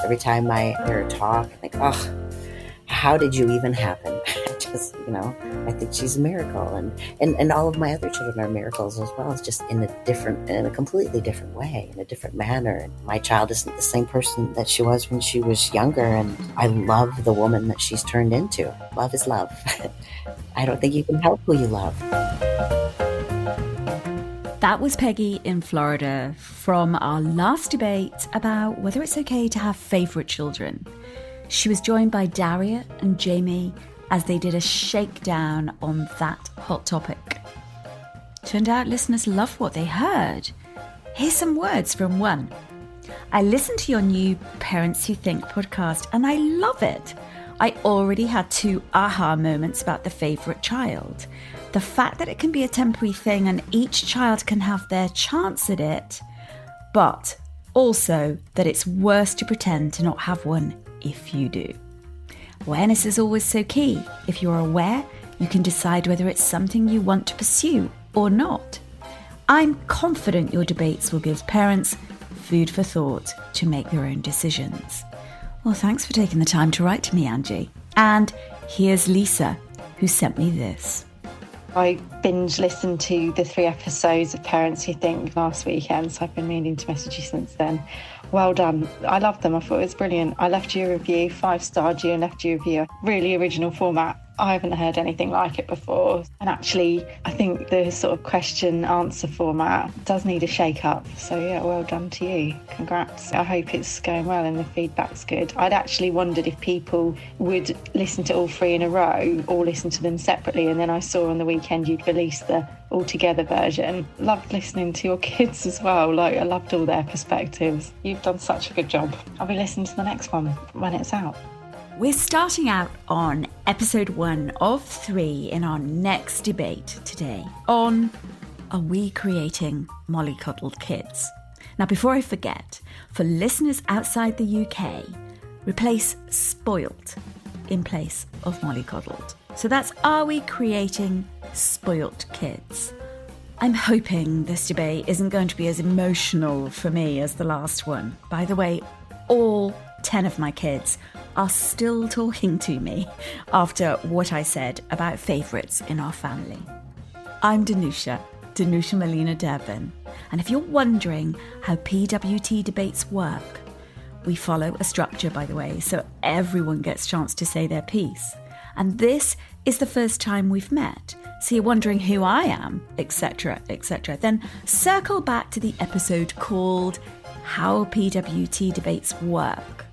Every time I hear her talk, I think, oh, how did you even happen? Just, I think she's a miracle. And all of my other children are miracles as well. It's just in a completely different way, in a different manner. And my child isn't the same person that she was when she was younger. And I love the woman that she's turned into. Love is love. I don't think you can help who you love. That was Peggy in Florida from our last debate about whether it's okay to have favourite children. She was joined by Daria and Jamie as they did a shakedown on that hot topic. Turned out listeners loved what they heard. Here's some words from one. I listened to your new Parents Who Think podcast and I love it. I already had 2 aha moments about the favourite child. The fact that it can be a temporary thing and each child can have their chance at it, but also that it's worse to pretend to not have one if you do. Awareness is always so key. If you're aware, you can decide whether it's something you want to pursue or not. I'm confident your debates will give parents food for thought to make their own decisions. Well, thanks for taking the time to write to me, Angie. And here's Lisa, who sent me this. I binge listened to the 3 episodes of Parents Who Think last weekend, so I've been meaning to message you since then. Well done. I loved them. I thought it was brilliant. I left you a review, 5-starred you and left you a review. Really original format. I haven't heard anything like it before. And actually, I think the sort of question-answer format does need a shake-up. So yeah, well done to you. Congrats. I hope it's going well and the feedback's good. I'd actually wondered if people would listen to all 3 in a row or listen to them separately. And then I saw on the weekend you'd released the all-together version. Loved listening to your kids as well. I loved all their perspectives. You've done such a good job. I'll be listening to the next one when it's out. We're starting out on episode 1 of 3 in our next debate today on Are We Creating Mollycoddled Kids? Now, before I forget, for listeners outside the UK, replace spoilt in place of mollycoddled. So that's Are We Creating Spoilt Kids? I'm hoping this debate isn't going to be as emotional for me as the last one. By the way, all 10 of my kids are still talking to me after what I said about favourites in our family. I'm Danusia Malina-Derben, and if you're wondering how PWT debates work, we follow a structure, by the way, so everyone gets a chance to say their piece. And this is the first time we've met, so you're wondering who I am, etc., etc. Then circle back to the episode called How PWT Debates Work.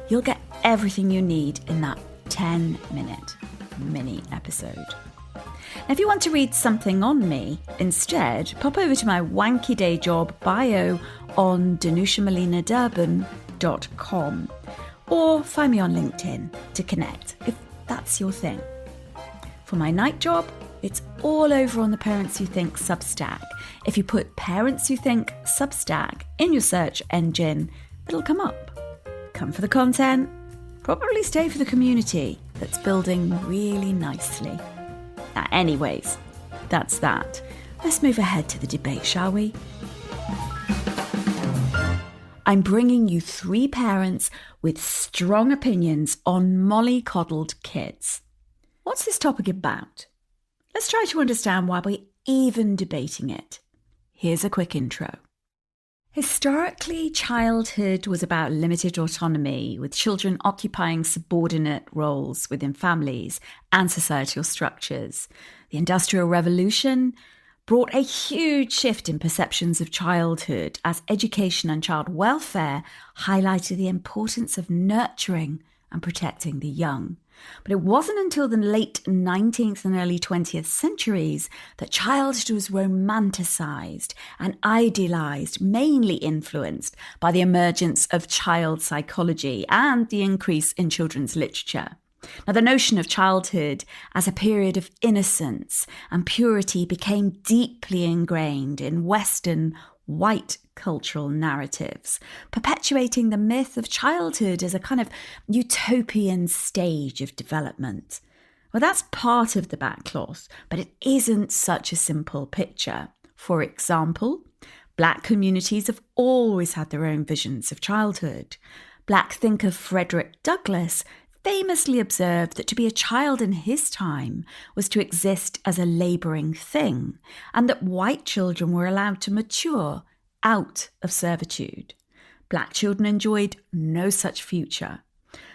You'll get everything you need in that 10-minute mini episode. Now, if you want to read something on me instead, pop over to my wanky day job bio on danusiamalina-derben.com or find me on LinkedIn to connect if that's your thing. For my night job, it's all over on the Parents Who Think Substack. If you put Parents Who Think Substack in your search engine, it'll come up. Come for the content, probably stay for the community that's building really nicely. Anyways, that's that. Let's move ahead to the debate, shall we? I'm bringing you 3 parents with strong opinions on mollycoddled kids. What's this topic about? Let's try to understand why we're even debating it. Here's a quick intro. Historically, childhood was about limited autonomy, with children occupying subordinate roles within families and societal structures. The Industrial Revolution brought a huge shift in perceptions of childhood as education and child welfare highlighted the importance of nurturing and protecting the young. But it wasn't until the late 19th and early 20th centuries that childhood was romanticised and idealised, mainly influenced by the emergence of child psychology and the increase in children's literature. Now, the notion of childhood as a period of innocence and purity became deeply ingrained in Western white cultural narratives, perpetuating the myth of childhood as a kind of utopian stage of development. Well, that's part of the backcloth, but it isn't such a simple picture. For example, Black communities have always had their own visions of childhood. Black thinker Frederick Douglass famously observed that to be a child in his time was to exist as a labouring thing, and that white children were allowed to mature out of servitude. Black children enjoyed no such future.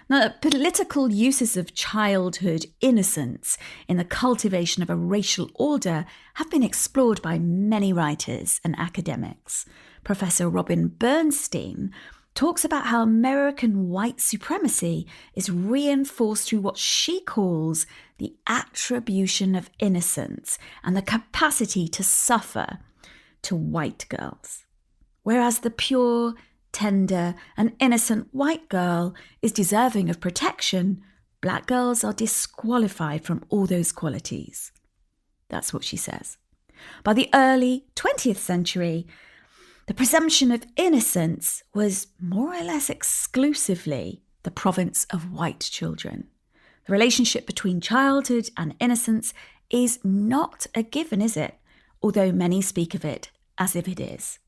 Now, political uses of childhood innocence in the cultivation of a racial order have been explored by many writers and academics. Professor Robin Bernstein talks about how American white supremacy is reinforced through what she calls the attribution of innocence and the capacity to suffer to white girls. Whereas the pure, tender and innocent white girl is deserving of protection, black girls are disqualified from all those qualities. That's what she says. By the early 20th century, the presumption of innocence was more or less exclusively the province of white children. The relationship between childhood and innocence is not a given, is it? Although many speak of it as if it is.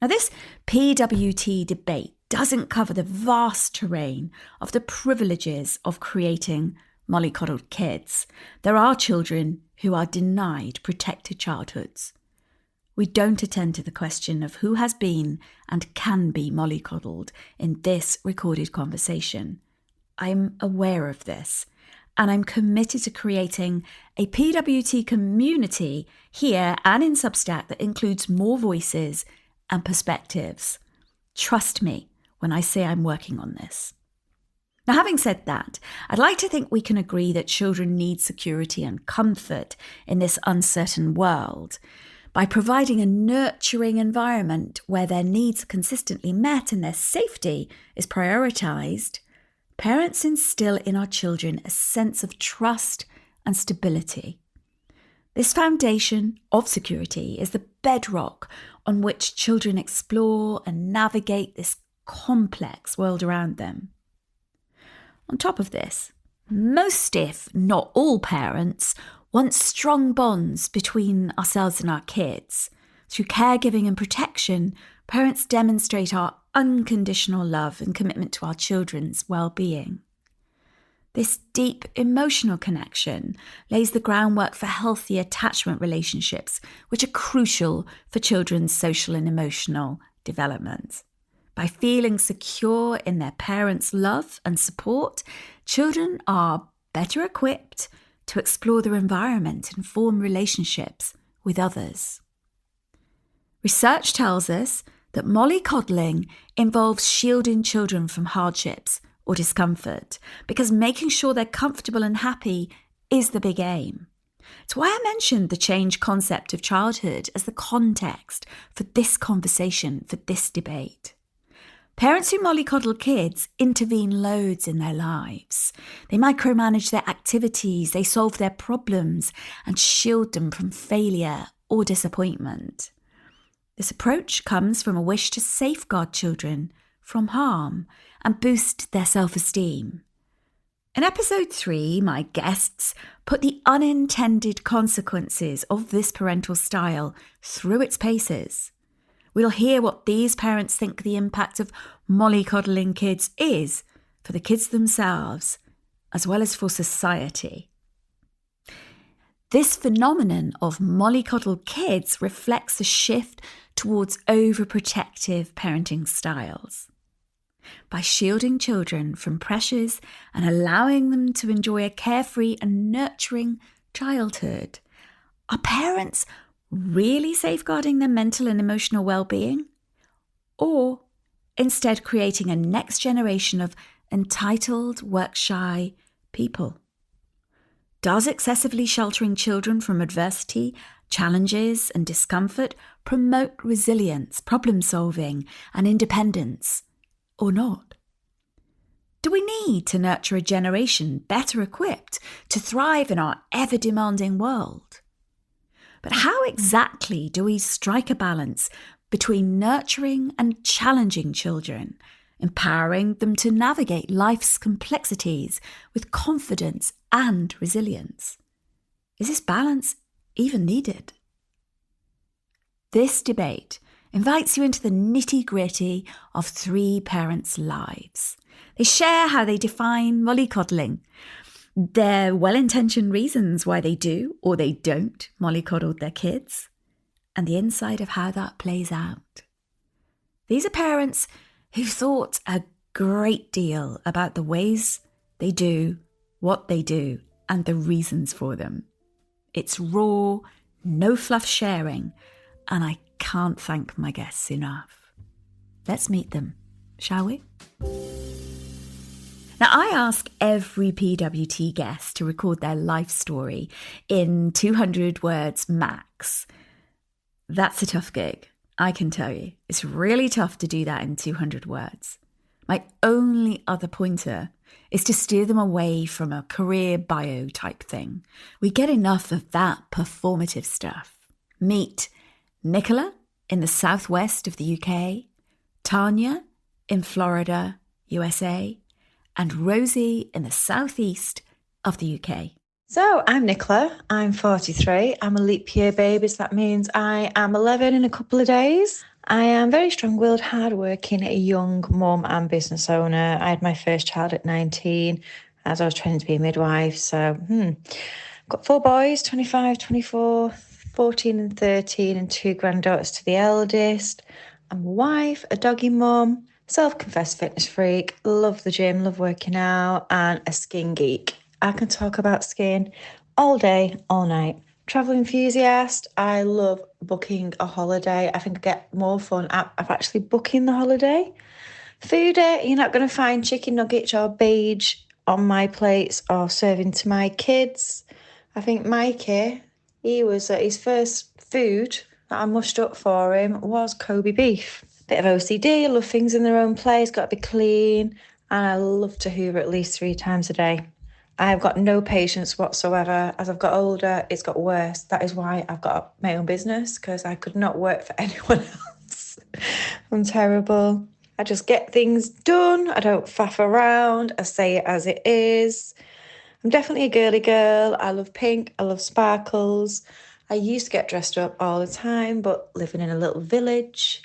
Now, this PWT debate doesn't cover the vast terrain of the privileges of creating mollycoddled kids. There are children who are denied protected childhoods. We don't attend to the question of who has been and can be mollycoddled in this recorded conversation. I'm aware of this, and I'm committed to creating a PWT community here and in Substack that includes more voices and perspectives. Trust me when I say I'm working on this. Now, having said that, I'd like to think we can agree that children need security and comfort in this uncertain world. By providing a nurturing environment where their needs are consistently met and their safety is prioritised, parents instill in our children a sense of trust and stability. This foundation of security is the bedrock on which children explore and navigate this complex world around them. On top of this, most, if not all, parents want strong bonds between ourselves and our kids. Through caregiving and protection, parents demonstrate our unconditional love and commitment to our children's well-being. This deep emotional connection lays the groundwork for healthy attachment relationships, which are crucial for children's social and emotional development. By feeling secure in their parents' love and support, children are better equipped to explore their environment and form relationships with others. Research tells us that mollycoddling involves shielding children from hardships or discomfort, because making sure they're comfortable and happy is the big aim. It's why I mentioned the change concept of childhood as the context for this conversation, for this debate. Parents who mollycoddle kids intervene loads in their lives. They micromanage their activities, they solve their problems and shield them from failure or disappointment. This approach comes from a wish to safeguard children from harm and boost their self-esteem. In episode 3, my guests put the unintended consequences of this parental style through its paces. We'll hear what these parents think the impact of mollycoddling kids is for the kids themselves, as well as for society. This phenomenon of mollycoddled kids reflects a shift towards overprotective parenting styles. By shielding children from pressures and allowing them to enjoy a carefree and nurturing childhood, are parents really safeguarding their mental and emotional well-being? Or instead creating a next generation of entitled, work-shy people? Does excessively sheltering children from adversity, challenges and discomfort promote resilience, problem-solving and independence, or not? Do we need to nurture a generation better equipped to thrive in our ever-demanding world? But how exactly do we strike a balance between nurturing and challenging children, empowering them to navigate life's complexities with confidence and resilience? Is this balance even needed? This debate invites you into the nitty-gritty of three parents' lives. They share how they define mollycoddling, their well-intentioned reasons why they do or they don't mollycoddle their kids, and the inside of how that plays out. These are parents who've thought a great deal about the ways they do what they do and the reasons for them. It's raw, no fluff sharing, and I can't thank my guests enough. Let's meet them, shall we? Now, I ask every PWT guest to record their life story in 200 words max. That's a tough gig, I can tell you. It's really tough to do that in 200 words. My only other pointer is to steer them away from a career bio type thing. We get enough of that performative stuff. Meet Nicola in the southwest of the UK, Tanya in Florida, USA, and Rosie in the southeast of the UK. So I'm Nicola, I'm 43, I'm a leap year baby, so that means I am 11 in a couple of days. I am very strong-willed, hard-working, a young mum and business owner. I had my first child at 19 as I was training to be a midwife. So, got 4 boys, 25, 24, 14 and 13, and 2 granddaughters to the eldest. I'm a wife, a doggy mum, self-confessed fitness freak, love the gym, love working out, and a skin geek. I can talk about skin all day, all night. Travel enthusiast, I love booking a holiday. I think I get more fun out of actually booking the holiday. Foodie, you're not going to find chicken nuggets or beige on my plates or serving to my kids. I think Mikey, his first food that I mushed up for him was Kobe beef. Bit of OCD, I love things in their own place, got to be clean, and I love to hoover at least 3 times a day. I've got no patience whatsoever. As I've got older, it's got worse. That is why I've got my own business, because I could not work for anyone else. I'm terrible. I just get things done. I don't faff around. I say it as it is. I'm definitely a girly girl. I love pink. I love sparkles. I used to get dressed up all the time, but living in a little village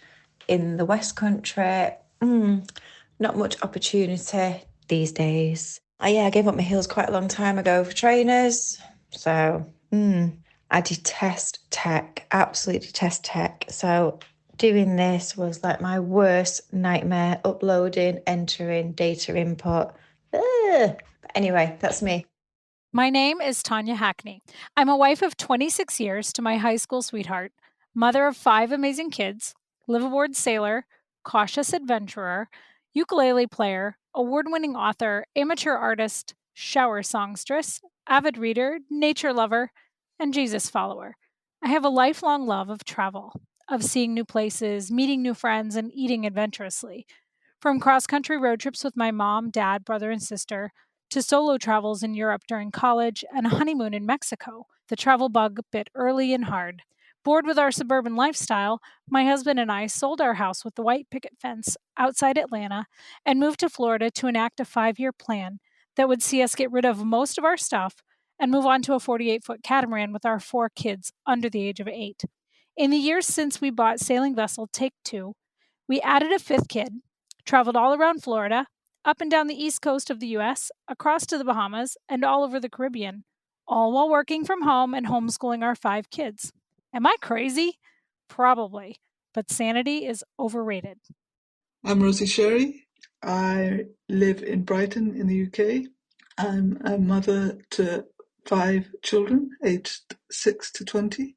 in the West Country, not much opportunity these days. I gave up my heels quite a long time ago for trainers. So, I detest tech, absolutely detest tech. So doing this was like my worst nightmare, uploading, entering, data input. But anyway, that's me. My name is Tanya Hackney. I'm a wife of 26 years to my high school sweetheart, mother of 5 amazing kids, liveaboard sailor, cautious adventurer, ukulele player, award-winning author, amateur artist, shower songstress, avid reader, nature lover, and Jesus follower. I have a lifelong love of travel, of seeing new places, meeting new friends, and eating adventurously. From cross-country road trips with my mom, dad, brother, and sister, to solo travels in Europe during college and a honeymoon in Mexico, the travel bug bit early and hard. Bored with our suburban lifestyle, my husband and I sold our house with the white picket fence outside Atlanta and moved to Florida to enact a 5-year plan that would see us get rid of most of our stuff and move on to a 48-foot catamaran with our 4 kids under the age of 8. In the years since we bought sailing vessel Take 2, we added a 5th kid, traveled all around Florida, up and down the east coast of the U.S., across to the Bahamas, and all over the Caribbean, all while working from home and homeschooling our 5 kids. Am I crazy? Probably, but sanity is overrated. I'm Rosie Sherry. I live in Brighton in the UK. I'm a mother to 5 children, aged 6 to 20.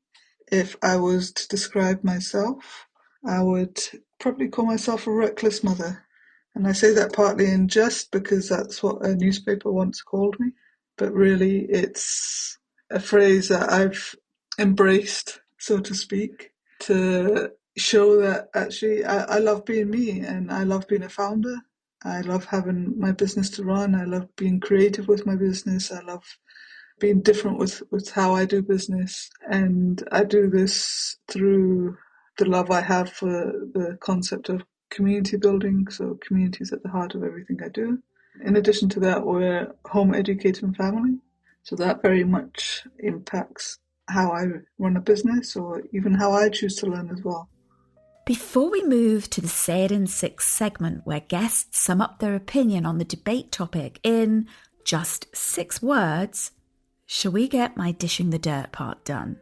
If I was to describe myself, I would probably call myself a reckless mother. And I say that partly in jest because that's what a newspaper once called me. But really, it's a phrase that I've embraced, so to speak, to show that actually I love being me and I love being a founder. I love having my business to run. I love being creative with my business. I love being different with how I do business. And I do this through the love I have for the concept of community building. So community is at the heart of everything I do. In addition to that, we're home educating family. So that very much impacts how I run a business or even how I choose to learn as well. Before we move to the Say It in 6 segment, where guests sum up their opinion on the debate topic in just 6 words, shall we get my dishing the dirt part done?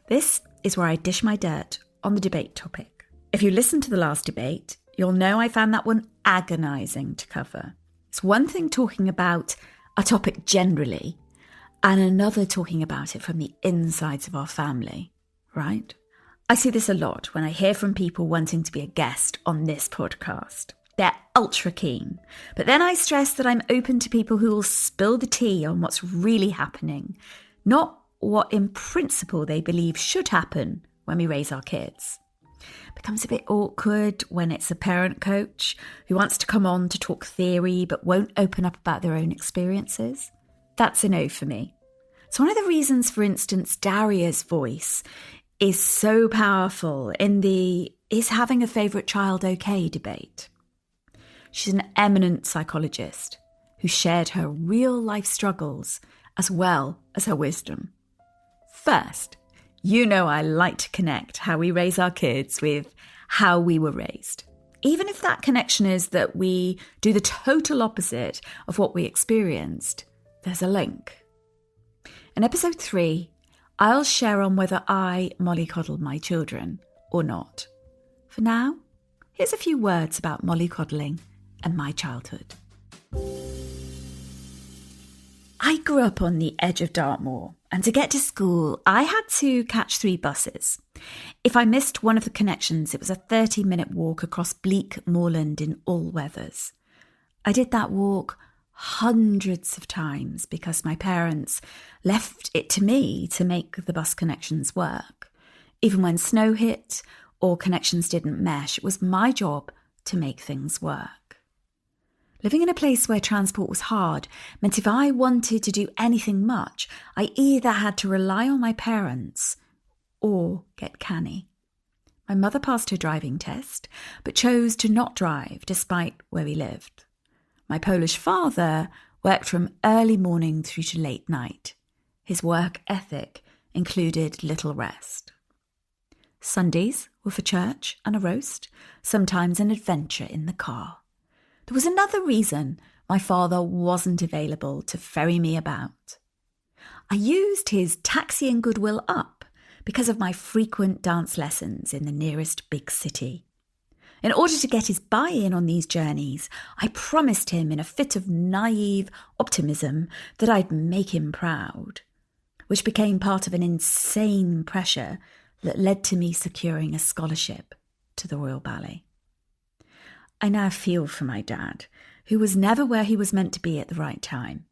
This is where I dish my dirt on the debate topic. If you listened to the last debate, you'll know I found that one agonising to cover. It's one thing talking about a topic generally, and another talking about it from the insides of our family, right? I see this a lot when I hear from people wanting to be a guest on this podcast. They're ultra keen, but then I stress that I'm open to people who will spill the tea on what's really happening, not what in principle they believe should happen when we raise our kids. It becomes a bit awkward when it's a parent coach who wants to come on to talk theory but won't open up about their own experiences. That's a no for me. So one of the reasons, for instance, Daria's voice is so powerful in the "is having a favourite child okay" debate. She's an eminent psychologist who shared her real life struggles as well as her wisdom. First, you know I like to connect how we raise our kids with how we were raised. Even if that connection is that we do the total opposite of what we experienced, there's a link. In episode 3, I'll share on whether I mollycoddled my children or not. For now, here's a few words about mollycoddling and my childhood. I grew up on the edge of Dartmoor, and to get to school, I had to catch 3 buses. If I missed one of the connections, it was a 30-minute walk across bleak moorland in all weathers. I did that walk hundreds of times because my parents left it to me to make the bus connections work. Even when snow hit or connections didn't mesh, it was my job to make things work. Living in a place where transport was hard meant if I wanted to do anything much, I either had to rely on my parents or get canny. My mother passed her driving test, but chose to not drive despite where we lived. My Polish father worked from early morning through to late night. His work ethic included little rest. Sundays were for church and a roast, sometimes an adventure in the car. There was another reason my father wasn't available to ferry me about. I used his taxi and goodwill up because of my frequent dance lessons in the nearest big city. In order to get his buy-in on these journeys, I promised him in a fit of naive optimism that I'd make him proud, which became part of an insane pressure that led to me securing a scholarship to the Royal Ballet. I now feel for my dad, who was never where he was meant to be at the right time.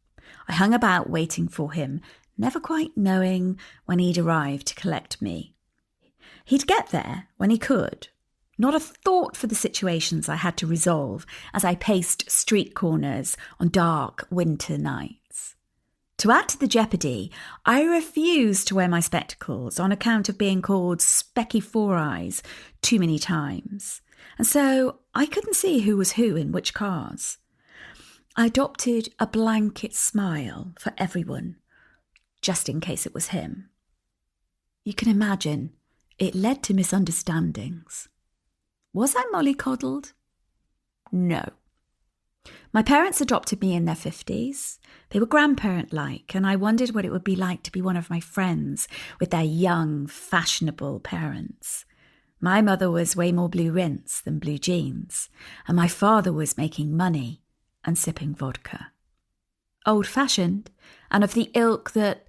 I hung about waiting for him, never quite knowing when he'd arrive to collect me. He'd get there when he could. Not a thought for the situations I had to resolve as I paced street corners on dark winter nights. To add to the jeopardy, I refused to wear my spectacles on account of being called Specky Four Eyes too many times. And so I couldn't see who was who in which cars. I adopted a blanket smile for everyone, just in case it was him. You can imagine, it led to misunderstandings. Was I mollycoddled? No. My parents adopted me in their 50s. They were grandparent-like, and I wondered what it would be like to be one of my friends with their young, fashionable parents. My mother was way more blue rinse than blue jeans, and my father was making money and sipping vodka. Old-fashioned, and of the ilk that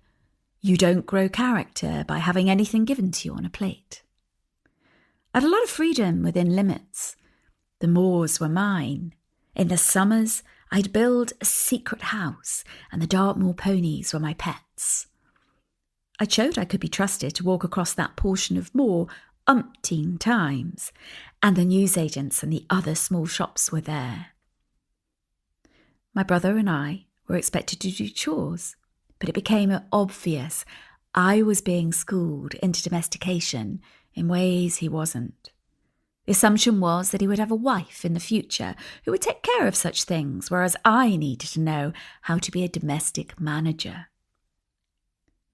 you don't grow character by having anything given to you on a plate. I had a lot of freedom within limits. The moors were mine. In the summers, I'd build a secret house, and the Dartmoor ponies were my pets. I showed I could be trusted to walk across that portion of moor umpteen times, and the newsagents and the other small shops were there. My brother and I were expected to do chores, but it became obvious I was being schooled into domestication in ways he wasn't. The assumption was that he would have a wife in the future who would take care of such things, whereas I needed to know how to be a domestic manager.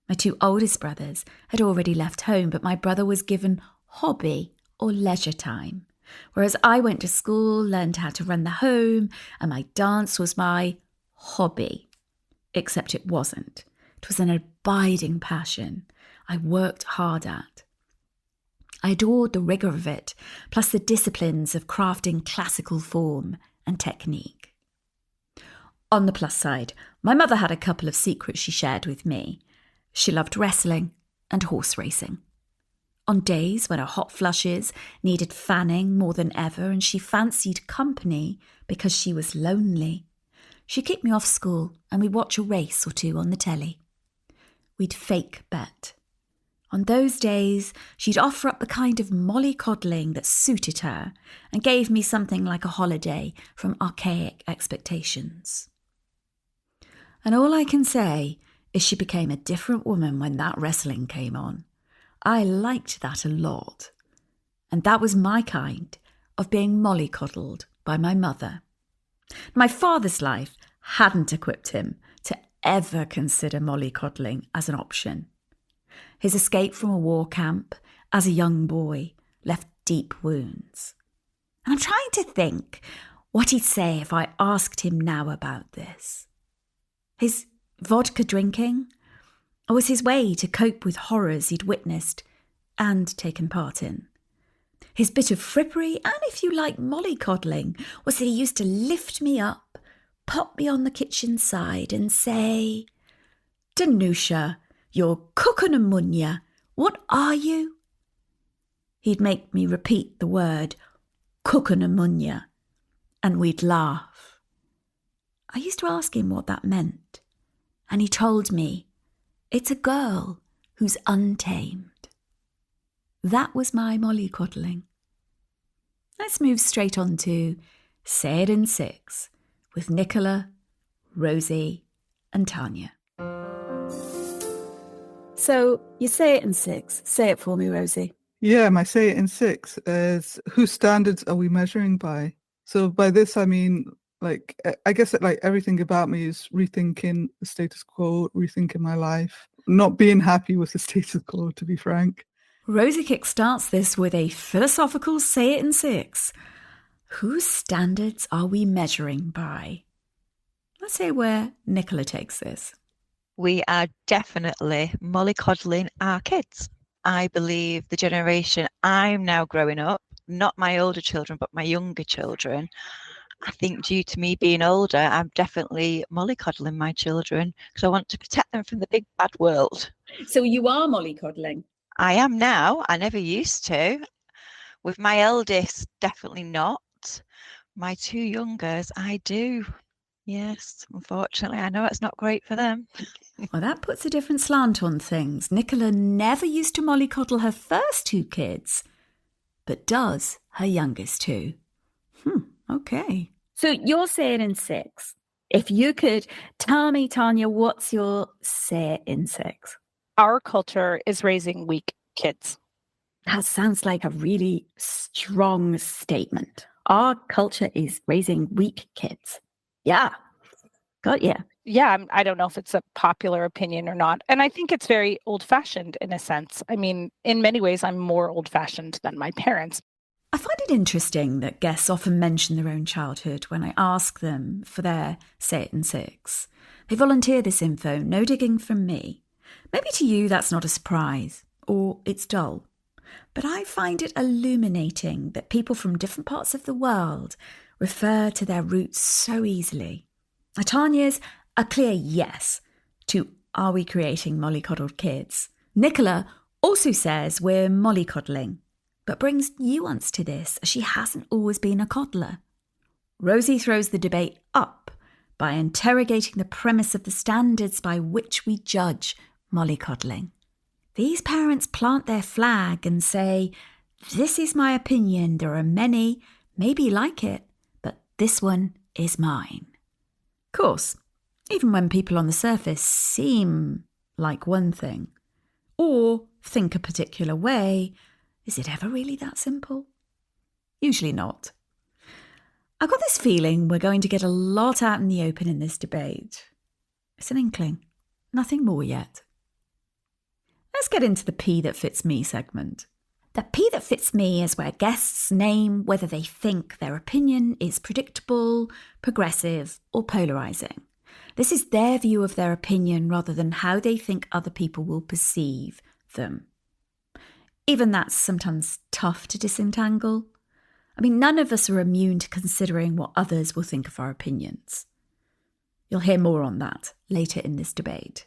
My 2 oldest brothers had already left home, but my brother was given hobby or leisure time, whereas I went to school, learned how to run the home, and my dance was my hobby. Except it wasn't. It was an abiding passion I worked hard at. I adored the rigour of it, plus the disciplines of crafting classical form and technique. On the plus side, my mother had a couple of secrets she shared with me. She loved wrestling and horse racing. On days when her hot flushes needed fanning more than ever and she fancied company because she was lonely, she'd kick me off school and we'd watch a race or two on the telly. We'd fake bet. On those days, she'd offer up the kind of mollycoddling that suited her and gave me something like a holiday from archaic expectations. And all I can say is she became a different woman when that wrestling came on. I liked that a lot. And that was my kind of being mollycoddled by my mother. My father's life hadn't equipped him to ever consider mollycoddling as an option. His escape from a war camp as a young boy left deep wounds. And I'm trying to think what he'd say if I asked him now about this. His vodka drinking? Or was his way to cope with horrors he'd witnessed and taken part in? His bit of frippery, and if you like mollycoddling, was that he used to lift me up, pop me on the kitchen side and say, "Danusia, you're cooking a munya. What are you?" He'd make me repeat the word, cooking a munya, and we'd laugh. I used to ask him what that meant, and he told me, it's a girl who's untamed. That was my mollycoddling. Let's move straight on to Say It in Six with Nicola, Rosie and Tanya. So you say it in six. Say it for me, Rosie. Yeah, my say it in six is, whose standards are we measuring by? So by this, I mean, I guess that everything about me is rethinking the status quo, rethinking my life, not being happy with the status quo, to be frank. Rosie kickstarts this with a philosophical say it in six. Whose standards are we measuring by? Let's hear where Nicola takes this. We are definitely mollycoddling our kids. I believe the generation I'm now growing up, not my older children, but my younger children, I think due to me being older, I'm definitely mollycoddling my children because I want to protect them from the big bad world. So you are mollycoddling? I am now. I never used to. With my eldest, definitely not. My two youngers, I do. Yes, unfortunately, I know it's not great for them. Well, that puts a different slant on things. Nicola never used to mollycoddle her first two kids, but does her youngest two. Okay. So you're saying in six. If you could tell me, Tanya, what's your say in six? Our culture is raising weak kids. That sounds like a really strong statement. Our culture is raising weak kids. Yeah. Got ya. Yeah, I don't know if it's a popular opinion or not. And I think it's very old-fashioned in a sense. I mean, in many ways, I'm more old-fashioned than my parents. I find it interesting that guests often mention their own childhood when I ask them for their say it in six. They volunteer this info, no digging from me. Maybe to you that's not a surprise, or it's dull. But I find it illuminating that people from different parts of the world refer to their roots so easily. Tanya's a clear yes to are we creating mollycoddled kids? Nicola also says we're mollycoddling, but brings nuance to this as she hasn't always been a coddler. Rosie throws the debate up by interrogating the premise of the standards by which we judge mollycoddling. These parents plant their flag and say, this is my opinion, there are many, maybe like it, but this one is mine. Of course, even when people on the surface seem like one thing, or think a particular way, is it ever really that simple? Usually not. I've got this feeling we're going to get a lot out in the open in this debate. It's an inkling, nothing more yet. Let's get into the pea that fits me segment. The P that fits me is where guests name whether they think their opinion is predictable, progressive, or polarising. This is their view of their opinion rather than how they think other people will perceive them. Even that's sometimes tough to disentangle. I mean, none of us are immune to considering what others will think of our opinions. You'll hear more on that later in this debate.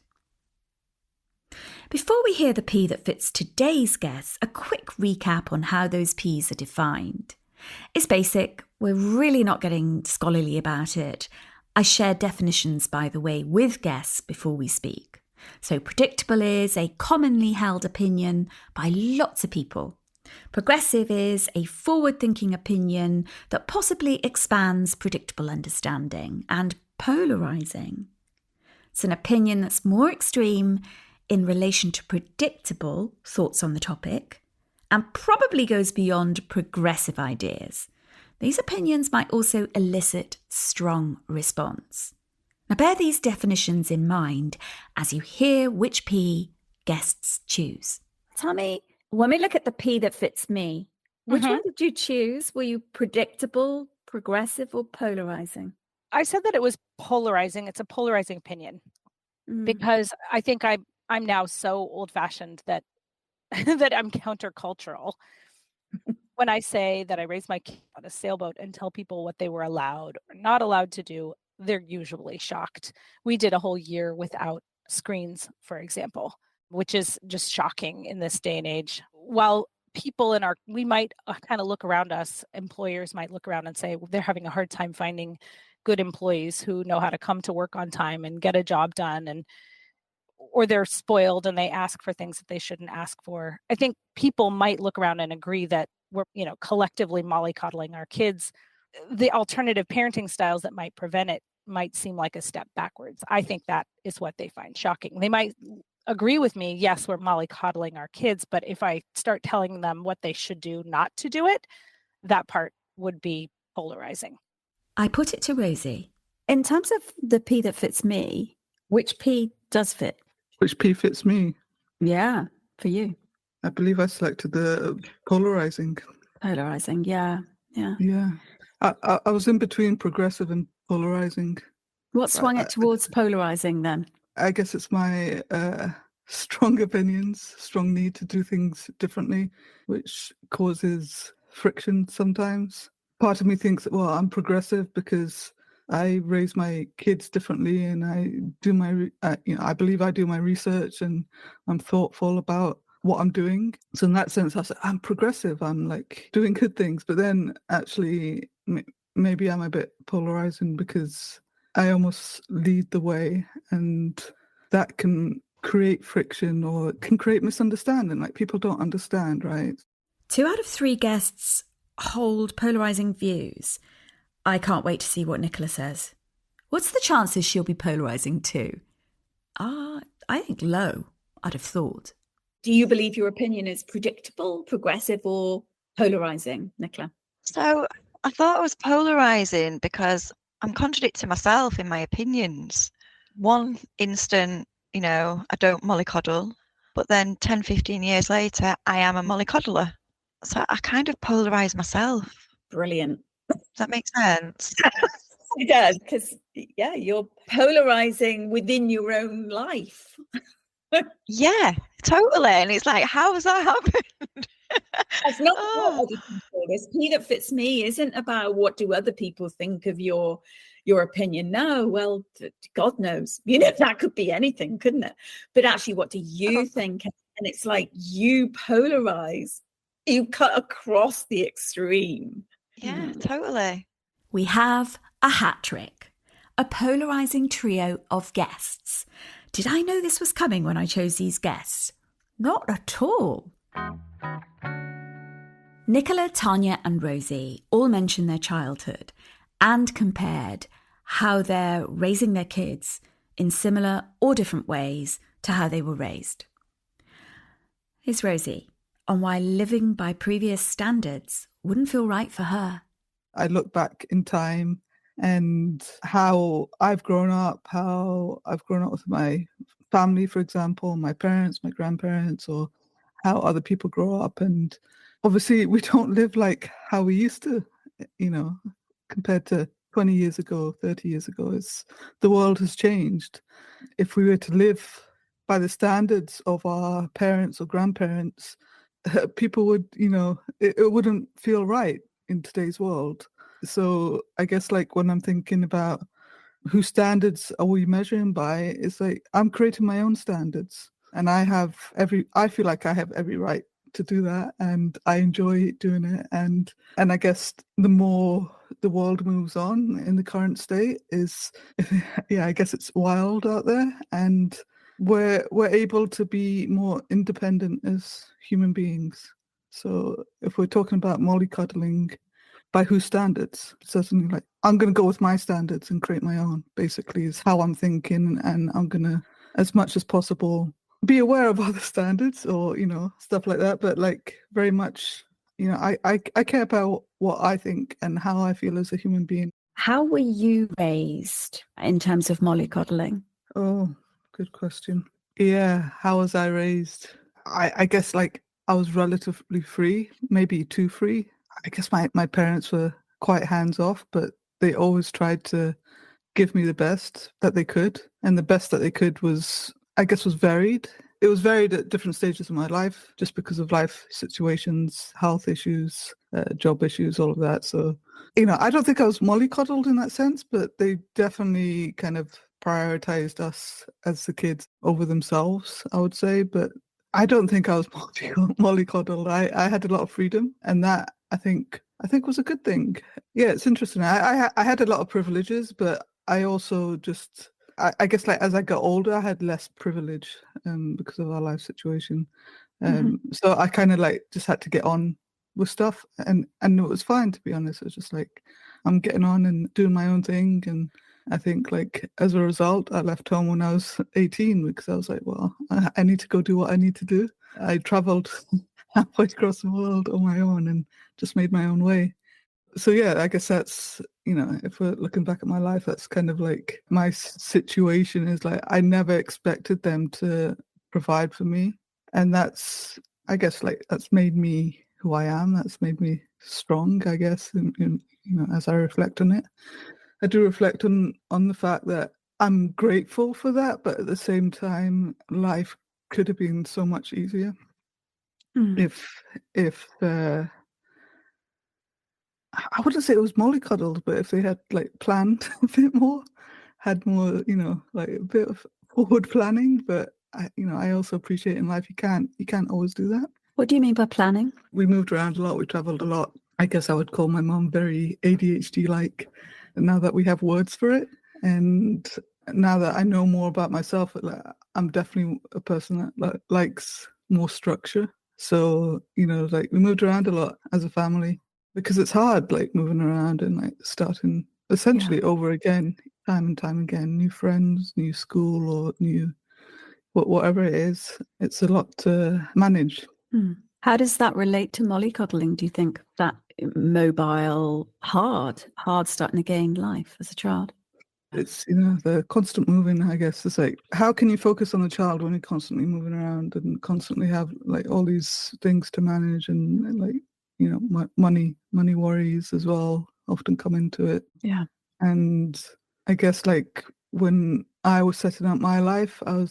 Before we hear the P that fits today's guests, a quick recap on how those Ps are defined. It's basic, we're really not getting scholarly about it. I share definitions, by the way, with guests before we speak. So predictable is a commonly held opinion by lots of people. Progressive is a forward-thinking opinion that possibly expands predictable understanding. And polarising, it's an opinion that's more extreme in relation to predictable thoughts on the topic and probably goes beyond progressive ideas. These opinions might also elicit strong response. Now bear these definitions in mind as you hear which P guests choose. Tommy, when we look at the P that fits me, which one did you choose? Were you predictable, progressive, or polarising? I said that it was polarizing. It's a polarizing opinion because I think I'm now so old-fashioned that that I'm countercultural. When I say that I raised my kid on a sailboat and tell people what they were allowed or not allowed to do, they're usually shocked. We did a whole year without screens, for example, which is just shocking in this day and age. While people we might kind of look around us, employers might look around and say they're having a hard time finding good employees who know how to come to work on time and get a job done, or they're spoiled and they ask for things that they shouldn't ask for. I think people might look around and agree that we're, collectively mollycoddling our kids. The alternative parenting styles that might prevent it might seem like a step backwards. I think that is what they find shocking. They might agree with me, yes, we're mollycoddling our kids, but if I start telling them what they should do not to do it, that part would be polarizing. I put it to Rosie. In terms of the P that fits me, which P does fit? Which P fits me? Yeah, for you. I believe I selected the polarizing. Polarizing, yeah. Yeah. I was in between progressive and polarizing. What swung it towards polarizing then? I guess it's my strong opinions, strong need to do things differently, which causes friction sometimes. Part of me thinks, well, I'm progressive because I raise my kids differently and I do I believe I do my research and I'm thoughtful about what I'm doing. So in that sense, I say I'm progressive. I'm like doing good things. But then actually, maybe I'm a bit polarizing because I almost lead the way, and that can create friction or it can create misunderstanding. Like people don't understand, right? 2 out of 3 guests hold polarizing views. I can't wait to see what Nicola says. What's the chances she'll be polarizing too? I think low, I'd have thought. Do you believe your opinion is predictable, progressive, or polarizing, Nicola? So I thought I was polarizing because I'm contradicting myself in my opinions. One instant, I don't mollycoddle, but then 10, 15 years later, I am a mollycoddler. So I kind of polarize myself. Brilliant. Does that make sense? It does, because, you're polarizing within your own life. Yeah, totally. And it's like, how has that happened? That's not what other people. This P that fits me isn't about what do other people think of your opinion. No, well, God knows. That could be anything, couldn't it? But actually, what do you think? And it's like you polarize. You cut across the extreme. Yeah, totally. We have a hat trick, a polarizing trio of guests. Did I know this was coming when I chose these guests? Not at all. Nicola, Tanya and Rosie all mentioned their childhood and compared how they're raising their kids in similar or different ways to how they were raised. Here's Rosie on why living by previous standards wouldn't feel right for her. I look back in time and how I've grown up with my family, for example, my parents, my grandparents, or how other people grow up. And obviously we don't live like how we used to, compared to 20 years ago, 30 years ago. The world has changed. If we were to live by the standards of our parents or grandparents, people would, it wouldn't feel right in today's world. So I guess like when I'm thinking about whose standards are we measuring by, it's like I'm creating my own standards, and I feel like I have every right to do that, and I enjoy doing it. And I guess the more the world moves on in the current state is, yeah, I guess it's wild out there, and we're able to be more independent as human beings. So if we're talking about mollycoddling, by whose standards? Certainly, like, I'm going to go with my standards and create my own, basically, is how I'm thinking. And I'm going to, as much as possible, be aware of other standards or, stuff like that. But like very much, I care about what I think and how I feel as a human being. How were you raised in terms of mollycoddling? Oh, good question. Yeah, how was I raised? I guess like I was relatively free, maybe too free. I guess my parents were quite hands-off, but they always tried to give me the best that they could. And the best that they could was varied. It was varied at different stages of my life, just because of life situations, health issues, job issues, all of that. So, I don't think I was mollycoddled in that sense, but they definitely kind of prioritized us as the kids over themselves, I would say. But I don't think I was mollycoddled. I had a lot of freedom, and that I think was a good thing. Yeah, it's interesting. I had a lot of privileges, but I also just I guess like as I got older, I had less privilege because of our life situation. So I kind of like just had to get on with stuff, and it was fine, to be honest. It was just like I'm getting on and doing my own thing, and I think like as a result, I left home when I was 18 because I was like, well, I need to go do what I need to do. I traveled halfway across the world on my own and just made my own way. So yeah, I guess that's, if we're looking back at my life, that's kind of like my situation is like I never expected them to provide for me. And that's, I guess, like that's made me who I am. That's made me strong, I guess, as I reflect on it. I do reflect on the fact that I'm grateful for that, but at the same time, life could have been so much easier if I wouldn't say it was mollycoddled, but if they had like planned a bit more, had more, like a bit of forward planning. But I also appreciate in life you can't always do that. What do you mean by planning? We moved around a lot. We traveled a lot. I guess I would call my mom very ADHD-like. Now that we have words for it, and now that I know more about myself, I'm definitely a person that likes more structure. So like we moved around a lot as a family, because it's hard, like moving around and like starting essentially over again, time and time again, new friends, new school, or new whatever it is. It's a lot to manage. How does that relate to mollycoddling, do you think? That mobile, hard starting again life as a child? It's, the constant moving, I guess. It's like, how can you focus on the child when you're constantly moving around and constantly have like all these things to manage, and like, money worries as well often come into it. Yeah. And I guess like when I was setting up my life, I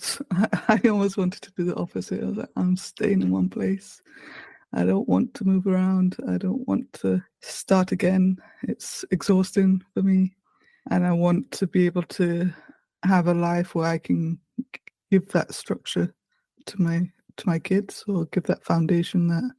always wanted to do the opposite. I was like, I'm staying in one place. I don't want to move around. I don't want to start again. It's exhausting for me. And I want to be able to have a life where I can give that structure to my kids, or give that foundation,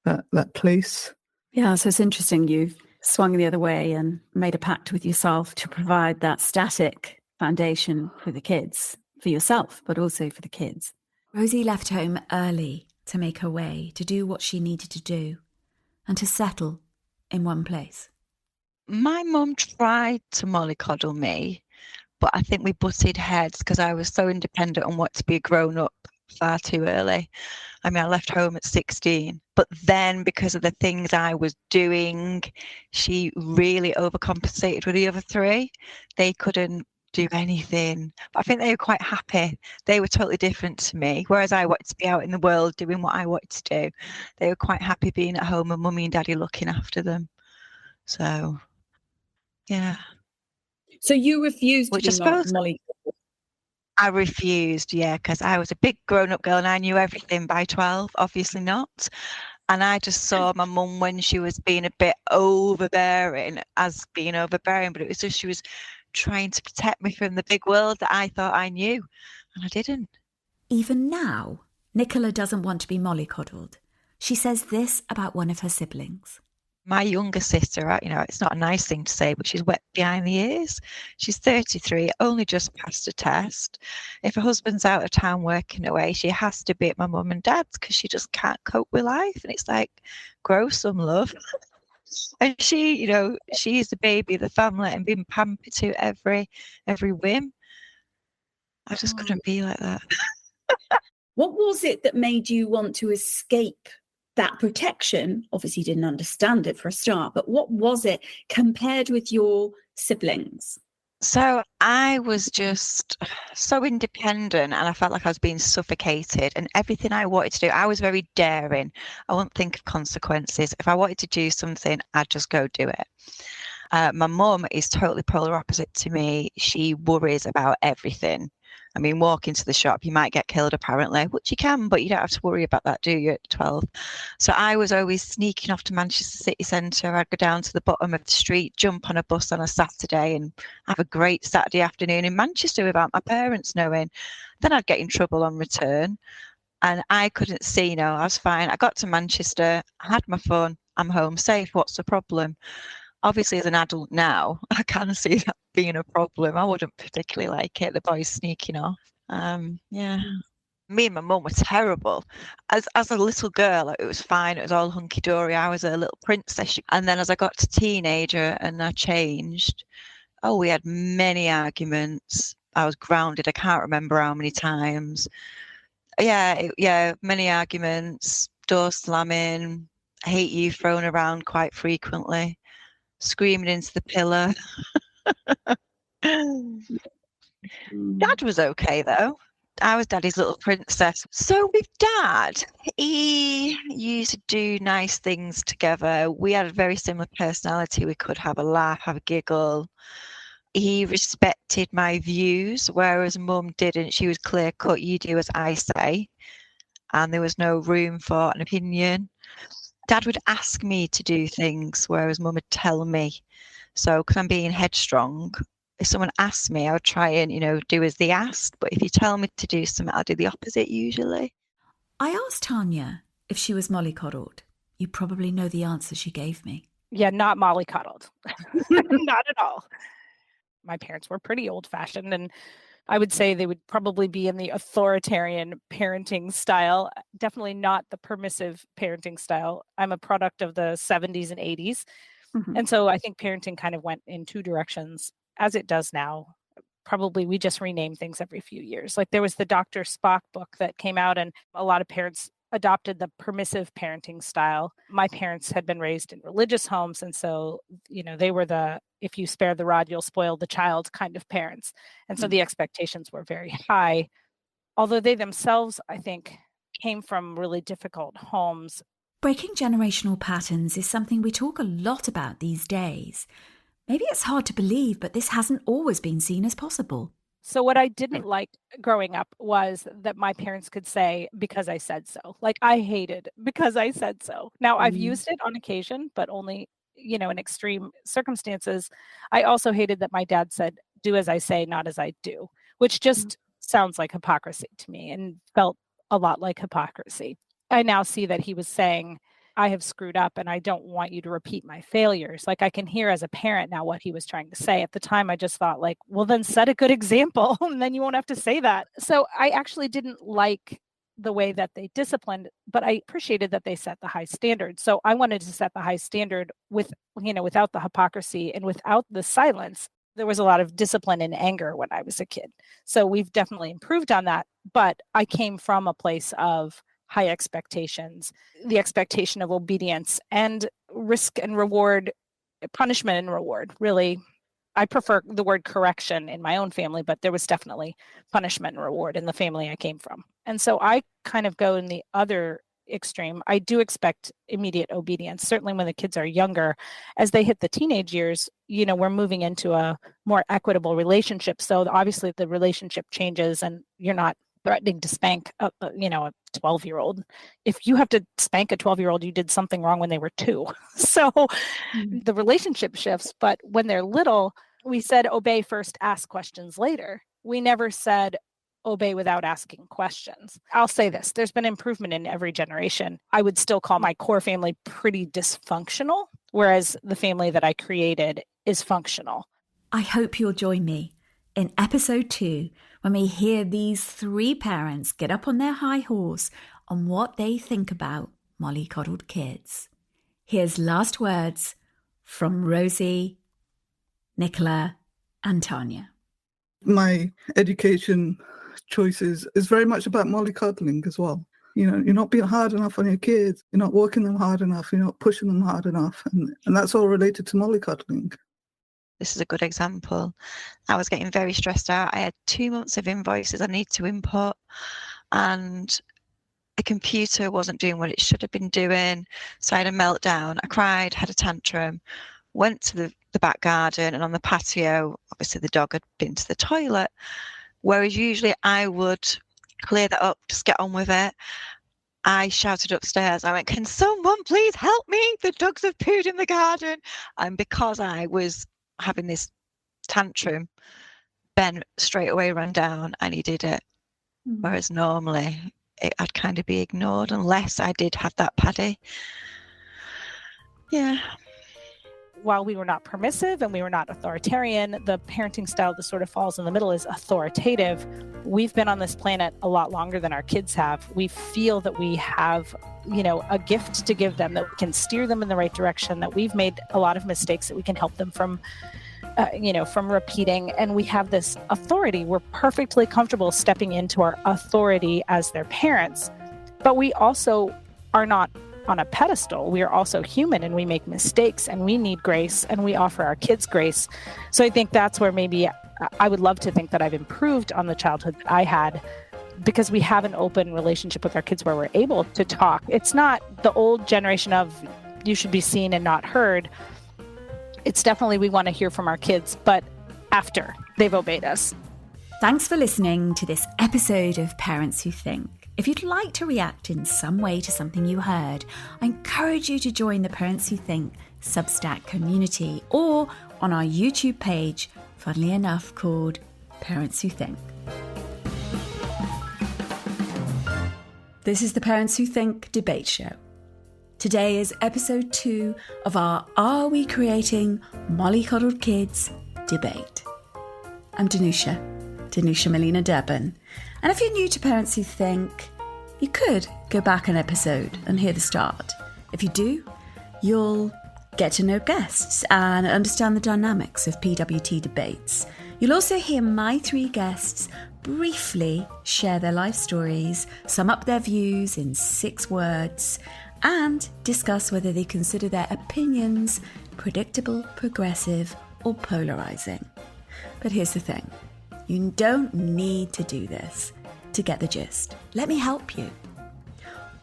that place. Yeah, so it's interesting you've swung the other way and made a pact with yourself to provide that static foundation for the kids, for yourself, but also for the kids. Rosie left home early to make her way, to do what she needed to do, and to settle in one place. My mum tried to mollycoddle me, but I think we butted heads because I was so independent and wanted to be a grown-up far too early. I mean, I left home at 16, but then because of the things I was doing, she really overcompensated with the other three. They couldn't do anything. But I think they were quite happy. They were totally different to me. Whereas I wanted to be out in the world doing what I wanted to do. They were quite happy being at home and mummy and daddy looking after them. So, yeah. So you refused Which to I be suppose Molly. I refused, yeah, because I was a big grown-up girl and I knew everything by 12, obviously not. And I just saw my mum when she was being a bit overbearing as being overbearing, but it was just she was trying to protect me from the big world that I thought I knew, and I didn't. Even now, Nicola doesn't want to be mollycoddled. She says this about one of her siblings. My younger sister, it's not a nice thing to say, but she's wet behind the ears. She's 33, only just passed a test. If her husband's out of town working away, she has to be at my mum and dad's because she just can't cope with life. And it's like, grow some love. And she, she's the baby of the family and being pampered to every whim. I just couldn't be like that. What was it that made you want to escape that protection? Obviously, you didn't understand it for a start, but what was it compared with your siblings? So I was just so independent and I felt like I was being suffocated, and everything I wanted to do, I was very daring. I wouldn't think of consequences. If I wanted to do something, I'd just go do it. My mum is totally polar opposite to me. She worries about everything. I mean, walk into the shop, you might get killed apparently, which you can, but you don't have to worry about that, do you, at 12? So I was always sneaking off to Manchester city centre. I'd go down to the bottom of the street, jump on a bus on a Saturday and have a great Saturday afternoon in Manchester without my parents knowing. Then I'd get in trouble on return and I couldn't see, I was fine. I got to Manchester, I had my fun, I'm home safe, what's the problem? Obviously, as an adult now, I can see that being a problem. I wouldn't particularly like it, the boys sneaking off. Yeah. Me and my mum were terrible. As a little girl, it was fine. It was all hunky-dory. I was a little princess. And then as I got to teenager and I changed, we had many arguments. I was grounded. I can't remember how many times. Yeah, many arguments, door slamming, I hate you thrown around quite frequently. Screaming into the pillar. Dad was okay though. I was Daddy's little princess. So with Dad, he used to do nice things together. We had a very similar personality. We could have a laugh, have a giggle. He respected my views, whereas Mum didn't. She was clear cut. You do as I say. And there was no room for an opinion. Dad would ask me to do things, whereas Mum would tell me. So, because I'm being headstrong, if someone asked me, I would try and, do as they asked. But if you tell me to do something, I'll do the opposite usually. I asked Tanya if she was mollycoddled. You probably know the answer she gave me. Yeah, not mollycoddled. Not at all. My parents were pretty old-fashioned, and I would say they would probably be in the authoritarian parenting style, definitely not the permissive parenting style. I'm a product of the 70s and 80s. Mm-hmm. And so I think parenting kind of went in two directions, as it does now. Probably we just rename things every few years. Like there was the Dr. Spock book that came out, and a lot of parents adopted the permissive parenting style. My parents had been raised in religious homes, and so, they were the if you spare the rod, you'll spoil the child kind of parents. And so the expectations were very high, although they themselves, I think, came from really difficult homes. Breaking generational patterns is something we talk a lot about these days. Maybe it's hard to believe, but this hasn't always been seen as possible. So what I didn't like growing up was that my parents could say, because I said so. Like I hated because I said so. Now I've used it on occasion, but only, in extreme circumstances. I also hated that my dad said, do as I say, not as I do, which just sounds like hypocrisy to me and felt a lot like hypocrisy. I now see that he was saying, I have screwed up and I don't want you to repeat my failures. Like I can hear as a parent now what he was trying to say. At the time, I just thought like, well, then set a good example and then you won't have to say that. So I actually didn't like the way that they disciplined, but I appreciated that they set the high standard. So I wanted to set the high standard with, without the hypocrisy and without the silence. There was a lot of discipline and anger when I was a kid. So we've definitely improved on that. But I came from a place of high expectations, the expectation of obedience and risk and reward, punishment and reward, really I prefer the word correction in my own family, but there was definitely punishment and reward in the family I came from. And so I kind of go in the other extreme. I do expect immediate obedience, certainly when the kids are younger. As they hit the teenage years, we're moving into a more equitable relationship. So obviously the relationship changes and you're not threatening to spank a 12-year-old. If you have to spank a 12-year-old, you did something wrong when they were 2. So the relationship shifts. But when they're little, we said obey first, ask questions later. We never said obey without asking questions. I'll say this, there's been improvement in every generation. I would still call my core family pretty dysfunctional, whereas the family that I created is functional. I hope you'll join me in episode 2 when we hear these 3 parents get up on their high horse on what they think about mollycoddled kids. Here's last words from Rosie, Nicola, and Tanya. My education choices is very much about mollycoddling as well. You're not being hard enough on your kids. You're not working them hard enough. You're not pushing them hard enough. And that's all related to mollycoddling. This is a good example. I was getting very stressed out. I had 2 months of invoices I need to input, and the computer wasn't doing what it should have been doing. So I had a meltdown. I cried, had a tantrum, went to the back garden, and on the patio, obviously the dog had been to the toilet. Whereas usually I would clear that up, just get on with it. I shouted upstairs. I went, "Can someone please help me? The dogs have pooed in the garden." And because I was having this tantrum, Ben straight away ran down and he did it. Whereas normally I'd kind of be ignored unless I did have that paddy. Yeah. While we were not permissive and we were not authoritarian, the parenting style that sort of falls in the middle is authoritative. We've been on this planet a lot longer than our kids have. We feel that we have, a gift to give them, that we can steer them in the right direction, that we've made a lot of mistakes that we can help them from repeating. And we have this authority. We're perfectly comfortable stepping into our authority as their parents. But we also are not on a pedestal. We are also human and we make mistakes and we need grace and we offer our kids grace. So I think that's where maybe I would love to think that I've improved on the childhood that I had, because we have an open relationship with our kids where we're able to talk. It's not the old generation of you should be seen and not heard. It's definitely we want to hear from our kids, but after they've obeyed us. Thanks for listening to this episode of Parents Who Think. If you'd like to react in some way to something you heard, I encourage you to join the Parents Who Think Substack community or on our YouTube page, funnily enough, called Parents Who Think. This is the Parents Who Think debate show. Today is episode 2 of our Are We Creating Mollycoddled Kids debate. I'm Danusia Malina-Derben. And if you're new to Parents Who Think, you could go back an episode and hear the start. If you do, you'll get to know guests and understand the dynamics of PWT debates. You'll also hear my 3 guests briefly share their life stories, sum up their views in 6 words, and discuss whether they consider their opinions predictable, progressive, or polarising. But here's the thing. You don't need to do this to get the gist. Let me help you.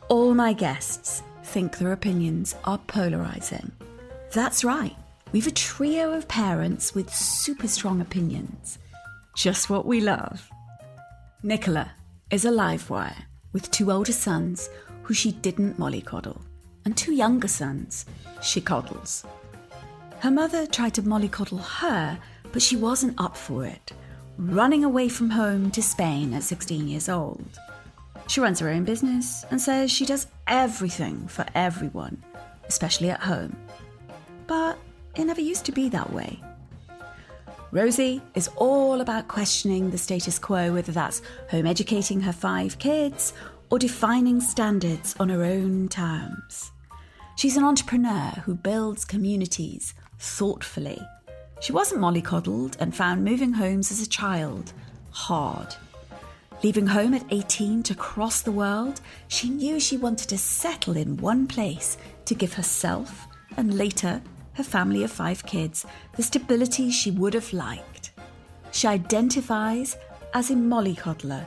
All my guests think their opinions are polarising. That's right. We've a trio of parents with super strong opinions. Just what we love. Nicola is a live wire with 2 older sons who she didn't mollycoddle, and 2 younger sons she coddles. Her mother tried to mollycoddle her, but she wasn't up for it, running away from home to Spain at 16 years old. She runs her own business and says she does everything for everyone, especially at home. But it never used to be that way. Rosie is all about questioning the status quo, whether that's home educating her 5 kids or defining standards on her own terms. She's an entrepreneur who builds communities thoughtfully. She wasn't mollycoddled and found moving homes as a child hard. Leaving home at 18 to cross the world, she knew she wanted to settle in one place to give herself and later her family of 5 kids, the stability she would have liked. She identifies as a mollycoddler,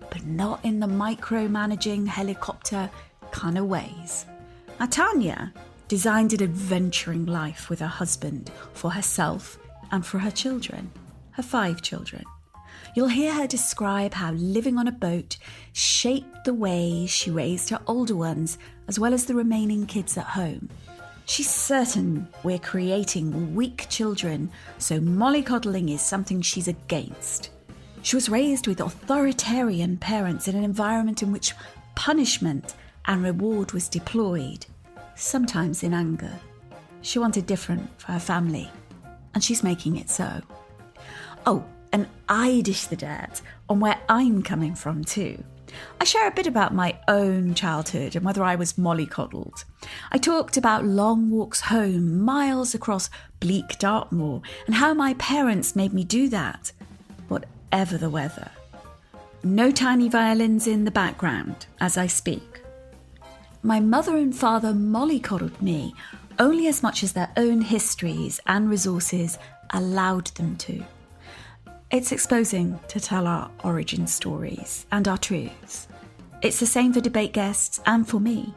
but not in the micromanaging helicopter kind of ways. Now, Tanya designed an adventuring life with her husband for herself and for her children, her 5 children. You'll hear her describe how living on a boat shaped the way she raised her older ones as well as the remaining kids at home. She's certain we're creating weak children, so mollycoddling is something she's against. She was raised with authoritarian parents in an environment in which punishment and reward was deployed, sometimes in anger. She wanted different for her family, and she's making it so. Oh, and I dish the dirt on where I'm coming from too. I share a bit about my own childhood and whether I was mollycoddled. I talked about long walks home, miles across bleak Dartmoor, and how my parents made me do that, whatever the weather. No tiny violins in the background as I speak. My mother and father mollycoddled me only as much as their own histories and resources allowed them to. It's exposing to tell our origin stories and our truths. It's the same for debate guests and for me.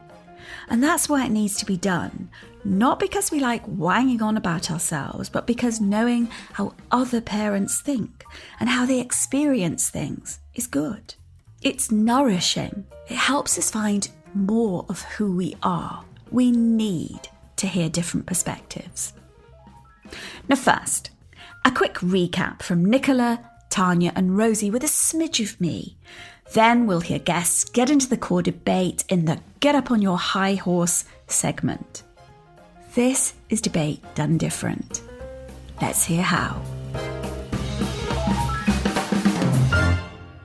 And that's why it needs to be done, not because we like wanging on about ourselves, but because knowing how other parents think and how they experience things is good. It's nourishing. It helps us find more of who we are. We need to hear different perspectives. Now first, a quick recap from Nicola, Tanya and Rosie with a smidge of me. Then we'll hear guests get into the core debate in the Get Up on Your High Horse segment. This is debate done different. Let's hear how.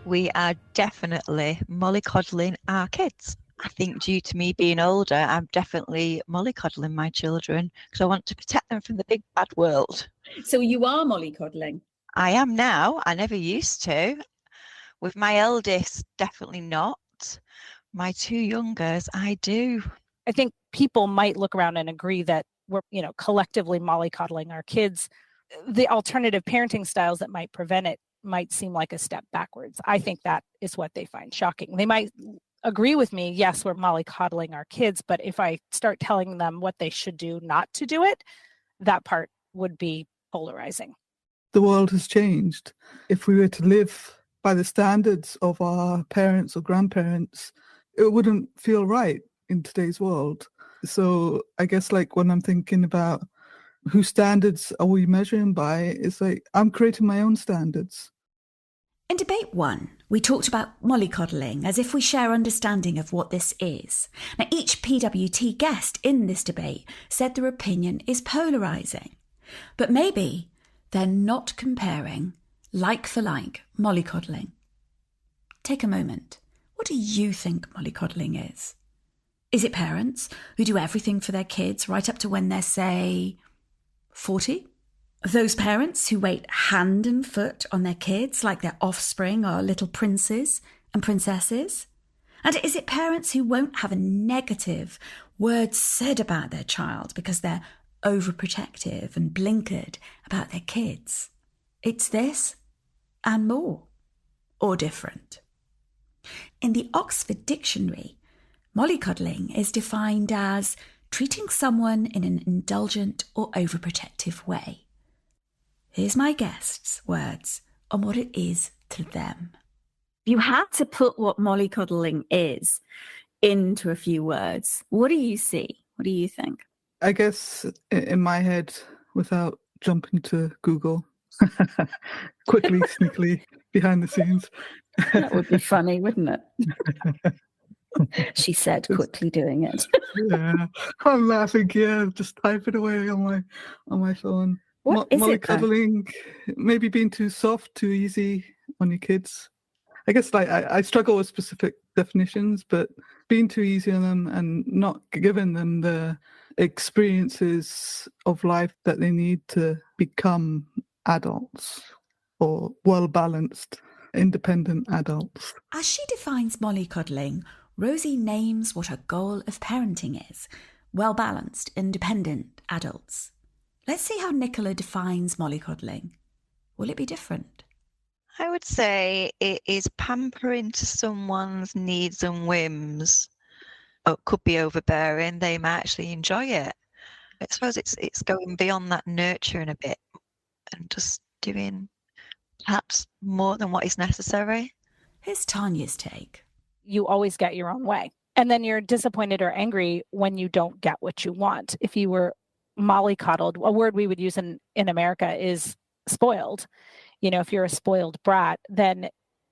We are definitely mollycoddling our kids. I think due to me being older, I'm definitely mollycoddling my children because I want to protect them from the big bad world. So you are mollycoddling? I am now. I never used to. With my eldest, definitely not. My 2 youngers, I do. I think people might look around and agree that we're, collectively mollycoddling our kids. The alternative parenting styles that might prevent it might seem like a step backwards. I think that is what they find shocking. They might agree with me, yes, we're mollycoddling our kids, but if I start telling them what they should do not to do it, that part would be polarizing. The world has changed. If we were to live by the standards of our parents or grandparents, it wouldn't feel right in today's world. So I guess when I'm thinking about whose standards are we measuring by, it's like I'm creating my own standards. In debate 1, we talked about mollycoddling as if we share understanding of what this is. Now, each PWT guest in this debate said their opinion is polarising. But maybe they're not comparing like for like mollycoddling. Take a moment. What do you think mollycoddling is? Is it parents who do everything for their kids right up to when they're, say, 40? Those parents who wait hand and foot on their kids like their offspring are little princes and princesses? And is it parents who won't have a negative word said about their child because they're overprotective and blinkered about their kids? It's this and more, or different. In the Oxford Dictionary, mollycoddling is defined as treating someone in an indulgent or overprotective way. Here's my guests' words on what it is to them. If you had to put what mollycoddling is into a few words, what do you see? What do you think? I guess in my head, without jumping to Google, quickly, sneakily, behind the scenes. That would be funny, wouldn't it? She said, quickly doing it. Yeah, I'm laughing. Yeah, just type it away on my phone. What is mollycoddling, maybe being too soft, too easy on your kids. I guess I struggle with specific definitions, but being too easy on them and not giving them the experiences of life that they need to become adults or well-balanced, independent adults. As she defines mollycoddling, Rosie names what her goal of parenting is: well-balanced, independent adults. Let's see how Nicola defines mollycoddling. Will it be different? I would say it is pampering to someone's needs and whims. Oh, it could be overbearing. They might actually enjoy it. I suppose it's going beyond that nurturing a bit and just doing perhaps more than what is necessary. Here's Tanya's take. You always get your own way. And then you're disappointed or angry when you don't get what you want. If you were mollycoddled, a word we would use in America is spoiled. If you're a spoiled brat, then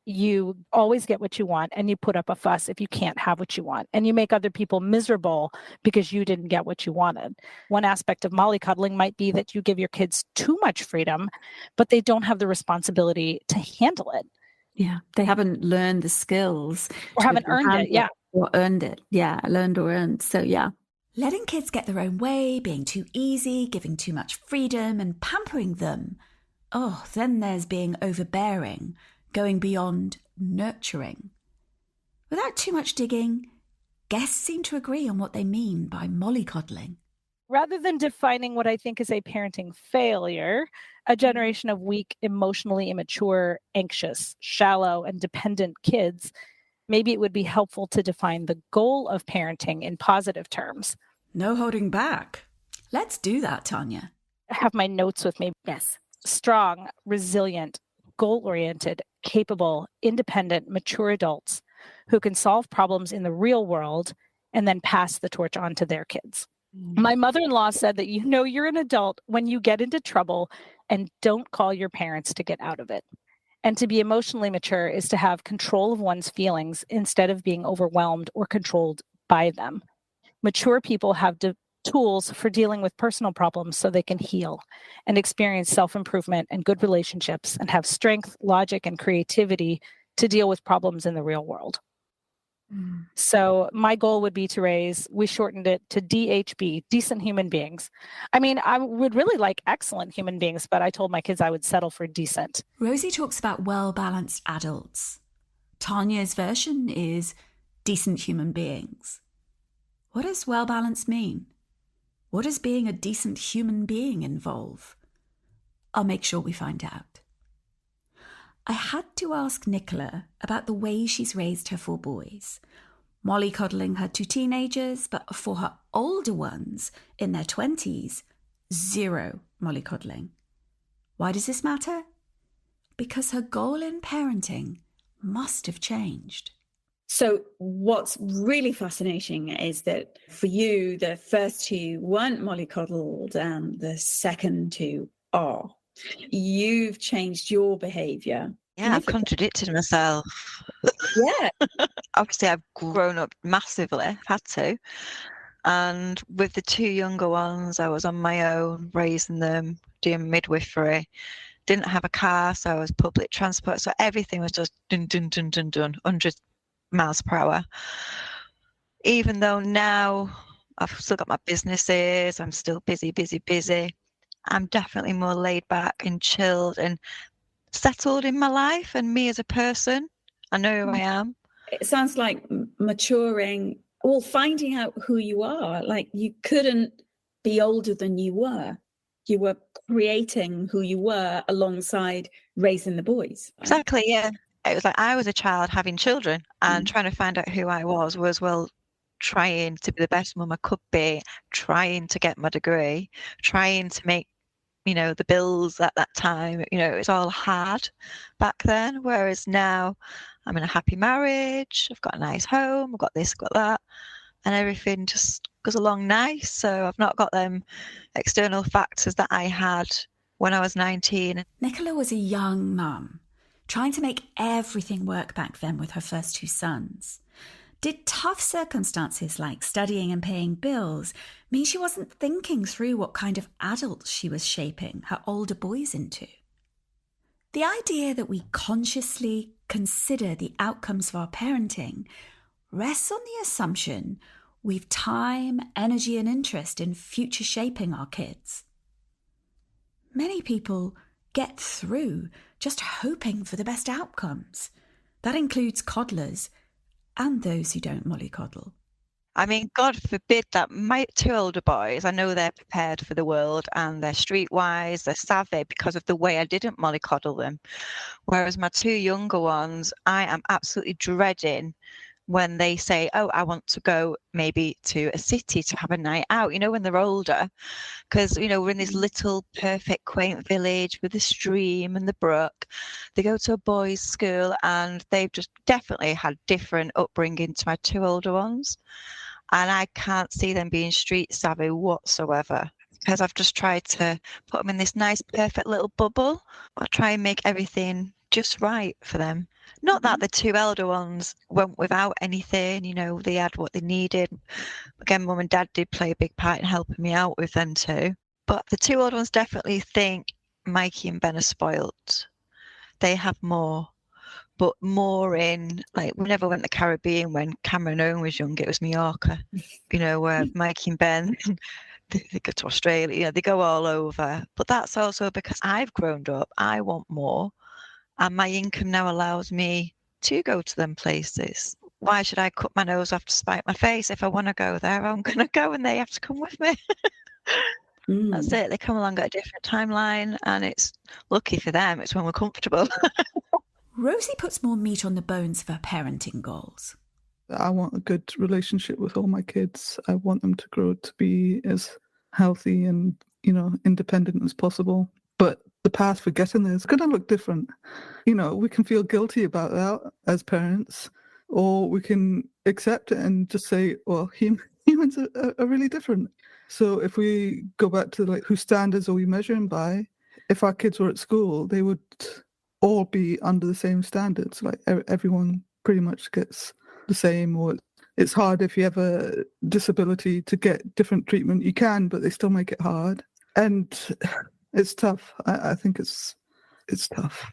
you always get what you want and you put up a fuss if you can't have what you want. And you make other people miserable because you didn't get what you wanted. One aspect of mollycoddling might be that you give your kids too much freedom, but they don't have the responsibility to handle it. Yeah, they haven't learned the skills. Or haven't earned it, yeah. Or earned it, yeah, learned or earned. So, yeah. Letting kids get their own way, being too easy, giving too much freedom and pampering them. Oh, then there's being overbearing, going beyond nurturing. Without too much digging, guests seem to agree on what they mean by mollycoddling. Rather than defining what I think is a parenting failure, a generation of weak, emotionally immature, anxious, shallow, and dependent kids, maybe it would be helpful to define the goal of parenting in positive terms. No holding back. Let's do that, Tanya. I have my notes with me. Yes. Strong, resilient, goal-oriented, capable, independent, mature adults who can solve problems in the real world and then pass the torch on to their kids. My mother-in-law said that you're an adult when you get into trouble and don't call your parents to get out of it. And to be emotionally mature is to have control of one's feelings instead of being overwhelmed or controlled by them. Mature people have tools for dealing with personal problems so they can heal and experience self-improvement and good relationships and have strength, logic, and creativity to deal with problems in the real world. So my goal would be to raise, we shortened it to DHB, decent human beings. I mean, I would really like excellent human beings, but I told my kids I would settle for decent. Rosie talks about well-balanced adults. Tanya's version is decent human beings. What does well-balanced mean? What does being a decent human being involve? I'll make sure we find out. I had to ask Nicola about the way she's raised her 4 boys. Mollycoddling her 2 teenagers, but for her older ones in their 20s, 0 mollycoddling. Why does this matter? Because her goal in parenting must have changed. So what's really fascinating is that for you, the first 2 weren't mollycoddled and the second 2 are. You've changed your behaviour. Yeah, I've contradicted myself. Yeah. Obviously, I've grown up massively. I've had to. And with the 2 younger ones, I was on my own, raising them, doing midwifery. Didn't have a car, so I was public transport. So everything was just dun, dun, dun, dun, dun, 100 miles per hour. Even though now I've still got my businesses, I'm still busy. I'm definitely more laid back and chilled and settled in my life and me as a person. I know who I am. It sounds like maturing, well, finding out who you are. Like you couldn't be older than you were. You were creating who you were alongside raising the boys. Right? Exactly, yeah. It was like I was a child having children and trying to find out who I was, well, trying to be the best mum I could be, trying to get my degree, trying to make, the bills at that time. It's all hard back then. Whereas now I'm in a happy marriage, I've got a nice home, I've got this, I've got that, and everything just goes along nice. So I've not got them external factors that I had when I was 19. Nicola was a young mum, trying to make everything work back then with her first 2 sons. Did tough circumstances like studying and paying bills mean she wasn't thinking through what kind of adults she was shaping her older boys into? The idea that we consciously consider the outcomes of our parenting rests on the assumption we've time, energy, and interest in future shaping our kids. Many people get through just hoping for the best outcomes. That includes coddlers and those who don't mollycoddle. I mean, God forbid that my 2 older boys, I know they're prepared for the world and they're streetwise, they're savvy because of the way I didn't mollycoddle them. Whereas my 2 younger ones, I am absolutely dreading when they say, oh, I want to go maybe to a city to have a night out, when they're older, because, we're in this little perfect quaint village with the stream and the brook. They go to a boys' school and they've just definitely had different upbringing to my 2 older ones. And I can't see them being street savvy whatsoever, because I've just tried to put them in this nice, perfect little bubble. I try and make everything just right for them. Not that the 2 elder ones went without anything, they had what they needed. Again, mum and dad did play a big part in helping me out with them too. But the 2 older ones definitely think Mikey and Ben are spoilt. They have more. But more in, like, we never went to the Caribbean when Cameron Owen was young. It was Mallorca, where Mikey and Ben, they go to Australia, they go all over. But that's also because I've grown up. I want more. And my income now allows me to go to them places. Why should I cut my nose off to spite my face? If I want to go there, I'm going to go and they have to come with me. That's it. They come along at a different timeline and it's lucky for them. It's when we're comfortable. Rosie puts more meat on the bones of her parenting goals. I want a good relationship with all my kids. I want them to grow to be as healthy and, independent as possible. But the path for getting there is going to look different. We can feel guilty about that as parents, or we can accept it and just say, well, humans are really different. So if we go back to whose standards are we measuring by, if our kids were at school, they would all be under the same standards. Like everyone pretty much gets the same, or it's hard if you have a disability to get different treatment. You can, but they still make it hard. And it's tough. I think it's tough.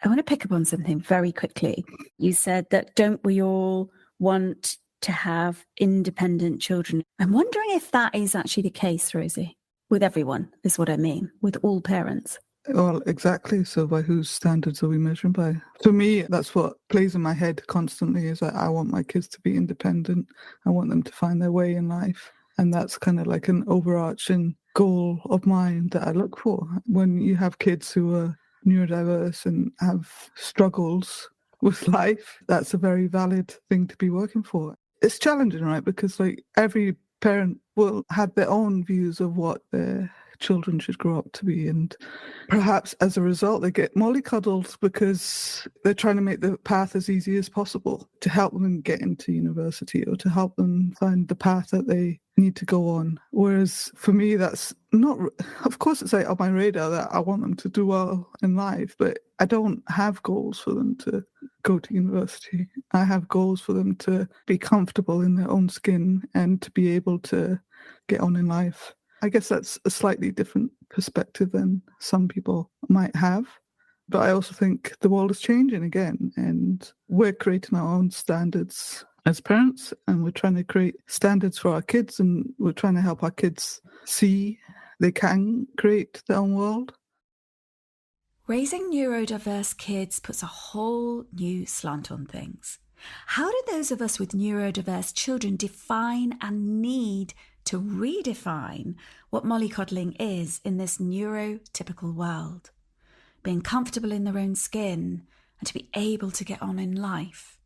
I want to pick up on something very quickly. You said that don't we all want to have independent children? I'm wondering if that is actually the case, Rosie. With everyone, is what I mean, with all parents. Well, exactly. So by whose standards are we measuring by? For me, that's what plays in my head constantly, is that I want my kids to be independent. I want them to find their way in life. And that's kind of like an overarching goal of mine that I look for. When you have kids who are neurodiverse and have struggles with life, that's a very valid thing to be working for. It's challenging, right? Because every parent will have their own views of what their children should grow up to be, and perhaps as a result they get mollycoddled because they're trying to make the path as easy as possible to help them get into university or to help them find the path that they need to go on. Whereas for me, that's not, of course it's on my radar that I want them to do well in life, but I don't have goals for them to go to university. I have goals for them to be comfortable in their own skin and to be able to get on in life. I guess that's a slightly different perspective than some people might have. But I also think the world is changing again, and we're creating our own standards as parents, and we're trying to create standards for our kids, and we're trying to help our kids see they can create their own world. Raising neurodiverse kids puts a whole new slant on things. How do those of us with neurodiverse children define and need to redefine what mollycoddling is in this neurotypical world? Being comfortable in their own skin and to be able to get on in life.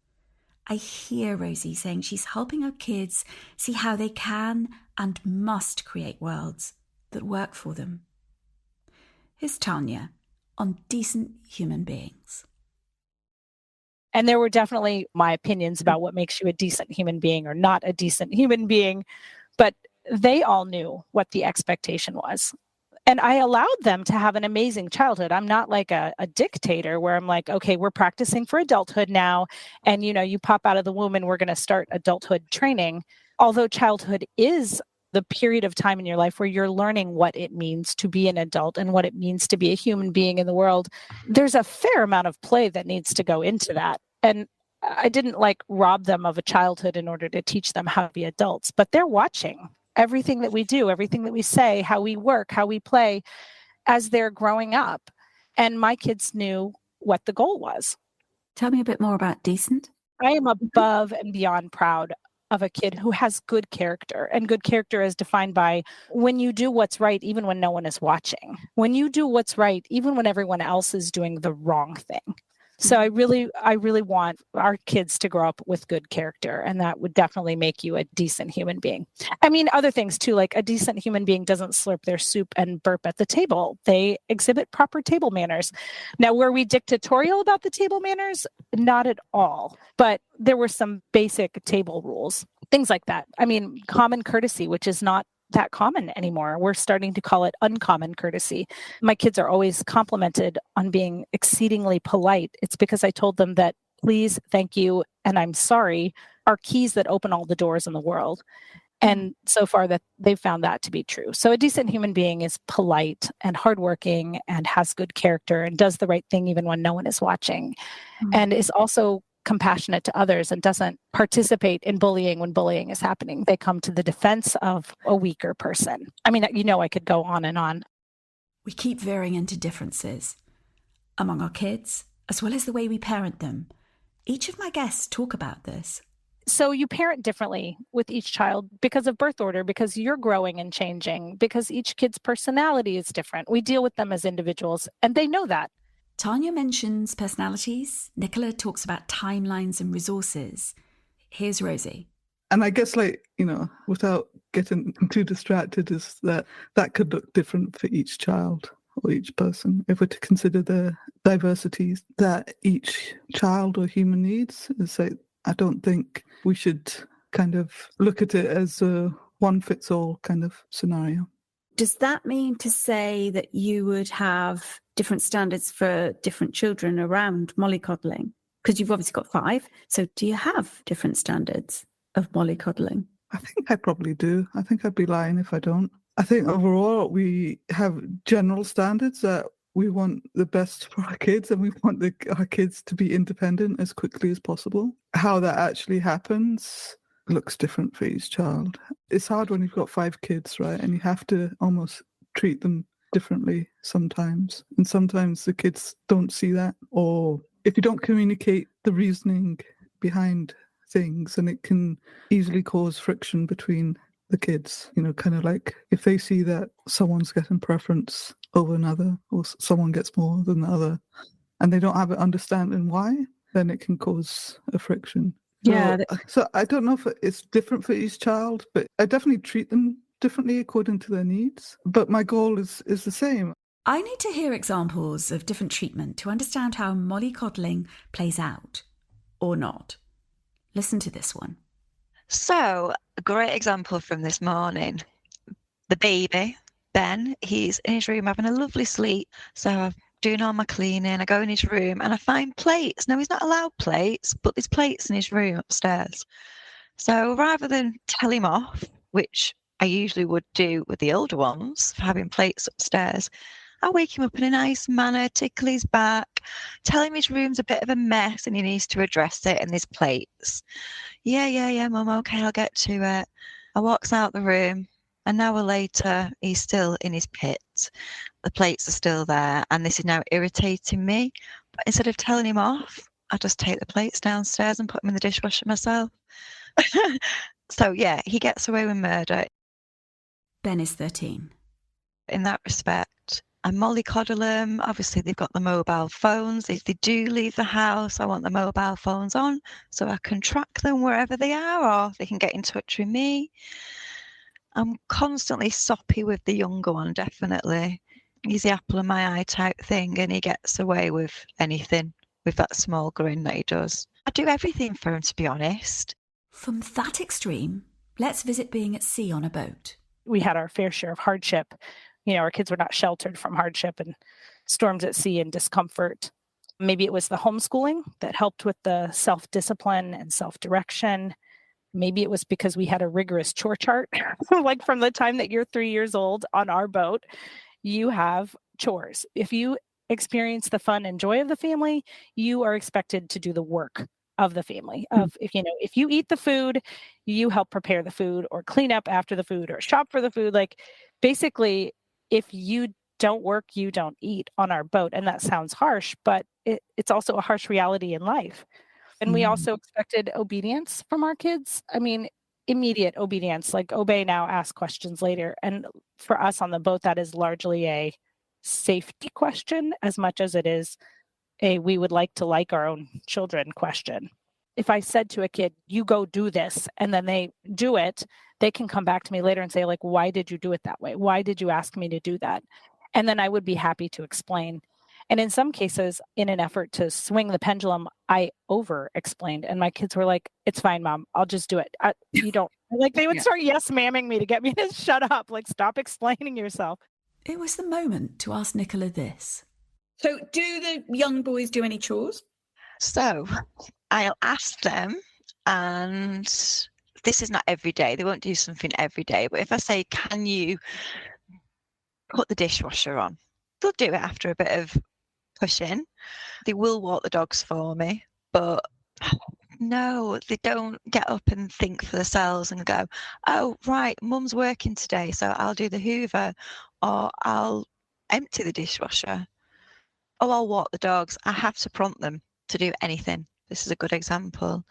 I hear Rosie saying she's helping her kids see how they can and must create worlds that work for them. Here's Tanya on decent human beings. And there were definitely my opinions about what makes you a decent human being or not a decent human being, but they all knew what the expectation was. And I allowed them to have an amazing childhood. I'm not like a dictator where I'm like, okay, we're practicing for adulthood now. And, you pop out of the womb and we're going to start adulthood training. Although childhood is the period of time in your life where you're learning what it means to be an adult and what it means to be a human being in the world, there's a fair amount of play that needs to go into that. And I didn't rob them of a childhood in order to teach them how to be adults, but they're watching everything that we do, everything that we say, how we work, how we play as they're growing up. And my kids knew what the goal was. Tell me a bit more about decent. I am above and beyond proud of a kid who has good character. And good character is defined by when you do what's right, even when no one is watching. When you do what's right, even when everyone else is doing the wrong thing. So I really want our kids to grow up with good character, and that would definitely make you a decent human being. I mean, other things too, like a decent human being doesn't slurp their soup and burp at the table. They exhibit proper table manners. Now, were we dictatorial about the table manners? Not at all. But there were some basic table rules, things like that. I mean, common courtesy, which is not that common anymore. We're starting to call it uncommon courtesy. My kids are always complimented on being exceedingly polite. It's because I told them that please, thank you, and I'm sorry are keys that open all the doors in the world. And so far that they've found that to be true. So a decent human being is polite and hardworking and has good character and does the right thing even when no one is watching, and is also compassionate to others and doesn't participate in bullying when bullying is happening. They come to the defense of a weaker person. I mean, I could go on and on. We keep veering into differences among our kids, as well as the way we parent them. Each of my guests talk about this. So you parent differently with each child because of birth order, because you're growing and changing, because each kid's personality is different. We deal with them as individuals, and they know that. Tanya mentions personalities. Nicola talks about timelines and resources. Here's Rosie. And I guess, without getting too distracted, is that could look different for each child or each person. If we're to consider the diversities that each child or human needs, I don't think we should kind of look at it as a one-fits-all kind of scenario. Does that mean to say that you would have different standards for different children around mollycoddling? Because you've obviously got 5. So do you have different standards of mollycoddling? I think I probably do. I think I'd be lying if I don't. I think overall we have general standards that we want the best for our kids, and we want our kids to be independent as quickly as possible. How that actually happens looks different for each child. It's hard when you've got 5 kids, right? And you have to almost treat them differently sometimes. And sometimes the kids don't see that. Or if you don't communicate the reasoning behind things, and it can easily cause friction between the kids, kind of like if they see that someone's getting preference over another, or someone gets more than the other, and they don't have an understanding why, then it can cause a friction. So I don't know if it's different for each child, but I definitely treat them differently according to their needs. But my goal is the same. I need to hear examples of different treatment to understand how mollycoddling plays out, or not. Listen to this one. So, a great example from this morning. The baby, Ben, he's in his room having a lovely sleep. So I'm doing all my cleaning. I go in his room and I find plates. Now, he's not allowed plates, but there's plates in his room upstairs. So rather than tell him off, which I usually would do with the older ones for having plates upstairs, I wake him up in a nice manner, tickle his back, tell him his room's a bit of a mess and he needs to address it, and there's plates. Yeah, Mum, okay, I'll get to it. I walks out the room. An hour later, he's still in his pit. The plates are still there, and this is now irritating me. But instead of telling him off, I just take the plates downstairs and put them in the dishwasher myself. So, yeah, he gets away with murder. Ben is 13. In that respect, I mollycoddle them. Obviously, they've got the mobile phones. If they do leave the house, I want the mobile phones on so I can track them wherever they are, or they can get in touch with me. I'm constantly soppy with the younger one, definitely. He's the apple of my eye type thing, and he gets away with anything with that small grin that he does. I do everything for him, to be honest. From that extreme, let's visit being at sea on a boat. We had our fair share of hardship. Our kids were not sheltered from hardship and storms at sea and discomfort. Maybe it was the homeschooling that helped with the self-discipline and self-direction. Maybe it was because we had a rigorous chore chart. Like from the time that you're 3 years old on our boat, you have chores. If you experience the fun and joy of the family, you are expected to do the work of the family. If you eat the food, you help prepare the food or clean up after the food or shop for the food. Like basically, if you don't work, you don't eat on our boat. And that sounds harsh, but it's also a harsh reality in life. And we also expected obedience from our kids. I mean, immediate obedience, like obey now, ask questions later. And for us on the boat, that is largely a safety question as much as it is a we would like to like our own children question. If I said to a kid, you go do this, and then they do it, they can come back to me later and say, like, why did you do it that way? Why did you ask me to do that? And then I would be happy to explain. And in some cases, in an effort to swing the pendulum, I over-explained. And my kids were like, it's fine, Mom. I'll just do it. You don't. Like, they would start yes-mamming me to get me to shut up. Like, stop explaining yourself. It was the moment to ask Nicola this. So do the young boys do any chores? So I'll ask them, and this is not every day. They won't do something every day. But if I say, can you put the dishwasher on? They'll do it after a bit of pushing. They will walk the dogs for me, but no, they don't get up and think for themselves and go, oh, right, Mum's working today, so I'll do the hoover, or I'll empty the dishwasher. Oh, I'll walk the dogs. I have to prompt them to do anything. This is a good example.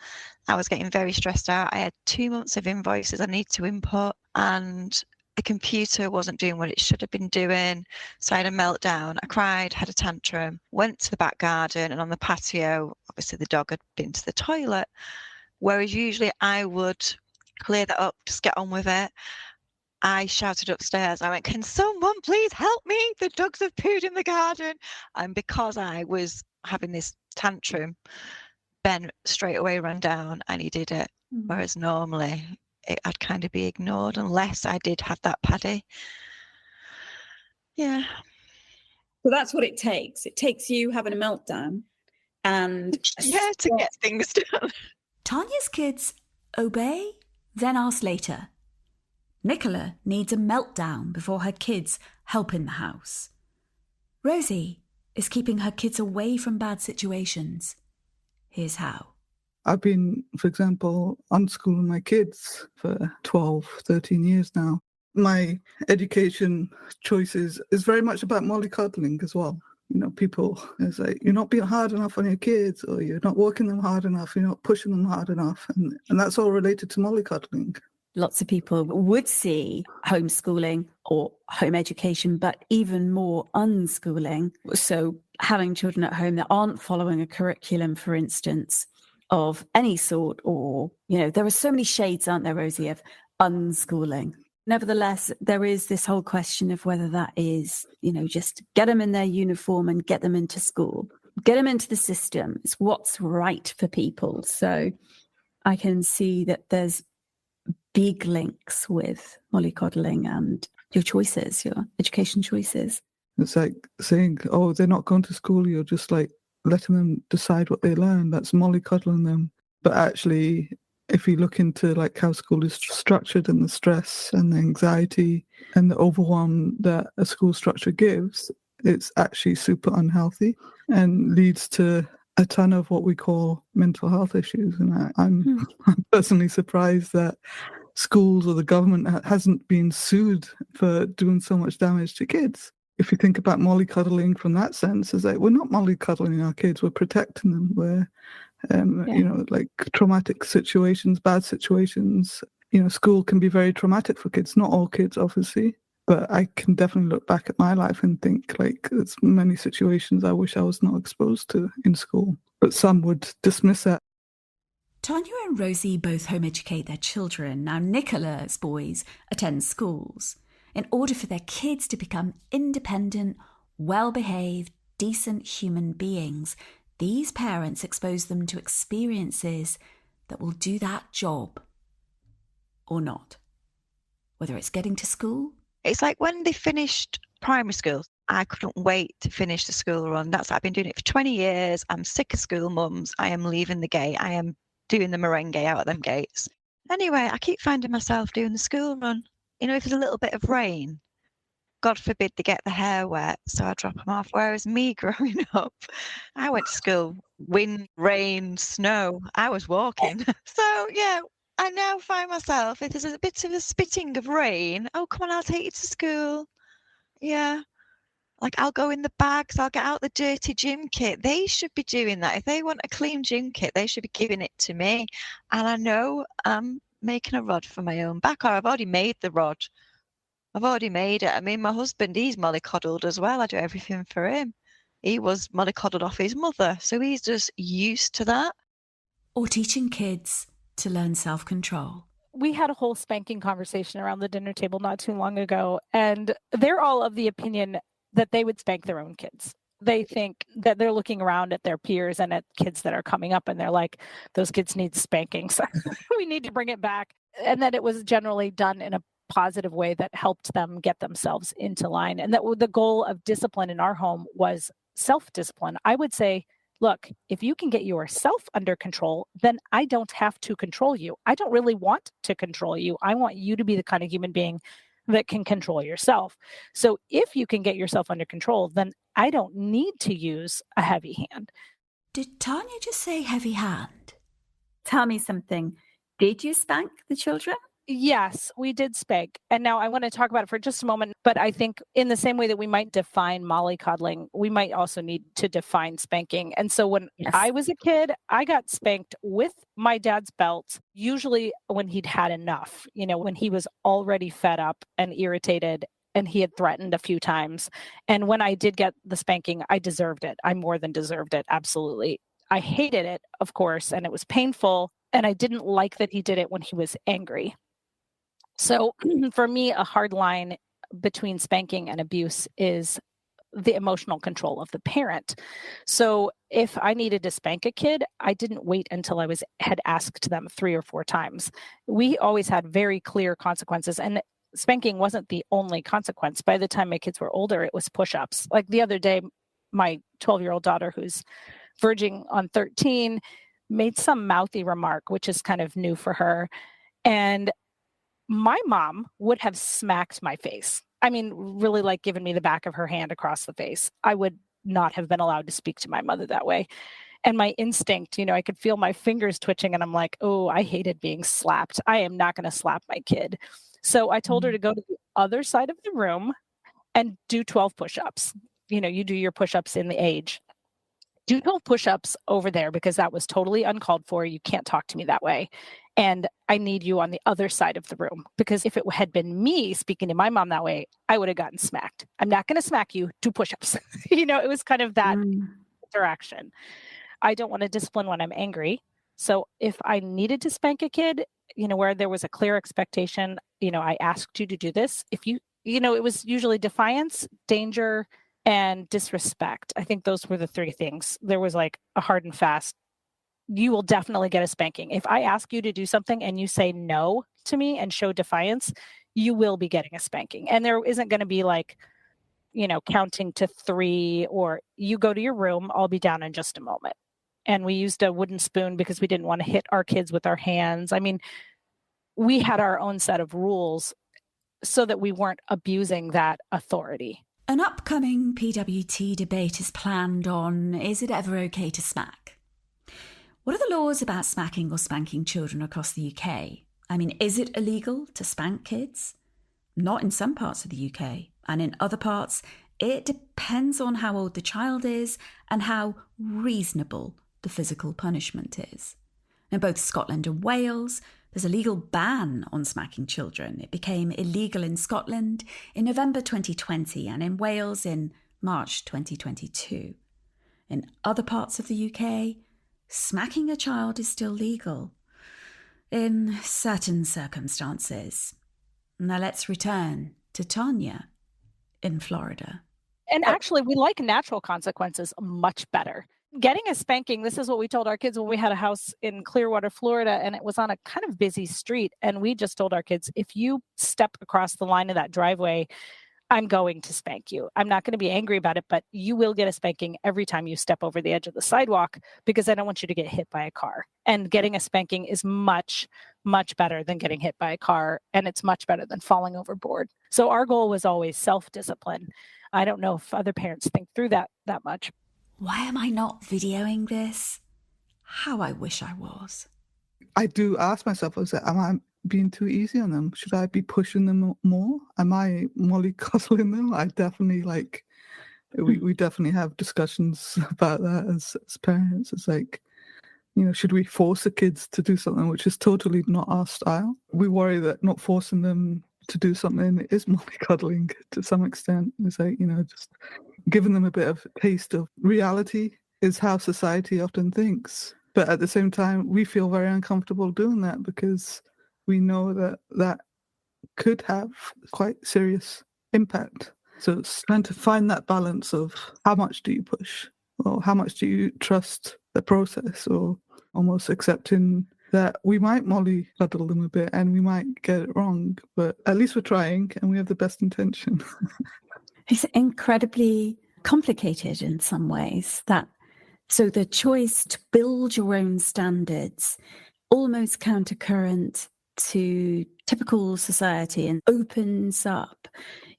I was getting very stressed out. I had 2 months of invoices I need to input, and the computer wasn't doing what it should have been doing. So I had a meltdown. I cried, had a tantrum, went to the back garden, and on the patio, obviously the dog had been to the toilet. Whereas usually I would clear that up, just get on with it. I shouted upstairs. I went, can someone please help me? The dogs have pooed in the garden. And because I was having this tantrum, Ben straight away ran down and he did it. Whereas normally I'd kind of be ignored unless I did have that paddy. Yeah. So that's what it takes. It takes you having a meltdown and to get things done. Tanya's kids obey, then ask later. Nicola needs a meltdown before her kids help in the house. Rosie is keeping her kids away from bad situations. Here's how. I've been, for example, unschooling my kids for 12, 13 years now. My education choices is very much about mollycoddling as well. You know, people, it's like, you're not being hard enough on your kids, or you're not working them hard enough, you're not pushing them hard enough. And that's all related to mollycoddling. Lots of people would see homeschooling or home education, but even more unschooling. So having children at home that aren't following a curriculum, for instance, of any sort, or, you know, there are so many shades, aren't there, Rosie, of unschooling. Nevertheless, there is this whole question of whether that is, you know, just get them in their uniform and get them into school, get them into the system. It's what's right for people. So I can see that there's big links with mollycoddling and your choices, your education choices. It's like saying, oh, they're not going to school, you're just like letting them decide what they learn. That's mollycoddling them. But actually, if you look into like how school is structured and the stress and the anxiety and the overwhelm that a school structure gives, it's actually super unhealthy and leads to a ton of what we call mental health issues. And I'm personally surprised that schools or the government hasn't been sued for doing so much damage to kids. If you think about mollycoddling from that sense, is that we're not mollycoddling our kids, we're protecting them. We're, you know, like traumatic situations, bad situations. You know, school can be very traumatic for kids. Not all kids, obviously, but I can definitely look back at my life and think like there's many situations I wish I was not exposed to in school. But some would dismiss that. Tanya and Rosie both home educate their children. Now, Nicola's boys attend schools. In order for their kids to become independent, well-behaved, decent human beings, these parents expose them to experiences that will do that job or not. Whether it's getting to school. It's like when they finished primary school, I couldn't wait to finish the school run. I've been doing it for 20 years. I'm sick of school mums. I am leaving the gate. I am doing the merengue out of them gates. Anyway, I keep finding myself doing the school run. You know, if there's a little bit of rain, God forbid they get the hair wet, so I drop them off. Whereas me growing up, I went to school, wind, rain, snow, I was walking. So yeah, I now find myself, if there's a bit of a spitting of rain, oh, come on, I'll take you to school. Yeah. Like, I'll go in the bags, I'll get out the dirty gym kit. They should be doing that. If they want a clean gym kit, they should be giving it to me. And I know making a rod for my own back, or I've already made the rod. I've already made it. I mean, my husband, he's mollycoddled as well. I do everything for him. He was mollycoddled off his mother, so he's just used to that. Or teaching kids to learn self-control. We had a whole spanking conversation around the dinner table not too long ago, and they're all of the opinion that they would spank their own kids. They think that they're looking around at their peers and at kids that are coming up, and they're like, those kids need spanking, so we need to bring it back. And that it was generally done in a positive way that helped them get themselves into line. And that the goal of discipline in our home was self-discipline. I would say, look, if you can get yourself under control, then I don't have to control you. I don't really want to control you. I want you to be the kind of human being that can control yourself. So if you can get yourself under control, then I don't need to use a heavy hand. Did Tanya just say heavy hand? Tell me something. Did you spank the children? Yes, we did spank. And now I want to talk about it for just a moment. But I think in the same way that we might define mollycoddling, we might also need to define spanking. And so when I was a kid, I got spanked with my dad's belt, usually when he'd had enough, when he was already fed up and irritated and he had threatened a few times. And when I did get the spanking, I deserved it. I more than deserved it. Absolutely. I hated it, of course, and it was painful. And I didn't like that he did it when he was angry. So for me, a hard line between spanking and abuse is the emotional control of the parent. So if I needed to spank a kid, I didn't wait until I had asked them 3 or 4 times. We always had very clear consequences, and spanking wasn't the only consequence. By the time my kids were older, it was push-ups. Like the other day, my 12-year-old daughter, who's verging on 13, made some mouthy remark, which is kind of new for her. And my mom would have smacked my face. I mean, really like given me the back of her hand across the face. I would not have been allowed to speak to my mother that way. And my instinct, I could feel my fingers twitching and I'm like, oh, I hated being slapped. I am not going to slap my kid. So I told her to go to the other side of the room and do 12 push-ups. You do your push-ups in the age. Do 12 push-ups over there because that was totally uncalled for. You can't talk to me that way. And I need you on the other side of the room, because if it had been me speaking to my mom that way, I would have gotten smacked. I'm not going to smack you. Do push-ups. It was kind of that interaction. I don't want to discipline when I'm angry. So if I needed to spank a kid, where there was a clear expectation, I asked you to do this. If it was usually defiance, danger, and disrespect. I think those were the 3 things. There was like a hard and fast, you will definitely get a spanking. If I ask you to do something and you say no to me and show defiance, you will be getting a spanking. And there isn't going to be like, counting to 3 or you go to your room, I'll be down in just a moment. And we used a wooden spoon because we didn't want to hit our kids with our hands. I mean, we had our own set of rules so that we weren't abusing that authority. An upcoming PWT debate is planned on, is it ever okay to smack? What are the laws about smacking or spanking children across the UK? I mean, is it illegal to spank kids? Not in some parts of the UK. And in other parts, it depends on how old the child is and how reasonable the physical punishment is. In both Scotland and Wales, there's a legal ban on smacking children. It became illegal in Scotland in November 2020 and in Wales in March 2022. In other parts of the UK, smacking a child is still legal in certain circumstances. Now let's return to Tanya in Florida. And actually, we like natural consequences much better. Getting a spanking, this is what we told our kids when we had a house in Clearwater, Florida, and it was on a kind of busy street. And we just told our kids, if you step across the line of that driveway, I'm going to spank you. I'm not going to be angry about it, but you will get a spanking every time you step over the edge of the sidewalk because I don't want you to get hit by a car. And getting a spanking is much, much better than getting hit by a car. And it's much better than falling overboard. So our goal was always self-discipline. I don't know if other parents think through that much. Why am I not videoing this? How I wish I was. I do ask myself, am I being too easy on them? Should I be pushing them more? Am I mollycoddling them? I definitely we definitely have discussions about that as parents. It's like, should we force the kids to do something which is totally not our style? We worry that not forcing them to do something is mollycoddling to some extent. It's like, just giving them a bit of a taste of reality is how society often thinks. But at the same time, we feel very uncomfortable doing that because we know that could have quite serious impact. So it's trying to find that balance of how much do you push, or how much do you trust the process, or almost accepting that we might mollycoddle them a bit and we might get it wrong, but at least we're trying and we have the best intention. It's incredibly complicated in some ways. So the choice to build your own standards, almost countercurrent to typical society, and opens up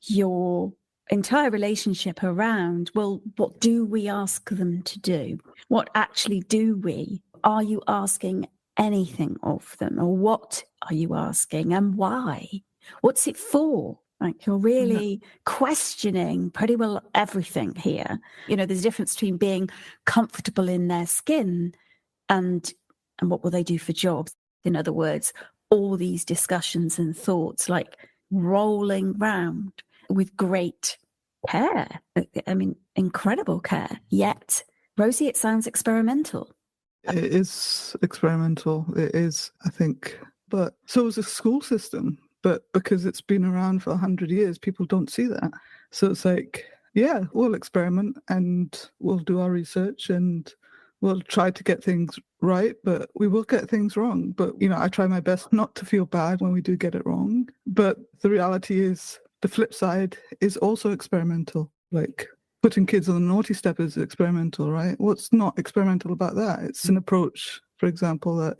your entire relationship around, well, what do we ask them to do? What actually do we? Are you asking anything of them, or what are you asking and why? What's it for? Like, you're really questioning pretty well everything here. There's a difference between being comfortable in their skin and what will they do for jobs. In other words, all these discussions and thoughts like rolling round with great care. I mean, incredible care. Yet, Rosie, it sounds experimental. It is experimental. It is, I think. But so is the school system. But because it's been around for 100 years, people don't see that. So it's like, yeah, we'll experiment and we'll do our research and we'll try to get things right, but we will get things wrong. But, I try my best not to feel bad when we do get it wrong. But the reality is the flip side is also experimental. Like, putting kids on the naughty step is experimental, right? What's not experimental about that? It's an approach, for example, that,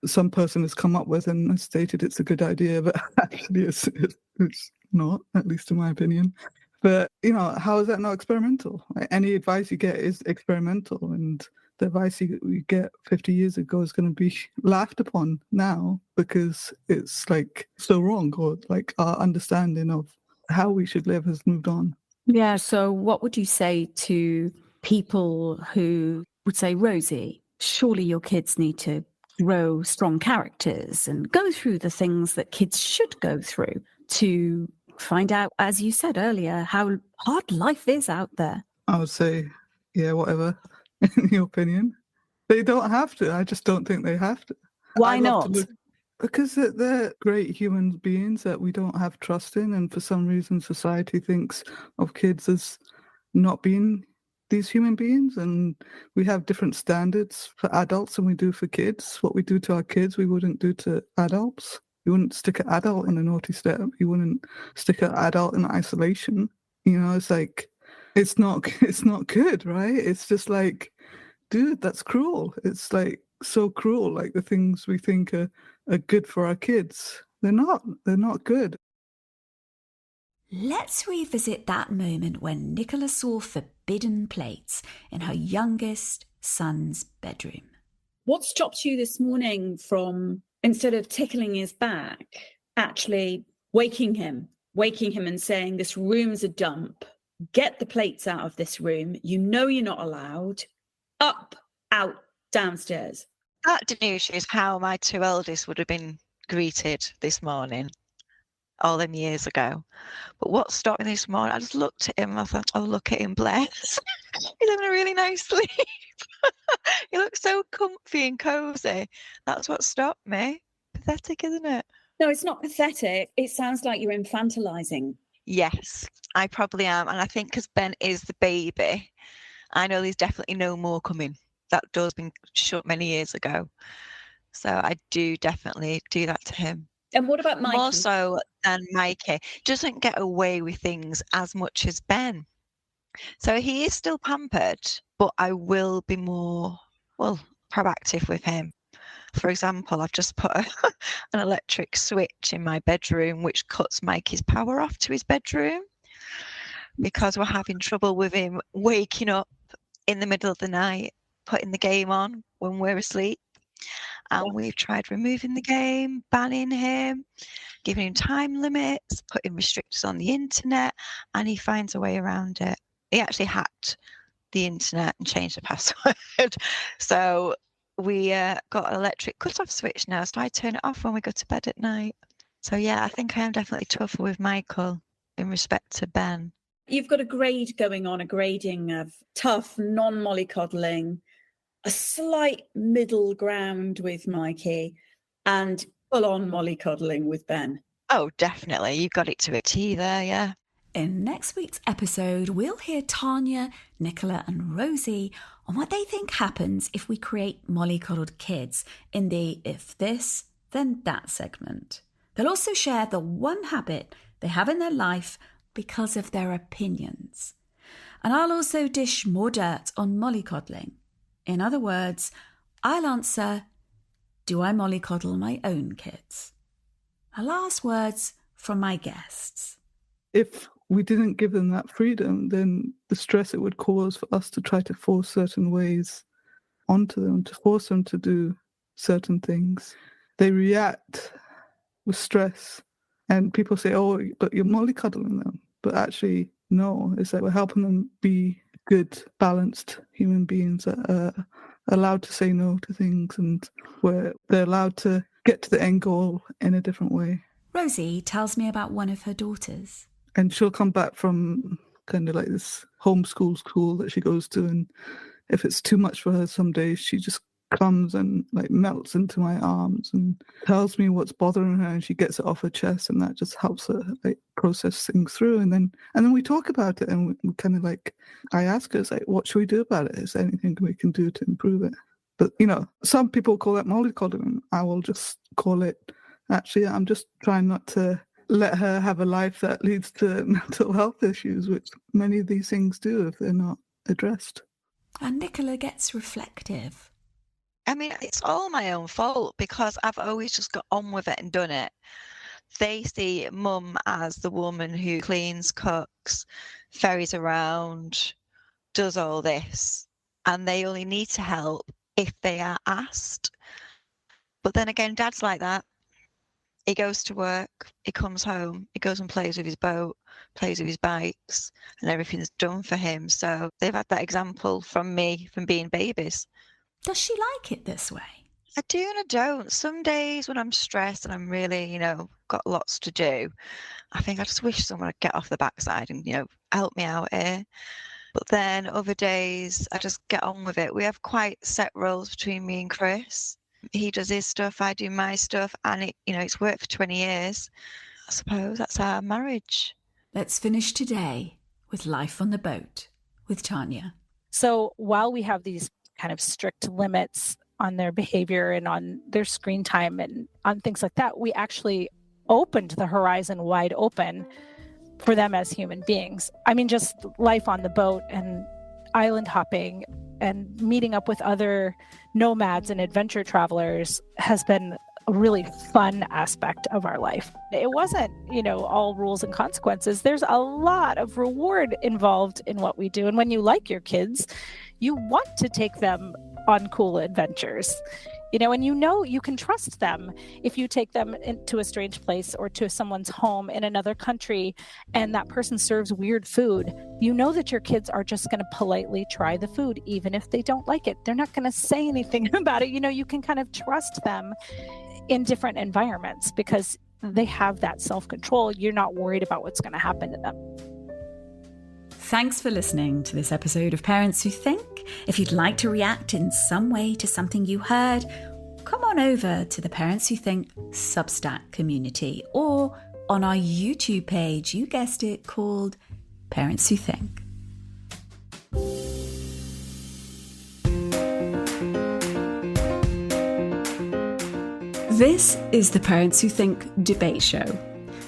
some person has come up with and has stated it's a good idea, but actually it's not, at least in my opinion. But, how is that not experimental? Like, any advice you get is experimental, and the advice you get 50 years ago is going to be laughed upon now because it's like so wrong, or like our understanding of how we should live has moved on. Yeah, so what would you say to people who would say, Rosie, surely your kids need to grow strong characters and go through the things that kids should go through to find out, as you said earlier, how hard life is out there? I would say, yeah, whatever, in your opinion. They don't have to. I just don't think they have to. Why not? Because they're great human beings that we don't have trust in, and for some reason society thinks of kids as not being these human beings, and we have different standards for adults than we do for kids. What we do to our kids, we wouldn't do to adults. You wouldn't stick an adult in a naughty step. You wouldn't stick an adult in isolation. It's like, it's not good, right? It's just like, dude, that's cruel. It's like so cruel. Like, the things we think are good for our kids, they're not good. Let's revisit that moment when Nicola saw forbidden plates in her youngest son's bedroom. What stopped you this morning from, instead of tickling his back, actually waking him and saying, this room's a dump, get the plates out of this room, you're not allowed, up, out, downstairs? That, Danusia, is how my two eldest would have been greeted this morning, all them years ago. But what stopped me this morning, I just looked at him and I thought, oh, look at him, bless. He's having a really nice sleep. He looks so comfy and cozy. That's what stopped me. Pathetic, isn't it? No, it's not pathetic. It sounds like you're infantilizing. Yes, I probably am. And I think because Ben is the baby, I know there's definitely no more coming. That door's been shut many years ago. So I do definitely do that to him. And what about Mikey? More so than Mikey. Doesn't get away with things as much as Ben. So he is still pampered, but I will be more, proactive with him. For example, I've just put an electric switch in my bedroom, which cuts Mikey's power off to his bedroom because we're having trouble with him waking up in the middle of the night, putting the game on when we're asleep. And we've tried removing the game, banning him, giving him time limits, putting restrictions on the internet, and he finds a way around it. He actually hacked the internet and changed the password. So we got an electric cut-off switch now, so I turn it off when we go to bed at night. So yeah, I think I am definitely tougher with Michael in respect to Ben. You've got a grade going on, a grading of tough, non-mollycoddling, a slight middle ground with Mikey, and full-on mollycoddling with Ben. Oh, definitely. You got it to a T there, yeah. In next week's episode, we'll hear Tanya, Nicola and Rosie on what they think happens if we create mollycoddled kids in the if this, then that segment. They'll also share the one habit they have in their life because of their opinions. And I'll also dish more dirt on mollycoddling. In other words, I'll answer, do I mollycoddle my own kids? Our last words from my guests. If we didn't give them that freedom, then the stress it would cause for us to try to force certain ways onto them, to force them to do certain things. They react with stress, and people say, oh, but you're mollycoddling them. But actually, no, it's like we're helping them be good, balanced human beings that are allowed to say no to things, and where they're allowed to get to the end goal in a different way. Rosie tells me about one of her daughters. And she'll come back from kind of like this homeschool school that she goes to, and if it's too much for her some days, she just comes and like melts into my arms and tells me what's bothering her, and she gets it off her chest, and that just helps her like process things through. And then we talk about it, and we kind of like, I ask her, it's like, what should we do about it? Is there anything we can do to improve it? But some people call it mollycoddling. I will just call it, actually, I'm just trying not to let her have a life that leads to mental health issues, which many of these things do if they're not addressed. And Nicola gets reflective. I mean, it's all my own fault because I've always just got on with it and done it. They see mum as the woman who cleans, cooks, ferries around, does all this, and they only need to help if they are asked. But then again, dad's like that. He goes to work, he comes home, he goes and plays with his boat, plays with his bikes, and everything's done for him. So they've had that example from me from being babies. Does she like it this way? I do and I don't. Some days when I'm stressed and I'm really, got lots to do, I think I just wish someone would get off the backside and, help me out here. But then other days I just get on with it. We have quite set roles between me and Chris. He does his stuff, I do my stuff, and it's worked for 20 years. I suppose that's our marriage. Let's finish today with Life on the Boat with Tanya. So while we have these kind of strict limits on their behavior and on their screen time and on things like that, we actually opened the horizon wide open for them as human beings. I mean, just life on the boat and island hopping and meeting up with other nomads and adventure travelers has been a really fun aspect of our life. It wasn't, all rules and consequences. There's a lot of reward involved in what we do. And when you like your kids, you want to take them on cool adventures, and you can trust them. If you take them into a strange place or to someone's home in another country and that person serves weird food, you know that your kids are just going to politely try the food, even if they don't like it. They're not going to say anything about it. You can kind of trust them in different environments because they have that self-control. You're not worried about what's going to happen to them. Thanks for listening to this episode of Parents Who Think. If you'd like to react in some way to something you heard, come on over to the Parents Who Think Substack community or on our YouTube page, you guessed it, called Parents Who Think. This is the Parents Who Think debate show.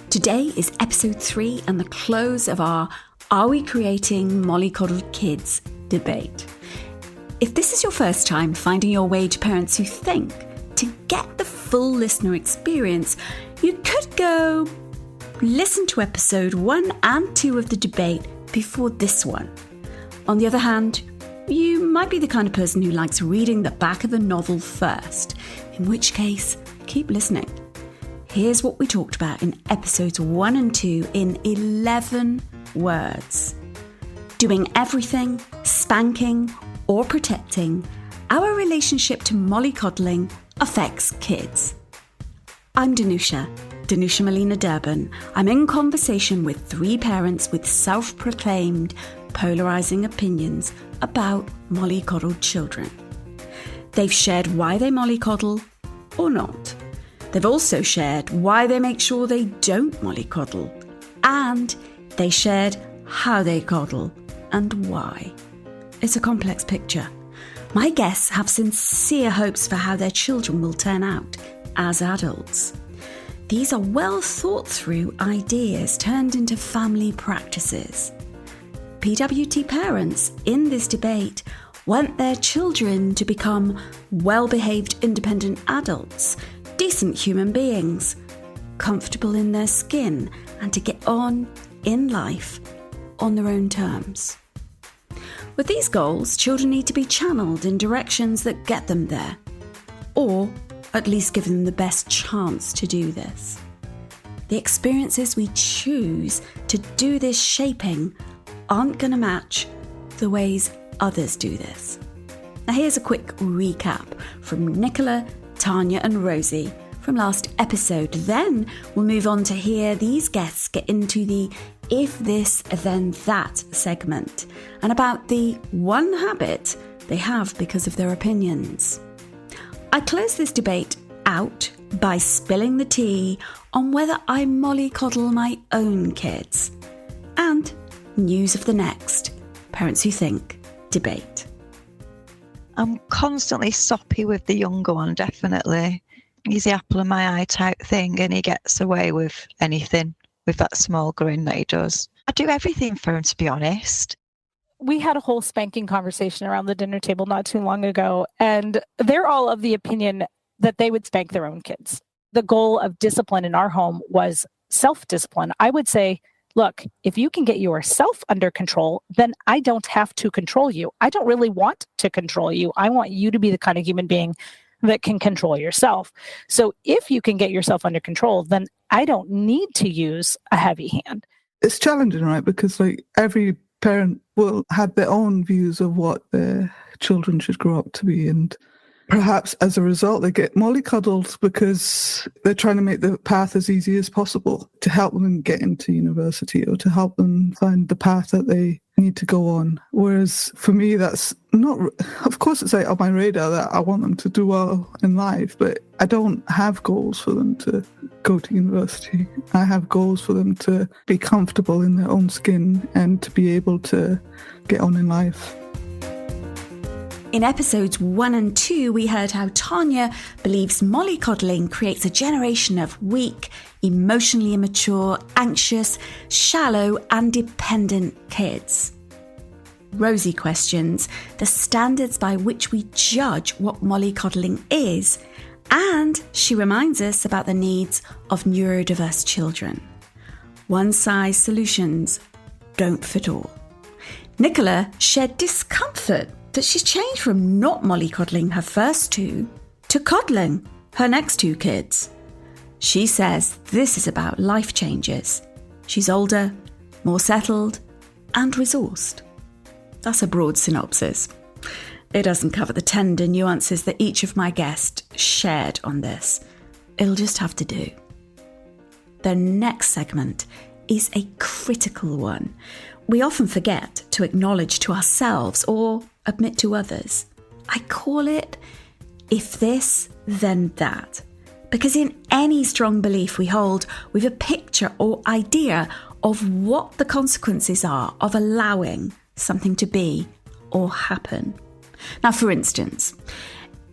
Today is episode 3 and the close of our Are We Creating Mollycoddled Kids debate. If this is your first time finding your way to Parents Who Think, to get the full listener experience, you could go listen to episode 1 and 2 of the debate before this one. On the other hand, you might be the kind of person who likes reading the back of a novel first, in which case, keep listening. Here's what we talked about in episodes 1 and 2 in 11 words. Doing everything, spanking or protecting, our relationship to mollycoddling affects kids. I'm Danusia Malina-Derben. I'm in conversation with three parents with self-proclaimed polarising opinions about mollycoddled children. They've shared why they mollycoddle or not. They've also shared why they make sure they don't mollycoddle. And they shared how they coddle and why. It's a complex picture. My guests have sincere hopes for how their children will turn out as adults. These are well thought through ideas turned into family practices. PWT parents in this debate want their children to become well-behaved independent adults, decent human beings, comfortable in their skin, and to get on in life on their own terms. With these goals, children need to be channeled in directions that get them there, or at least give them the best chance to do this. The experiences we choose to do this shaping aren't going to match the ways others do this. Now here's a quick recap from Nicola, Tanya and Rosie from last episode. Then we'll move on to hear these guests get into the if this then that segment and about the one habit they have because of their opinions. I close this debate out by spilling the tea on whether I mollycoddle my own kids. And news of the next, Parents Who Think debate. I'm constantly soppy with the younger one, definitely. He's the apple of my eye type thing, and he gets away with anything with that small grin that he does. I do everything for him, to be honest. We had a whole spanking conversation around the dinner table not too long ago, and they're all of the opinion that they would spank their own kids. The goal of discipline in our home was self-discipline. I would say, look, if you can get yourself under control, then I don't have to control you. I don't really want to control you. I want you to be the kind of human being that can control yourself. So if you can get yourself under control, then I don't need to use a heavy hand. It's challenging, right? Because like every parent will have their own views of what their children should grow up to be, and perhaps as a result they get mollycoddled because they're trying to make the path as easy as possible to help them get into university or to help them find the path that they need to go on. Whereas for me, that's not, of course it's like on my radar that I want them to do well in life, but I don't have goals for them to go to university. I have goals for them to be comfortable in their own skin and to be able to get on in life. In episodes 1 and 2, we heard how Tanya believes mollycoddling creates a generation of weak, emotionally immature, anxious, shallow and dependent kids. Rosie questions the standards by which we judge what mollycoddling is, and she reminds us about the needs of neurodiverse children. One-size solutions don't fit all. Nicola shared discomfort that she's changed from not mollycoddling her first two to coddling her next two kids. She says this is about life changes. She's older, more settled, and resourced. That's a broad synopsis. It doesn't cover the tender nuances that each of my guests shared on this. It'll just have to do. The next segment is a critical one. We often forget to acknowledge to ourselves or admit to others. I call it if this, then that. Because in any strong belief we hold, we've a picture or idea of what the consequences are of allowing something to be or happen. Now, for instance,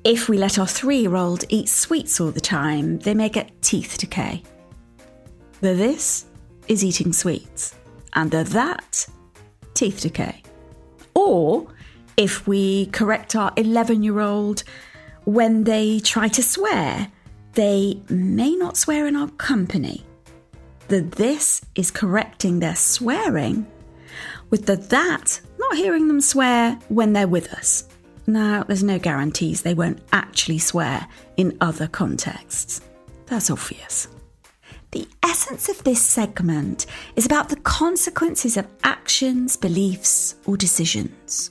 if we let our 3-year-old eat sweets all the time, they may get teeth decay. The this is eating sweets, and the that, teeth decay. Or if we correct our 11-year-old when they try to swear, they may not swear in our company. The this is correcting their swearing, with the that not hearing them swear when they're with us. Now, there's no guarantees they won't actually swear in other contexts. That's obvious. The essence of this segment is about the consequences of actions, beliefs, or decisions.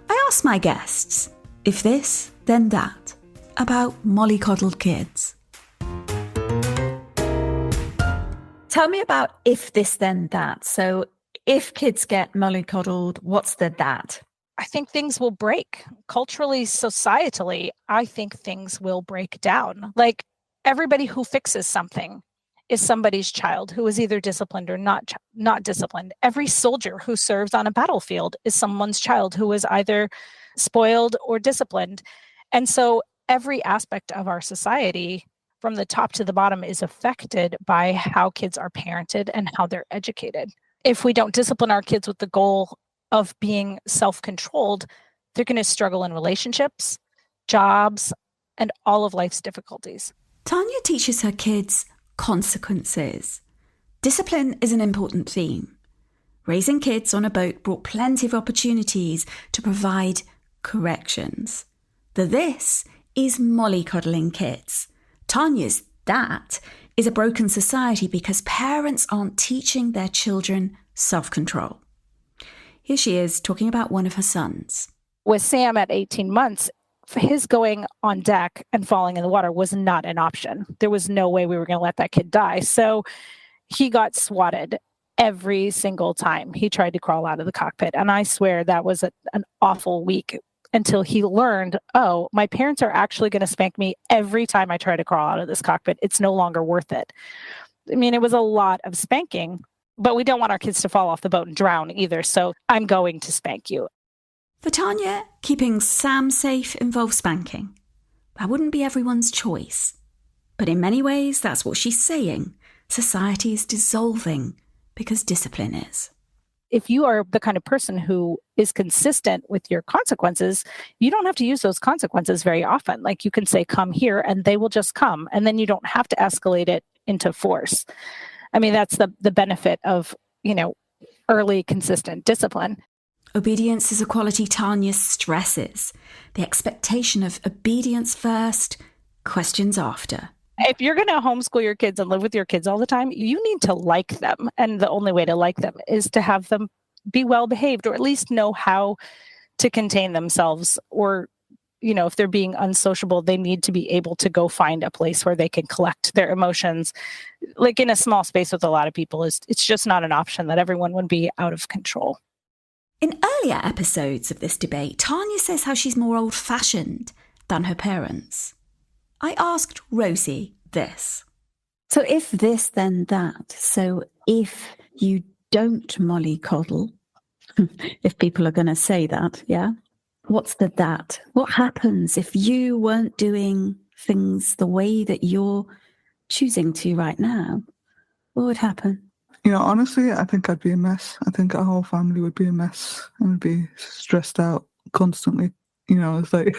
I asked my guests, If This, Then That, about mollycoddled kids. Tell me about if this, then that. So if kids get mollycoddled, what's the that? I think things will break. Culturally, societally, I think things will break down. Like everybody who fixes something is somebody's child who is either disciplined or not disciplined. Every soldier who serves on a battlefield is someone's child who is either spoiled or disciplined. And so every aspect of our society, from the top to the bottom, is affected by how kids are parented and how they're educated. If we don't discipline our kids with the goal of being self-controlled, they're going to struggle in relationships, jobs, and all of life's difficulties. Tanya teaches her kids consequences. Discipline is an important theme. Raising kids on a boat brought plenty of opportunities to provide corrections. The this is mollycoddling kids. Tanya's that is a broken society because parents aren't teaching their children self-control. Here she is talking about one of her sons. With Sam at 18 months, his going on deck and falling in the water was not an option. There was no way we were going to let that kid die. So he got swatted every single time he tried to crawl out of the cockpit. And I swear that was an awful week until he learned, oh, my parents are actually going to spank me every time I try to crawl out of this cockpit. It's no longer worth it. I mean, it was a lot of spanking, but we don't want our kids to fall off the boat and drown either. So I'm going to spank you. For Tanya, keeping Sam safe involves spanking. That wouldn't be everyone's choice. But in many ways, that's what she's saying. Society is dissolving because discipline is. If you are the kind of person who is consistent with your consequences, you don't have to use those consequences very often. Like you can say, come here, and they will just come. And then you don't have to escalate it into force. I mean, that's the benefit of, early consistent discipline. Obedience is a quality Tanya stresses. The expectation of obedience first, questions after. If you're going to homeschool your kids and live with your kids all the time, you need to like them. And the only way to like them is to have them be well behaved, or at least know how to contain themselves. Or, if they're being unsociable, they need to be able to go find a place where they can collect their emotions. Like in a small space with a lot of people, it's just not an option that everyone would be out of control. In earlier episodes of this debate, Tanya says how she's more old-fashioned than her parents. I asked Rosie this. So if this, then that. So if you don't mollycoddle, if people are going to say that, yeah? What's the that? What happens if you weren't doing things the way that you're choosing to right now? What would happen? Honestly, I think I'd be a mess. I think our whole family would be a mess and would be stressed out constantly. It's like,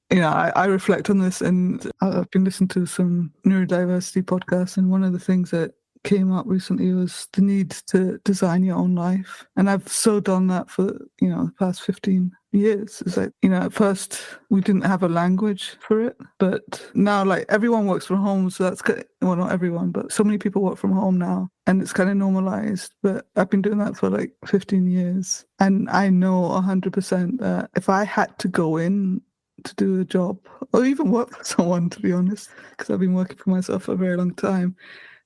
I reflect on this, and I've been listening to some neurodiversity podcasts, and one of the things that came up recently was the need to design your own life. And I've so done that for, the past 15 years. It's like, at first we didn't have a language for it, but now like everyone works from home. So that's, well, not everyone, but so many people work from home now, and it's kind of normalized. But I've been doing that for like 15 years. And I know 100% that if I had to go in to do a job or even work for someone, to be honest, because I've been working for myself for a very long time,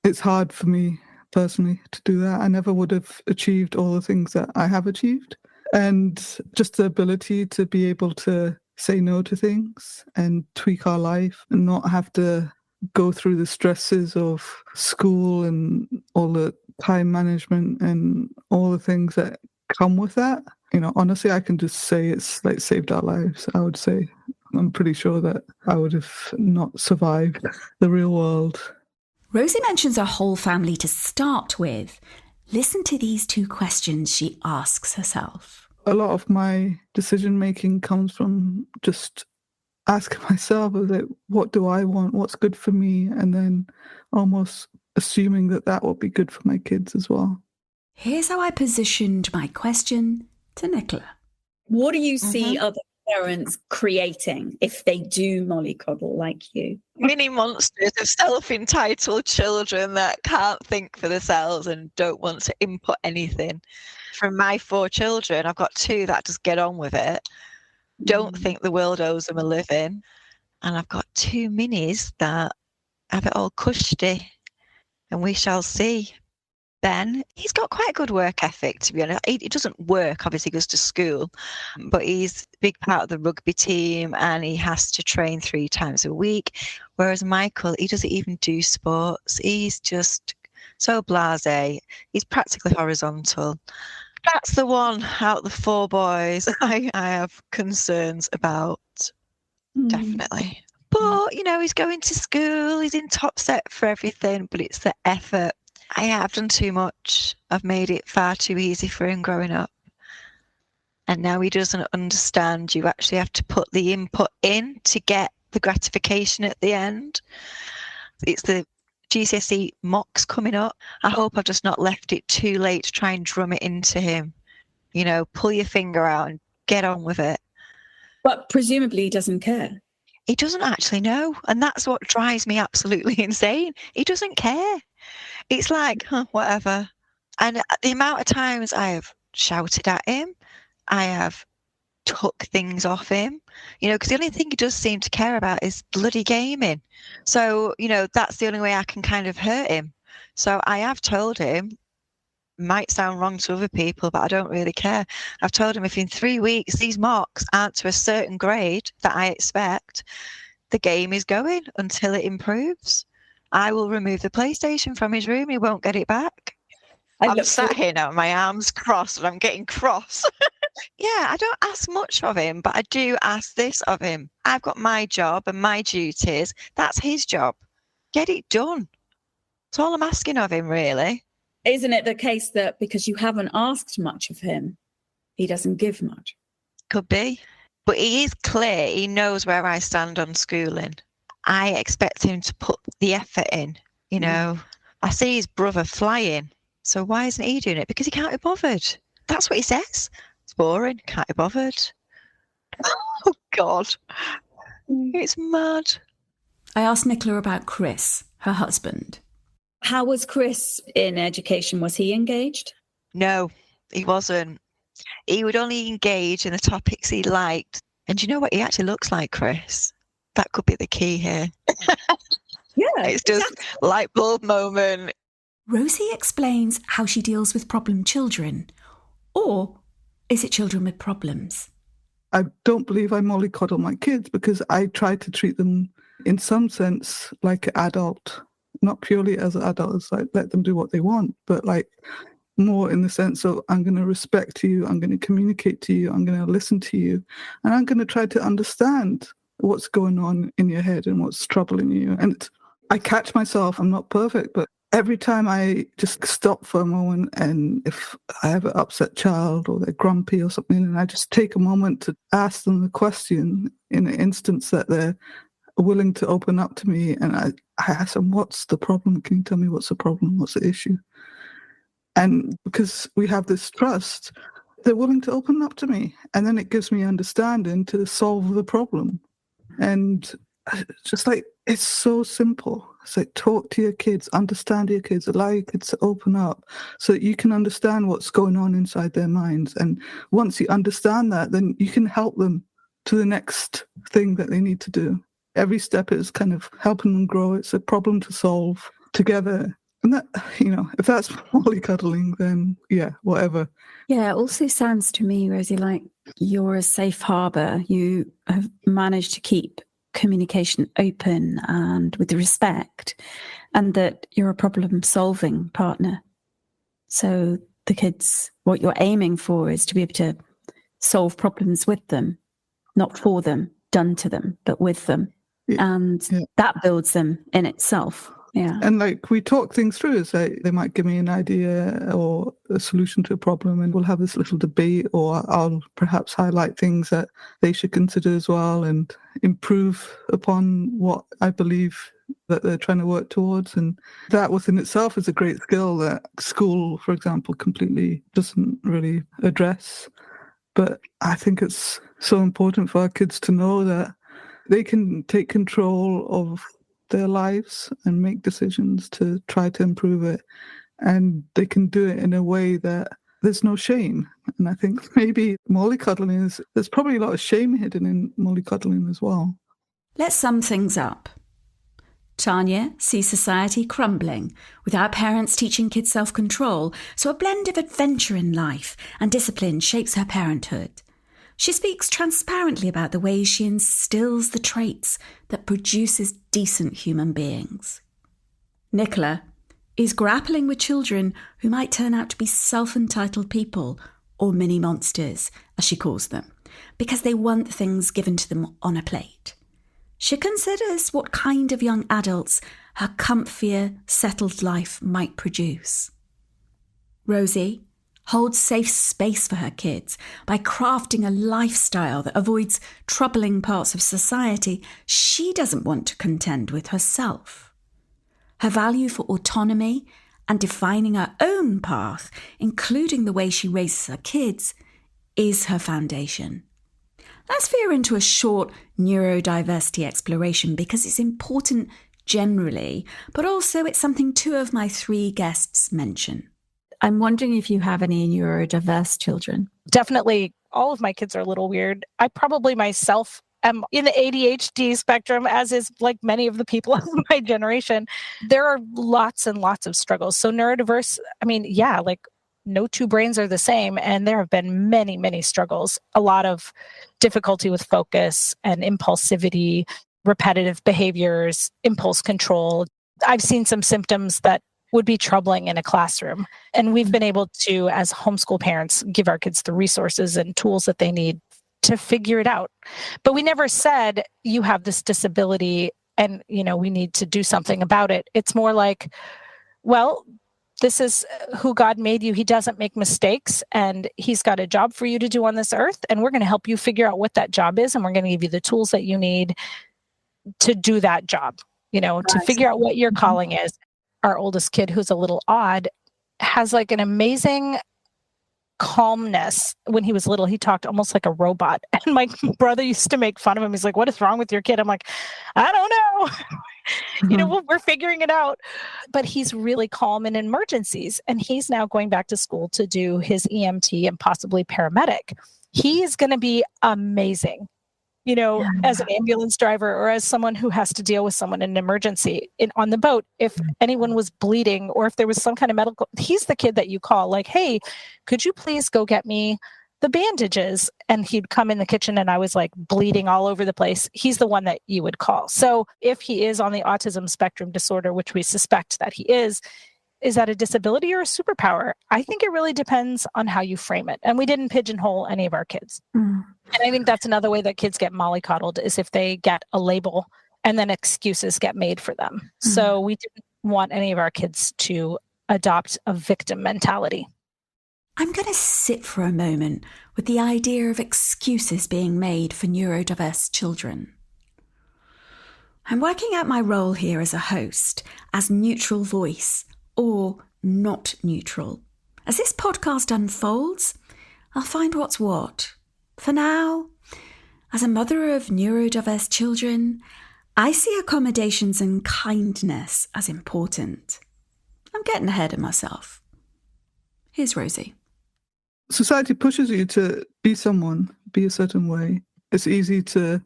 it's hard for me personally to do that. I never would have achieved all the things that I have achieved. And just the ability to be able to say no to things and tweak our life and not have to go through the stresses of school and all the time management and all the things that come with that. Honestly, I can just say it's like saved our lives, I would say. I'm pretty sure that I would have not survived the real world. Rosie mentions her whole family to start with. Listen to these two questions she asks herself. A lot of my decision making comes from just asking myself, like, what do I want? What's good for me? And then almost assuming that will be good for my kids as well. Here's how I positioned my question to Nicola. What do you see other parents creating if they do mollycoddle like you? Mini monsters of self-entitled children that can't think for themselves and don't want to input anything. From my 4 children, I've got 2 that just get on with it. don't think the world owes them a living. And I've got 2 minis that have it all cushy, and we shall see. Ben, he's got quite a good work ethic, to be honest. He doesn't work, obviously, he goes to school, but he's a big part of the rugby team and he has to train 3 times a week. Whereas Michael, he doesn't even do sports. He's just so blasé. He's practically horizontal. That's the one out of the 4 boys I have concerns about, definitely. But, you know, he's going to school, he's in top set for everything, but it's the effort. I have done too much. I've made it far too easy for him growing up. And now he doesn't understand. You actually have to put the input in to get the gratification at the end. It's the GCSE mocks coming up. I hope I've just not left it too late to try and drum it into him. You know, pull your finger out and get on with it. But presumably he doesn't care. He doesn't actually know. And that's what drives me absolutely insane. He doesn't care. It's like, whatever. And the amount of times I have shouted at him, I have took things off him, you know, because the only thing he does seem to care about is bloody gaming. So, you know, that's the only way I can kind of hurt him. So I have told him, might sound wrong to other people, but I don't really care. I've told him if in 3 weeks these marks aren't to a certain grade that I expect, the game is going until it improves. I will remove the PlayStation from his room. He won't get it back. I'm sat here now, my arms crossed, and I'm getting cross. Yeah, I don't ask much of him, but I do ask this of him. I've got my job and my duties. That's his job. Get it done. That's all I'm asking of him, really. Isn't it the case that because you haven't asked much of him, he doesn't give much? Could be. But he is clear. He knows where I stand on schooling. I expect him to put the effort in, you know. I see his brother flying. So why isn't he doing it? Because he can't be bothered. That's what he says. It's boring. Can't be bothered. Oh, God. It's mad. I asked Nicola about Chris, her husband. How was Chris in education? Was he engaged? No, he wasn't. He would only engage in the topics he liked. And do you know what? He actually looks like Chris. That could be the key here. Yeah. It's just light bulb moment. Rosie explains how she deals with problem children. Or is it children with problems? I don't believe I mollycoddle my kids because I try to treat them in some sense like an adult, not purely as adults, like let them do what they want, but like more in the sense of I'm going to respect you, I'm going to communicate to you, I'm going to listen to you, and I'm going to try to understand what's going on in your head and what's troubling you. And I catch myself, I'm not perfect, but every time I just stop for a moment, and if I have an upset child or they're grumpy or something, and I just take a moment to ask them the question in an instance that they're willing to open up to me, and I ask them, what's the problem? Can you tell me what's the problem? What's the issue? And because we have this trust, they're willing to open up to me. And then it gives me understanding to solve the problem. And just like, it's so simple. It's like, talk to your kids, understand your kids, allow your kids to open up so that you can understand what's going on inside their minds. And once you understand that, then you can help them to the next thing that they need to do. Every step is kind of helping them grow. It's a problem to solve together. And that, you know, if that's mollycoddling, then yeah, whatever. Yeah, it also sounds to me, Rosie, like you're a safe harbour. You have managed to keep communication open and with respect, and that you're a problem-solving partner. So the kids, what you're aiming for is to be able to solve problems with them, not for them, done to them, but with them. And that builds them in itself. Yeah. And like we talk things through, it's like they might give me an idea or a solution to a problem, and we'll have this little debate, or I'll perhaps highlight things that they should consider as well and improve upon what I believe that they're trying to work towards. And that within itself is a great skill that school, for example, completely doesn't really address. But I think it's so important for our kids to know that they can take control of their lives and make decisions to try to improve it, and they can do it in a way that there's no shame. And I think maybe mollycoddling there's probably a lot of shame hidden in mollycoddling as well. Let's sum things up. Tanya sees society crumbling without parents teaching kids self-control, so a blend of adventure in life and discipline shapes her parenthood. She speaks transparently about the ways she instills the traits that produces decent human beings. Nicola is grappling with children who might turn out to be self-entitled people, or mini-monsters, as she calls them, because they want things given to them on a plate. She considers what kind of young adults her comfier, settled life might produce. Rosie holds safe space for her kids by crafting a lifestyle that avoids troubling parts of society she doesn't want to contend with herself. Her value for autonomy and defining her own path, including the way she raises her kids, is her foundation. Let's veer into a short neurodiversity exploration because it's important generally, but also it's something 2 of my 3 guests mention. I'm wondering if you have any neurodiverse children. Definitely, all of my kids are a little weird. I probably myself am in the ADHD spectrum, as is like many of the people of my generation. There are lots and lots of struggles. So neurodiverse, I mean, yeah, like no 2 brains are the same. And there have been many, many struggles, a lot of difficulty with focus and impulsivity, repetitive behaviors, impulse control. I've seen some symptoms that would be troubling in a classroom. And we've been able to, as homeschool parents, give our kids the resources and tools that they need to figure it out. But we never said, you have this disability and, we need to do something about it. It's more like, well, this is who God made you. He doesn't make mistakes, and he's got a job for you to do on this earth. And we're going to help you figure out what that job is. And we're going to give you the tools that you need to do that job, to figure out what your calling is. Our oldest kid, who's a little odd, has like an amazing calmness. When he was little, he talked almost like a robot. And my brother used to make fun of him. He's like, what is wrong with your kid? I'm like, I don't know. We're figuring it out. But he's really calm in emergencies. And he's now going back to school to do his EMT and possibly paramedic. He is going to be amazing. As an ambulance driver or as someone who has to deal with someone in an emergency on the boat, if anyone was bleeding or if there was some kind of medical, he's the kid that you call like, hey, could you please go get me the bandages? And he'd come in the kitchen and I was like bleeding all over the place. He's the one that you would call. So if he is on the autism spectrum disorder, which we suspect that he is that a disability or a superpower? I think it really depends on how you frame it. And we didn't pigeonhole any of our kids. And I think that's another way that kids get mollycoddled is if they get a label and then excuses get made for them. So we didn't want any of our kids to adopt a victim mentality. I'm going to sit for a moment with the idea of excuses being made for neurodiverse children. I'm working out my role here as a host, as neutral voice, or not neutral. As this podcast unfolds, I'll find what's what. For now, as a mother of neurodiverse children, I see accommodations and kindness as important. I'm getting ahead of myself. Here's Rosie. Society pushes you to be someone, be a certain way. It's easy to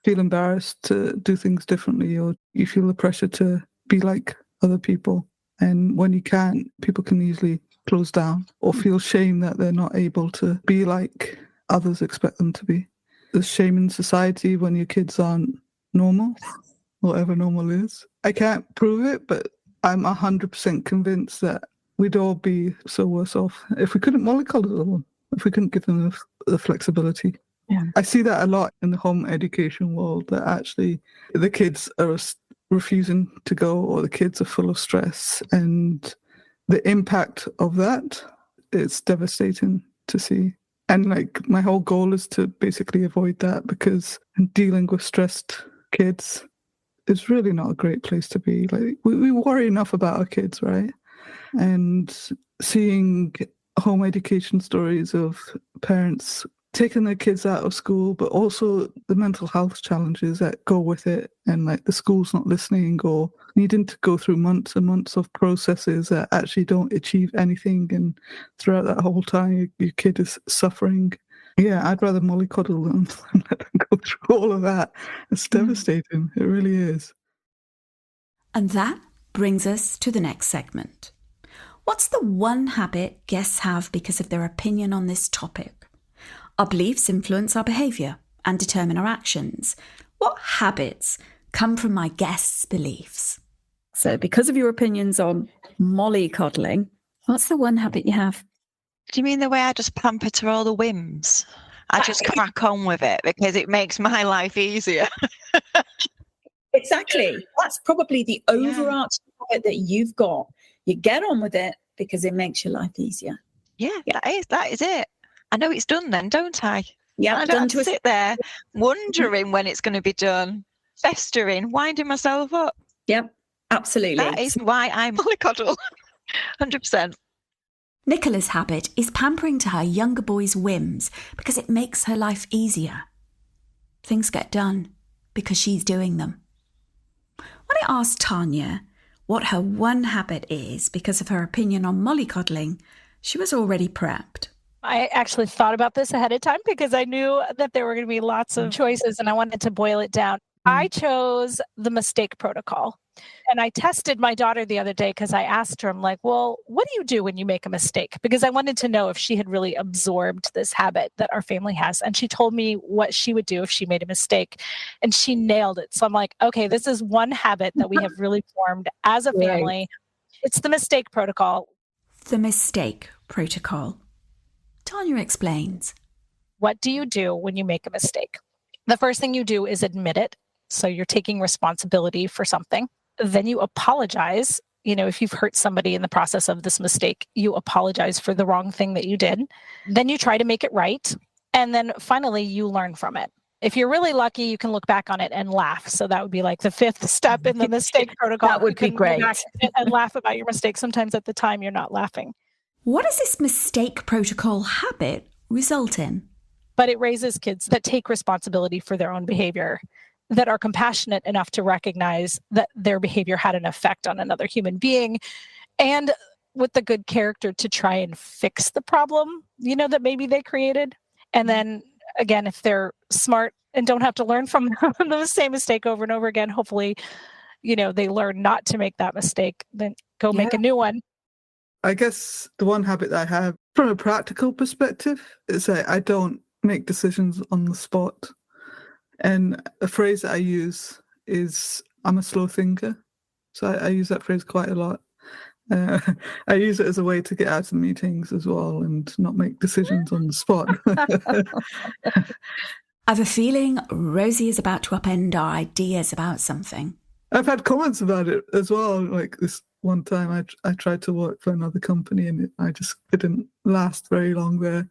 feel embarrassed to do things differently, or you feel the pressure to be like other people. And when you can't, people can easily close down or feel shame that they're not able to be like others expect them to be. There's shame in society when your kids aren't normal, whatever normal is. I can't prove it, but I'm 100% convinced that we'd all be so worse off if we couldn't mollycoddle them, if we couldn't give them the flexibility. Yeah. I see that a lot in the home education world, that actually the kids are refusing to go, or the kids are full of stress, and the impact of that, it's devastating to see. And like my whole goal is to basically avoid that, because dealing with stressed kids is really not a great place to be. Like we worry enough about our kids, right? And seeing home education stories of parents taking their kids out of school, but also the mental health challenges that go with it, and like the school's not listening, or needing to go through months and months of processes that actually don't achieve anything, and throughout that whole time your kid is suffering. Yeah, I'd rather mollycoddle than let them go through all of that. It's devastating. It really is. And that brings us to the next segment. What's the one habit guests have because of their opinion on this topic? Our beliefs influence our behaviour and determine our actions. What habits come from my guests' beliefs? So because of your opinions on mollycoddling, what's the one habit you have? Do you mean the way I just pamper to all the whims? I just crack on with it because it makes my life easier. Exactly. That's probably the overarching habit that you've got. You get on with it because it makes your life easier. Yeah. That is it. I know it's done then, don't I? Yeah, I don't have to sit there wondering when it's going to be done, festering, winding myself up. Yep, absolutely. That is why I'm mollycoddle. 100%. Nicola's habit is pampering to her younger boy's whims because it makes her life easier. Things get done because she's doing them. When I asked Tanya what her one habit is because of her opinion on mollycoddling, she was already prepped. I actually thought about this ahead of time because I knew that there were going to be lots of choices and I wanted to boil it down. I chose the mistake protocol. And I tested my daughter the other day because I asked her, I'm like, well, what do you do when you make a mistake? Because I wanted to know if she had really absorbed this habit that our family has. And she told me what she would do if she made a mistake. And she nailed it. So I'm like, okay, this is one habit that we have really formed as a family. It's the mistake protocol. The mistake protocol. Tanya explains. What do you do when you make a mistake? The first thing you do is admit it. So you're taking responsibility for something. Then you apologize. You know, if you've hurt somebody in the process of this mistake, you apologize for the wrong thing that you did. Then you try to make it right. And then finally, you learn from it. If you're really lucky, you can look back on it and laugh. So that would be like the fifth step in the mistake protocol. That would be great. And laugh about your mistake. Sometimes at the time, you're not laughing. What does this mistake protocol habit result in? But it raises kids that take responsibility for their own behavior, that are compassionate enough to recognize that their behavior had an effect on another human being, and with the good character to try and fix the problem, you know, that maybe they created. And then again, if they're smart and don't have to learn from the same mistake over and over again, hopefully, you know, they learn not to make that mistake, then go make a new one. I guess the one habit that I have from a practical perspective is that I don't make decisions on the spot. And a phrase that I use is, I'm a slow thinker. So I use that phrase quite a lot. I use it as a way to get out of meetings as well and not make decisions on the spot. I have a feeling Rosie is about to upend our ideas about something. I've had comments about it as well. Like this one time I tried to work for another company and I just didn't last very long there.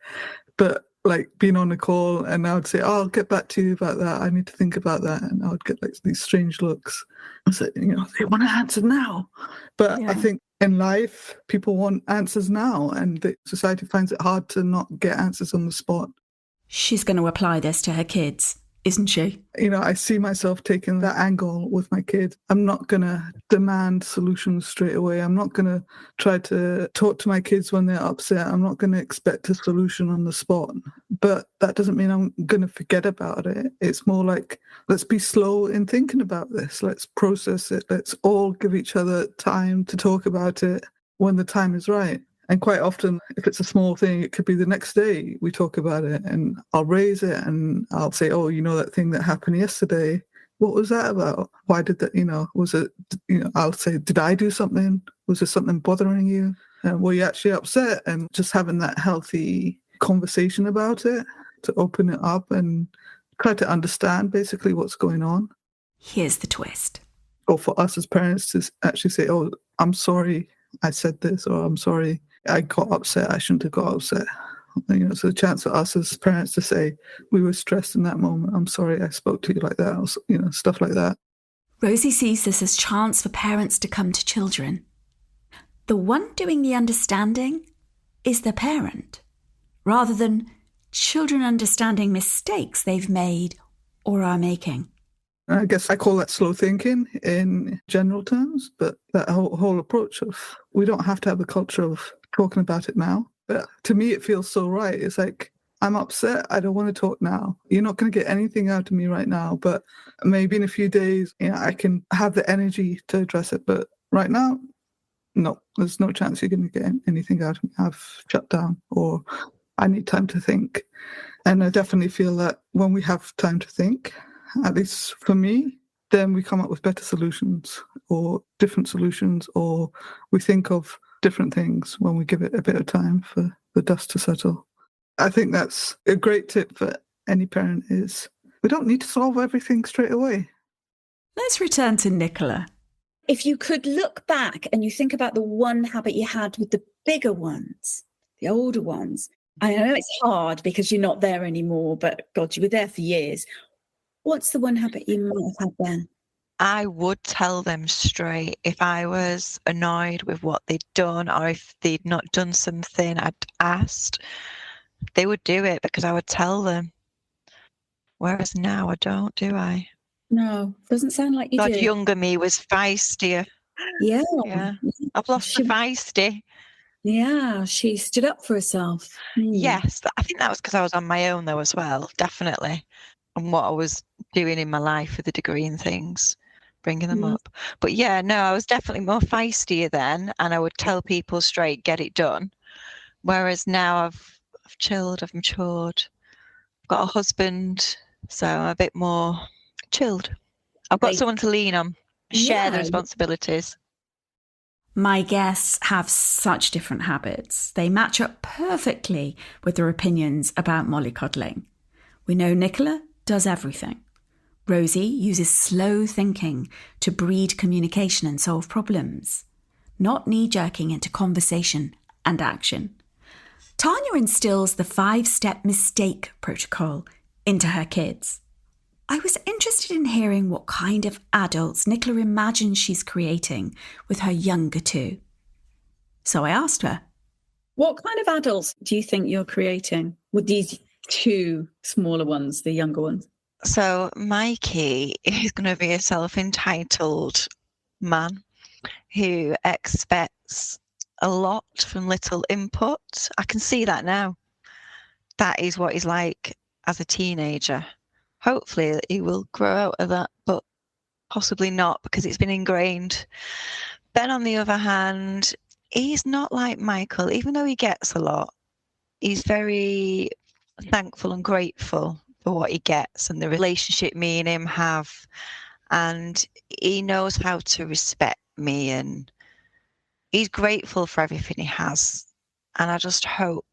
But like being on a call and I would say, I'll get back to you about that. I need to think about that. And I would get like these strange looks. I said, you know, they want to answer now. But I think in life, people want answers now. And the society finds it hard to not get answers on the spot. She's going to apply this to her kids, isn't she? You know, I see myself taking that angle with my kids. I'm not going to demand solutions straight away. I'm not going to try to talk to my kids when they're upset. I'm not going to expect a solution on the spot. But that doesn't mean I'm going to forget about it. It's more like, let's be slow in thinking about this. Let's process it. Let's all give each other time to talk about it when the time is right. And quite often, if it's a small thing, it could be the next day we talk about it and I'll raise it and I'll say, oh, you know, that thing that happened yesterday, what was that about? Why did that, you know, was it, you know, I'll say, did I do something? Was there something bothering you? Were you actually upset? And just having that healthy conversation about it to open it up and try to understand basically what's going on. Here's the twist. Or for us as parents to actually say, oh, I'm sorry I said this, or I'm sorry I got upset, I shouldn't have got upset. You know, so the chance for us as parents to say, we were stressed in that moment, I'm sorry I spoke to you like that, or, you know, stuff like that. Rosie sees this as chance for parents to come to children. The one doing the understanding is the parent, rather than children understanding mistakes they've made or are making? I guess I call that slow thinking in general terms, but that whole approach of we don't have to have a culture of talking about it now. But to me, it feels so right. It's like, I'm upset. I don't want to talk now. You're not going to get anything out of me right now, but maybe in a few days, I can have the energy to address it. But right now, no, there's no chance you're going to get anything out of me. I've shut down, or I need time to think. And I definitely feel that when we have time to think, at least for me, then we come up with better solutions or different solutions, or we think of different things when we give it a bit of time for the dust to settle. I think that's a great tip for any parent is we don't need to solve everything straight away. Let's return to Nicola. If you could look back and you think about the one habit you had with the bigger ones, the older ones, I know it's hard because you're not there anymore, but God, you were there for years. What's the one habit you might have had then? I would tell them straight if I was annoyed with what they'd done, or if they'd not done something I'd asked, they would do it because I would tell them. Whereas now I don't, do I? No, doesn't sound like you God, do. younger me was feistier. Yeah. I've lost the feisty. Yeah, she stood up for herself. Yes, I think that was because I was on my own though as well, definitely. And what I was doing in my life with the degree and things, bringing them up. But yeah, no, I was definitely more feistier then, and I would tell people straight, get it done. Whereas now I've chilled, I've matured, I've got a husband, so I'm a bit more chilled. I've got someone to lean on, share the responsibilities. My guests have such different habits. They match up perfectly with their opinions about mollycoddling. We know Nicola does everything. Rosie uses slow thinking to breed communication and solve problems, not knee-jerking into conversation and action. Tanya instills the 5-step mistake protocol into her kids. I was interested in hearing what kind of adults Nicola imagines she's creating with her younger two. So I asked her, what kind of adults do you think you're creating with these two smaller ones, the younger ones? So Mikey is going to be a self-entitled man who expects a lot from little input. I can see that now. That is what he's like as a teenager. Hopefully he will grow out of that, but possibly not because it's been ingrained. Ben, on the other hand, he's not like Michael, even though he gets a lot. He's very thankful and grateful for what he gets and the relationship me and him have. And he knows how to respect me, and he's grateful for everything he has. And I just hope,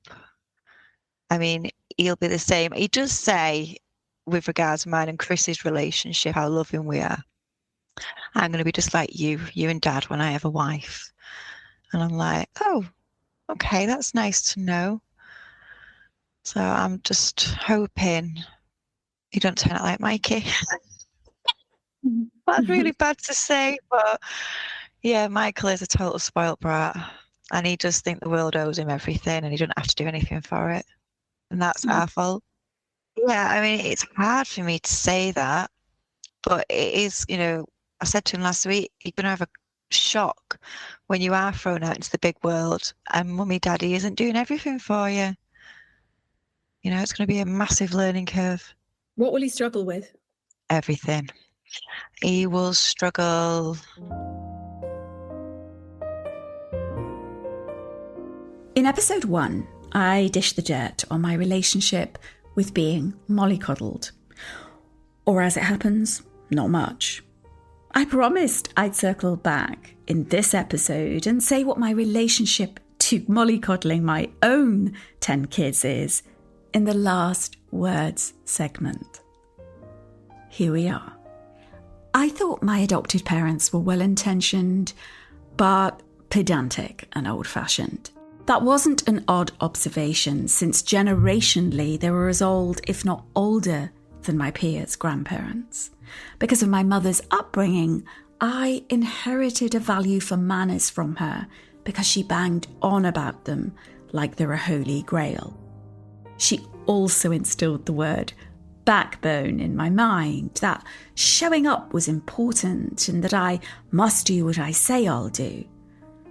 he'll be the same. He does say, with regards to mine and Chris's relationship, how loving we are. I'm going to be just like you and Dad when I have a wife. And I'm like, oh, okay, that's nice to know. So I'm just hoping he don't turn out like Mikey. That's really bad to say, but yeah, Michael is a total spoilt brat, and he does think the world owes him everything, and he doesn't have to do anything for it, and that's our fault. Yeah, it's hard for me to say that, but it is, I said to him last week, you're going to have a shock when you are thrown out into the big world and Mummy, Daddy isn't doing everything for you. It's going to be a massive learning curve. What will he struggle with? Everything. He will struggle. In episode 1, I dished the dirt on my relationship with being mollycoddled. Or as it happens, not much. I promised I'd circle back in this episode and say what my relationship to mollycoddling my own 10 kids is in the last words segment. Here we are. I thought my adopted parents were well-intentioned, but pedantic and old-fashioned. That wasn't an odd observation, since generationally they were as old, if not older, than my peers' grandparents. Because of my mother's upbringing, I inherited a value for manners from her because she banged on about them like they're a holy grail. She also instilled the word backbone in my mind, that showing up was important and that I must do what I say I'll do.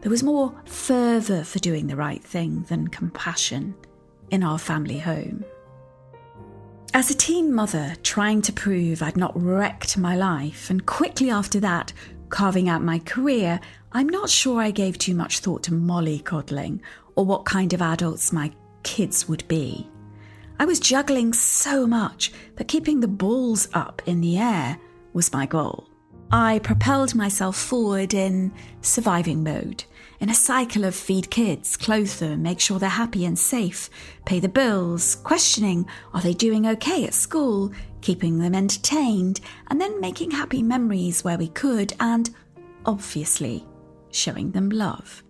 There was more fervour for doing the right thing than compassion in our family home. As a teen mother trying to prove I'd not wrecked my life, and quickly after that carving out my career, I'm not sure I gave too much thought to mollycoddling or what kind of adults my kids would be. I was juggling so much that keeping the balls up in the air was my goal. I propelled myself forward in surviving mode, in a cycle of feed kids, clothe them, make sure they're happy and safe, pay the bills, questioning are they doing okay at school, keeping them entertained, and then making happy memories where we could, and obviously showing them love.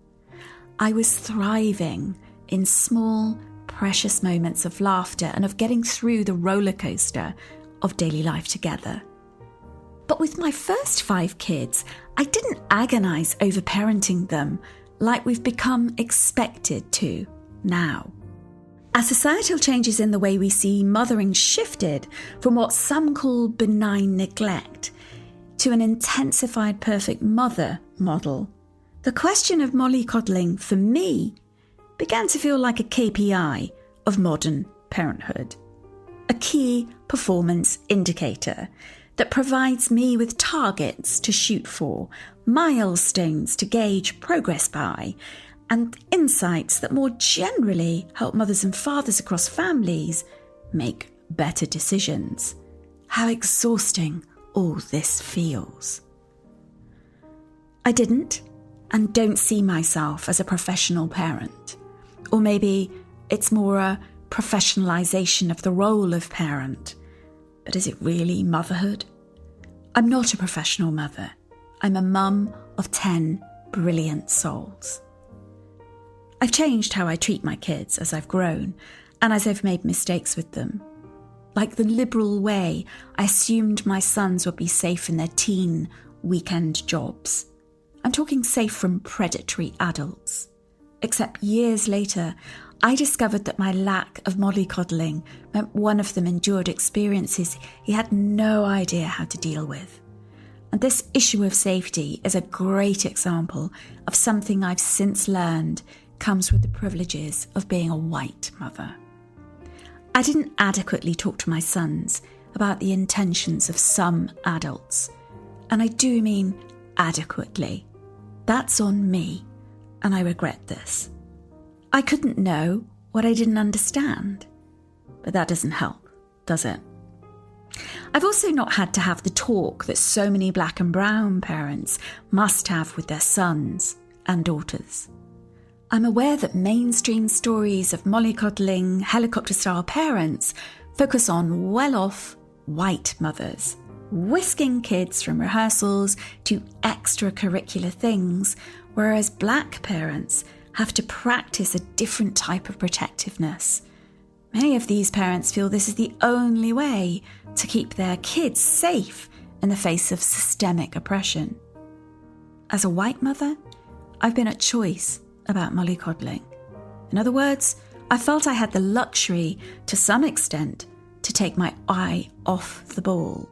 I was thriving in small, precious moments of laughter and of getting through the roller coaster of daily life together. But with my first 5 kids, I didn't agonise over parenting them like we've become expected to now. As societal changes in the way we see mothering shifted from what some call benign neglect to an intensified perfect mother model, the question of mollycoddling for me began to feel like a KPI of modern parenthood, a key performance indicator that provides me with targets to shoot for, milestones to gauge progress by, and insights that more generally help mothers and fathers across families make better decisions. How exhausting all this feels. I didn't and don't see myself as a professional parent. Or maybe it's more a professionalisation of the role of parent. But is it really motherhood? I'm not a professional mother. I'm a mum of 10 brilliant souls. I've changed how I treat my kids as I've grown and as I've made mistakes with them. Like the liberal way, I assumed my sons would be safe in their teen weekend jobs. I'm talking safe from predatory adults. Except years later, I discovered that my lack of mollycoddling meant one of them endured experiences he had no idea how to deal with. And this issue of safety is a great example of something I've since learned comes with the privileges of being a white mother. I didn't adequately talk to my sons about the intentions of some adults. And I do mean adequately. That's on me, and I regret this. I couldn't know what I didn't understand. But that doesn't help, does it? I've also not had to have the talk that so many black and brown parents must have with their sons and daughters. I'm aware that mainstream stories of mollycoddling, helicopter-style parents focus on well-off white mothers, whisking kids from rehearsals to extracurricular things, whereas black parents have to practice a different type of protectiveness. Many of these parents feel this is the only way to keep their kids safe in the face of systemic oppression. As a white mother, I've been at choice about mollycoddling. In other words, I felt I had the luxury, to some extent, to take my eye off the ball.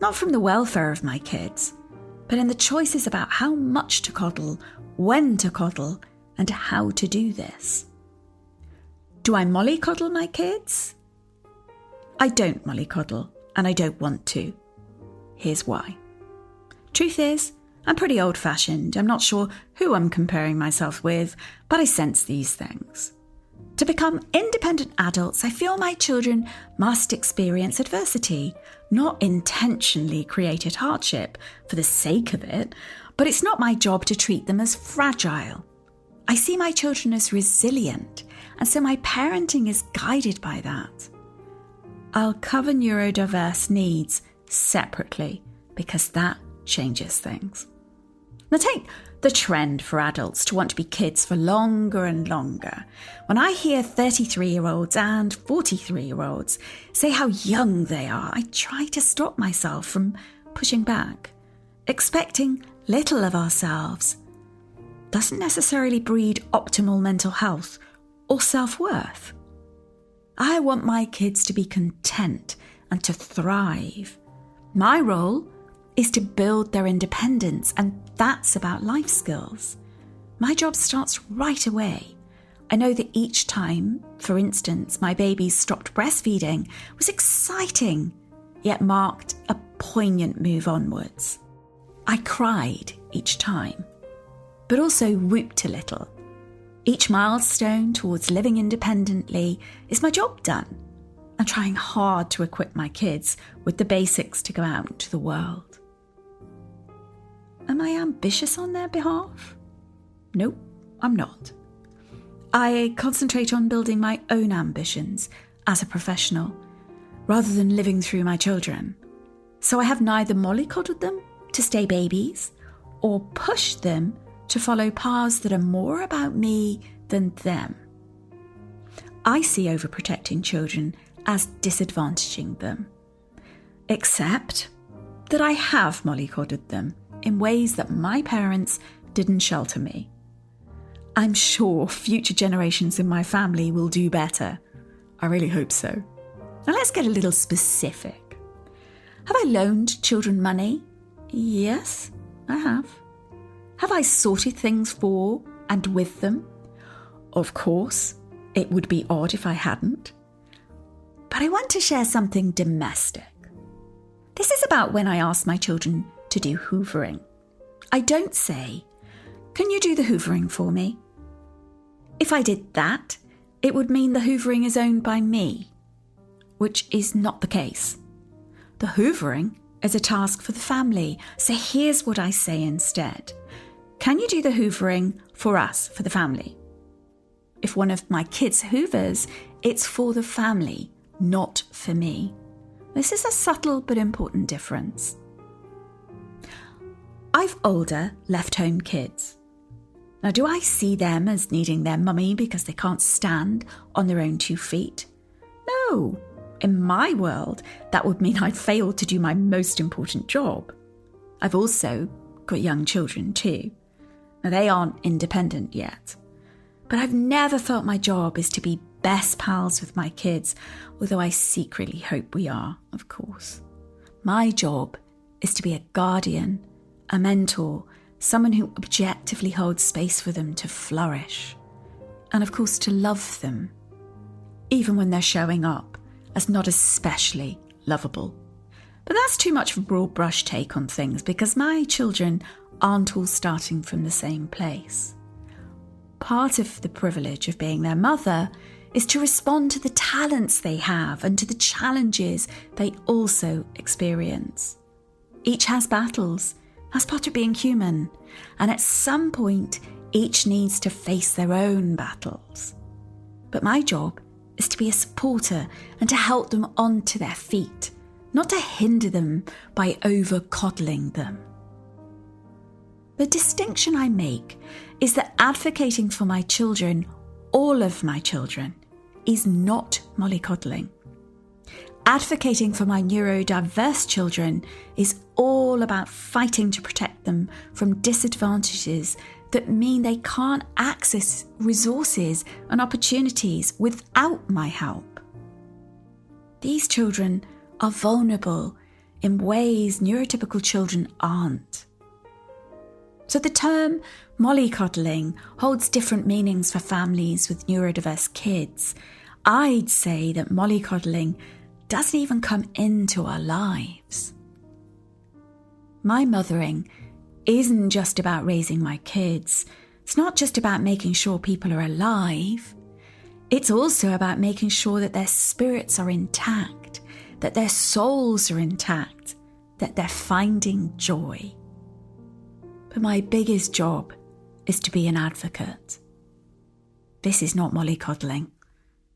Not from the welfare of my kids, but in the choices about how much to coddle, when to coddle, and how to do this. Do I mollycoddle my kids? I don't mollycoddle, and I don't want to. Here's why. Truth is, I'm pretty old-fashioned. I'm not sure who I'm comparing myself with, but I sense these things. To become independent adults, I feel my children must experience adversity, not intentionally created hardship for the sake of it, but it's not my job to treat them as fragile. I see my children as resilient, and so my parenting is guided by that. I'll cover neurodiverse needs separately because that changes things. Now take the trend for adults to want to be kids for longer and longer. When I hear 33-year-olds and 43-year-olds say how young they are, I try to stop myself from pushing back. Expecting little of ourselves doesn't necessarily breed optimal mental health or self-worth. I want my kids to be content and to thrive. My role is to build their independence, and that's about life skills. My job starts right away. I know that each time, for instance, my baby stopped breastfeeding was exciting, yet marked a poignant move onwards. I cried each time, but also whooped a little. Each milestone towards living independently is my job done. I'm trying hard to equip my kids with the basics to go out into the world. Am I ambitious on their behalf? Nope, I'm not. I concentrate on building my own ambitions as a professional, rather than living through my children. So I have neither mollycoddled them to stay babies, or pushed them to follow paths that are more about me than them. I see overprotecting children as disadvantaging them, except that I have mollycoddled them in ways that my parents didn't shelter me. I'm sure future generations in my family will do better. I really hope so. Now let's get a little specific. Have I loaned children money? Yes, I have. Have I sorted things for and with them? Of course, it would be odd if I hadn't. But I want to share something domestic. This is about when I ask my children to do hoovering. I don't say, "Can you do the hoovering for me?" If I did that, it would mean the hoovering is owned by me, which is not the case. The hoovering is a task for the family, so here's what I say instead. Can you do the hoovering for us, for the family? If one of my kids hoovers, it's for the family, not for me. This is a subtle but important difference. I've older, left-home kids. Now, do I see them as needing their mummy because they can't stand on their own 2 feet? No. In my world, that would mean I'd failed to do my most important job. I've also got young children too. Now, they aren't independent yet. But I've never felt my job is to be best pals with my kids, although I secretly hope we are, of course. My job is to be a guardian, a mentor, someone who objectively holds space for them to flourish. And of course, to love them, even when they're showing up as not especially lovable. But that's too much of a broad brush take on things, because my children aren't all starting from the same place. Part of the privilege of being their mother is to respond to the talents they have and to the challenges they also experience. Each has battles. That's part of being human. And at some point, each needs to face their own battles. But my job is to be a supporter and to help them onto their feet, not to hinder them by over-coddling them. The distinction I make is that advocating for my children, all of my children, is not mollycoddling. Advocating for my neurodiverse children is all about fighting to protect them from disadvantages that mean they can't access resources and opportunities without my help. These children are vulnerable in ways neurotypical children aren't. So the term mollycoddling holds different meanings for families with neurodiverse kids. I'd say that mollycoddling doesn't even come into our lives. My mothering isn't just about raising my kids. It's not just about making sure people are alive. It's also about making sure that their spirits are intact, that their souls are intact, that they're finding joy. But my biggest job is to be an advocate. This is not mollycoddling.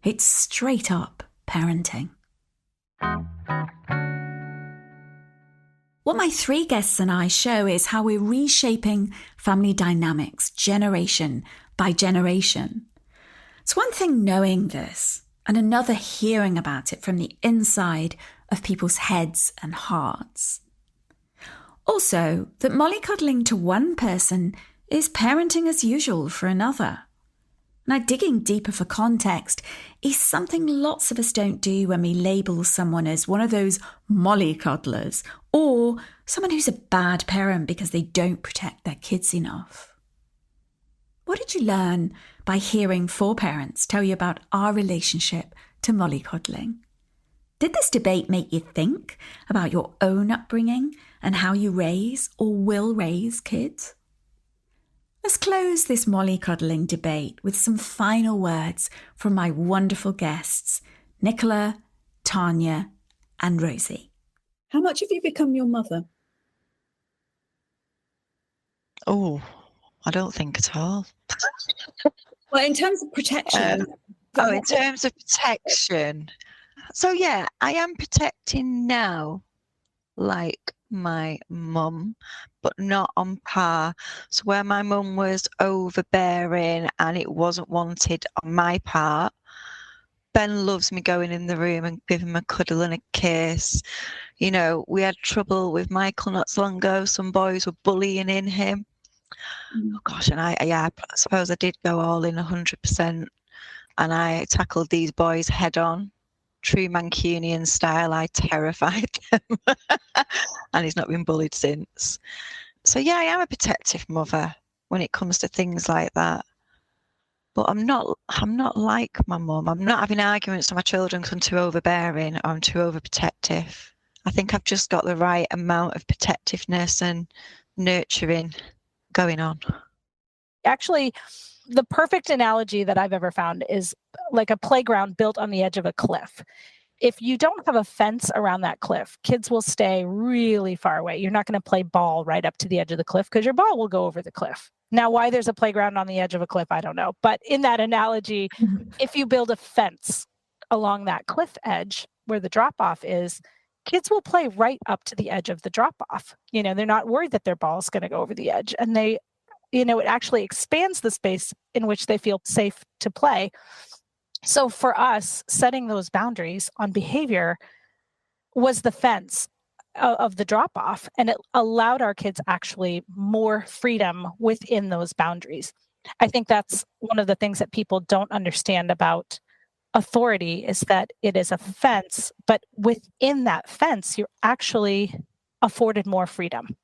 It's straight up parenting. What my 3 guests and I show is how we're reshaping family dynamics generation by generation. It's one thing knowing this, and another hearing about it from the inside of people's heads and hearts. Also, that mollycoddling to one person is parenting as usual for another. Now, digging deeper for context is something lots of us don't do when we label someone as one of those mollycoddlers or someone who's a bad parent because they don't protect their kids enough. What did you learn by hearing 4 parents tell you about our relationship to mollycoddling? Did this debate make you think about your own upbringing and how you raise or will raise kids? Let's close this mollycoddling debate with some final words from my wonderful guests, Nicola, Tanya, and Rosie. How much have you become your mother? Oh, I don't think at all. Well, in terms of protection. In terms of protection. So, yeah, I am protecting now, like my mum, but not on par. So where my mum was overbearing and it wasn't wanted on my part, Ben loves me going in the room and giving him a cuddle and a kiss. You know, we had trouble with Michael not so long ago. Some boys were bullying in him. Oh gosh, and I suppose I did go all in 100%, and I tackled these boys head on. True Mancunian style, I terrified them. And he's not been bullied since. So yeah, I am a protective mother when it comes to things like that. But I'm not like my mum. I'm not having arguments with my children because I'm too overbearing or I'm too overprotective. I think I've just got the right amount of protectiveness and nurturing going on. Actually, the perfect analogy that I've ever found is like a playground built on the edge of a cliff. If you don't have a fence around that cliff, kids will stay really far away. You're not going to play ball right up to the edge of the cliff because your ball will go over the cliff. Now, why there's a playground on the edge of a cliff, I don't know. But in that analogy, if you build a fence along that cliff edge where the drop-off is, kids will play right up to the edge of the drop-off. You know, they're not worried that their ball is going to go over the edge. And they, you know, it actually expands the space in which they feel safe to play. So for us, setting those boundaries on behavior was the fence of the drop-off, and it allowed our kids actually more freedom within those boundaries. I think that's one of the things that people don't understand about authority is that it is a fence, but within that fence, you're actually afforded more freedom.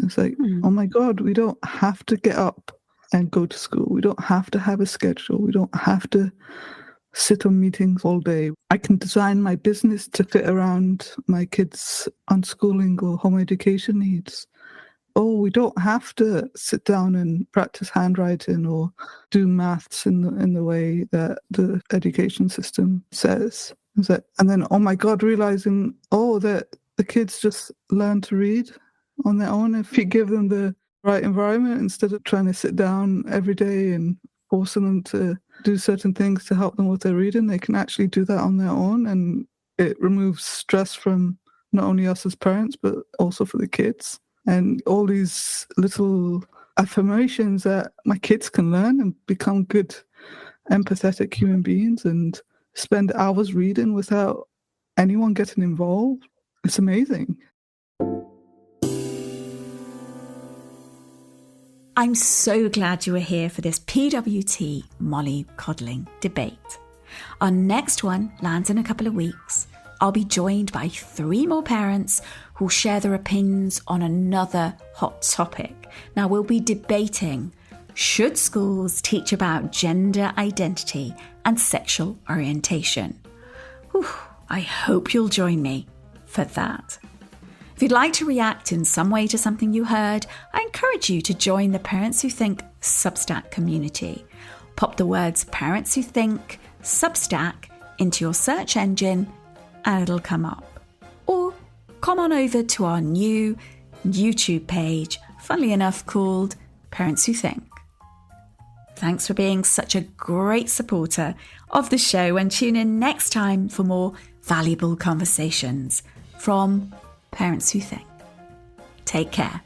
It's like, oh my God, we don't have to get up and go to school. We don't have to have a schedule. We don't have to sit on meetings all day. I can design my business to fit around my kids' unschooling or home education needs. Oh, we don't have to sit down and practice handwriting or do maths in the way that the education system says. And then, oh my God, realizing, that the kids just learn to read on their own if you give them the right environment instead of trying to sit down every day and forcing them to do certain things to help them with their reading. They can actually do that on their own, and it removes stress from not only us as parents, but also for the kids. And all these little affirmations that my kids can learn and become good, empathetic human beings and spend hours reading without anyone getting involved. It's amazing. I'm so glad you were here for this PWT mollycoddling debate. Our next one lands in a couple of weeks. I'll be joined by 3 more parents who'll share their opinions on another hot topic. Now, we'll be debating, should schools teach about gender identity and sexual orientation? Whew, I hope you'll join me for that. If you'd like to react in some way to something you heard, I encourage you to join the Parents Who Think Substack community. Pop the words Parents Who Think Substack into your search engine and it'll come up. Or come on over to our new YouTube page, funnily enough called Parents Who Think. Thanks for being such a great supporter of the show, and tune in next time for more valuable conversations from Parents Who Think. Take care.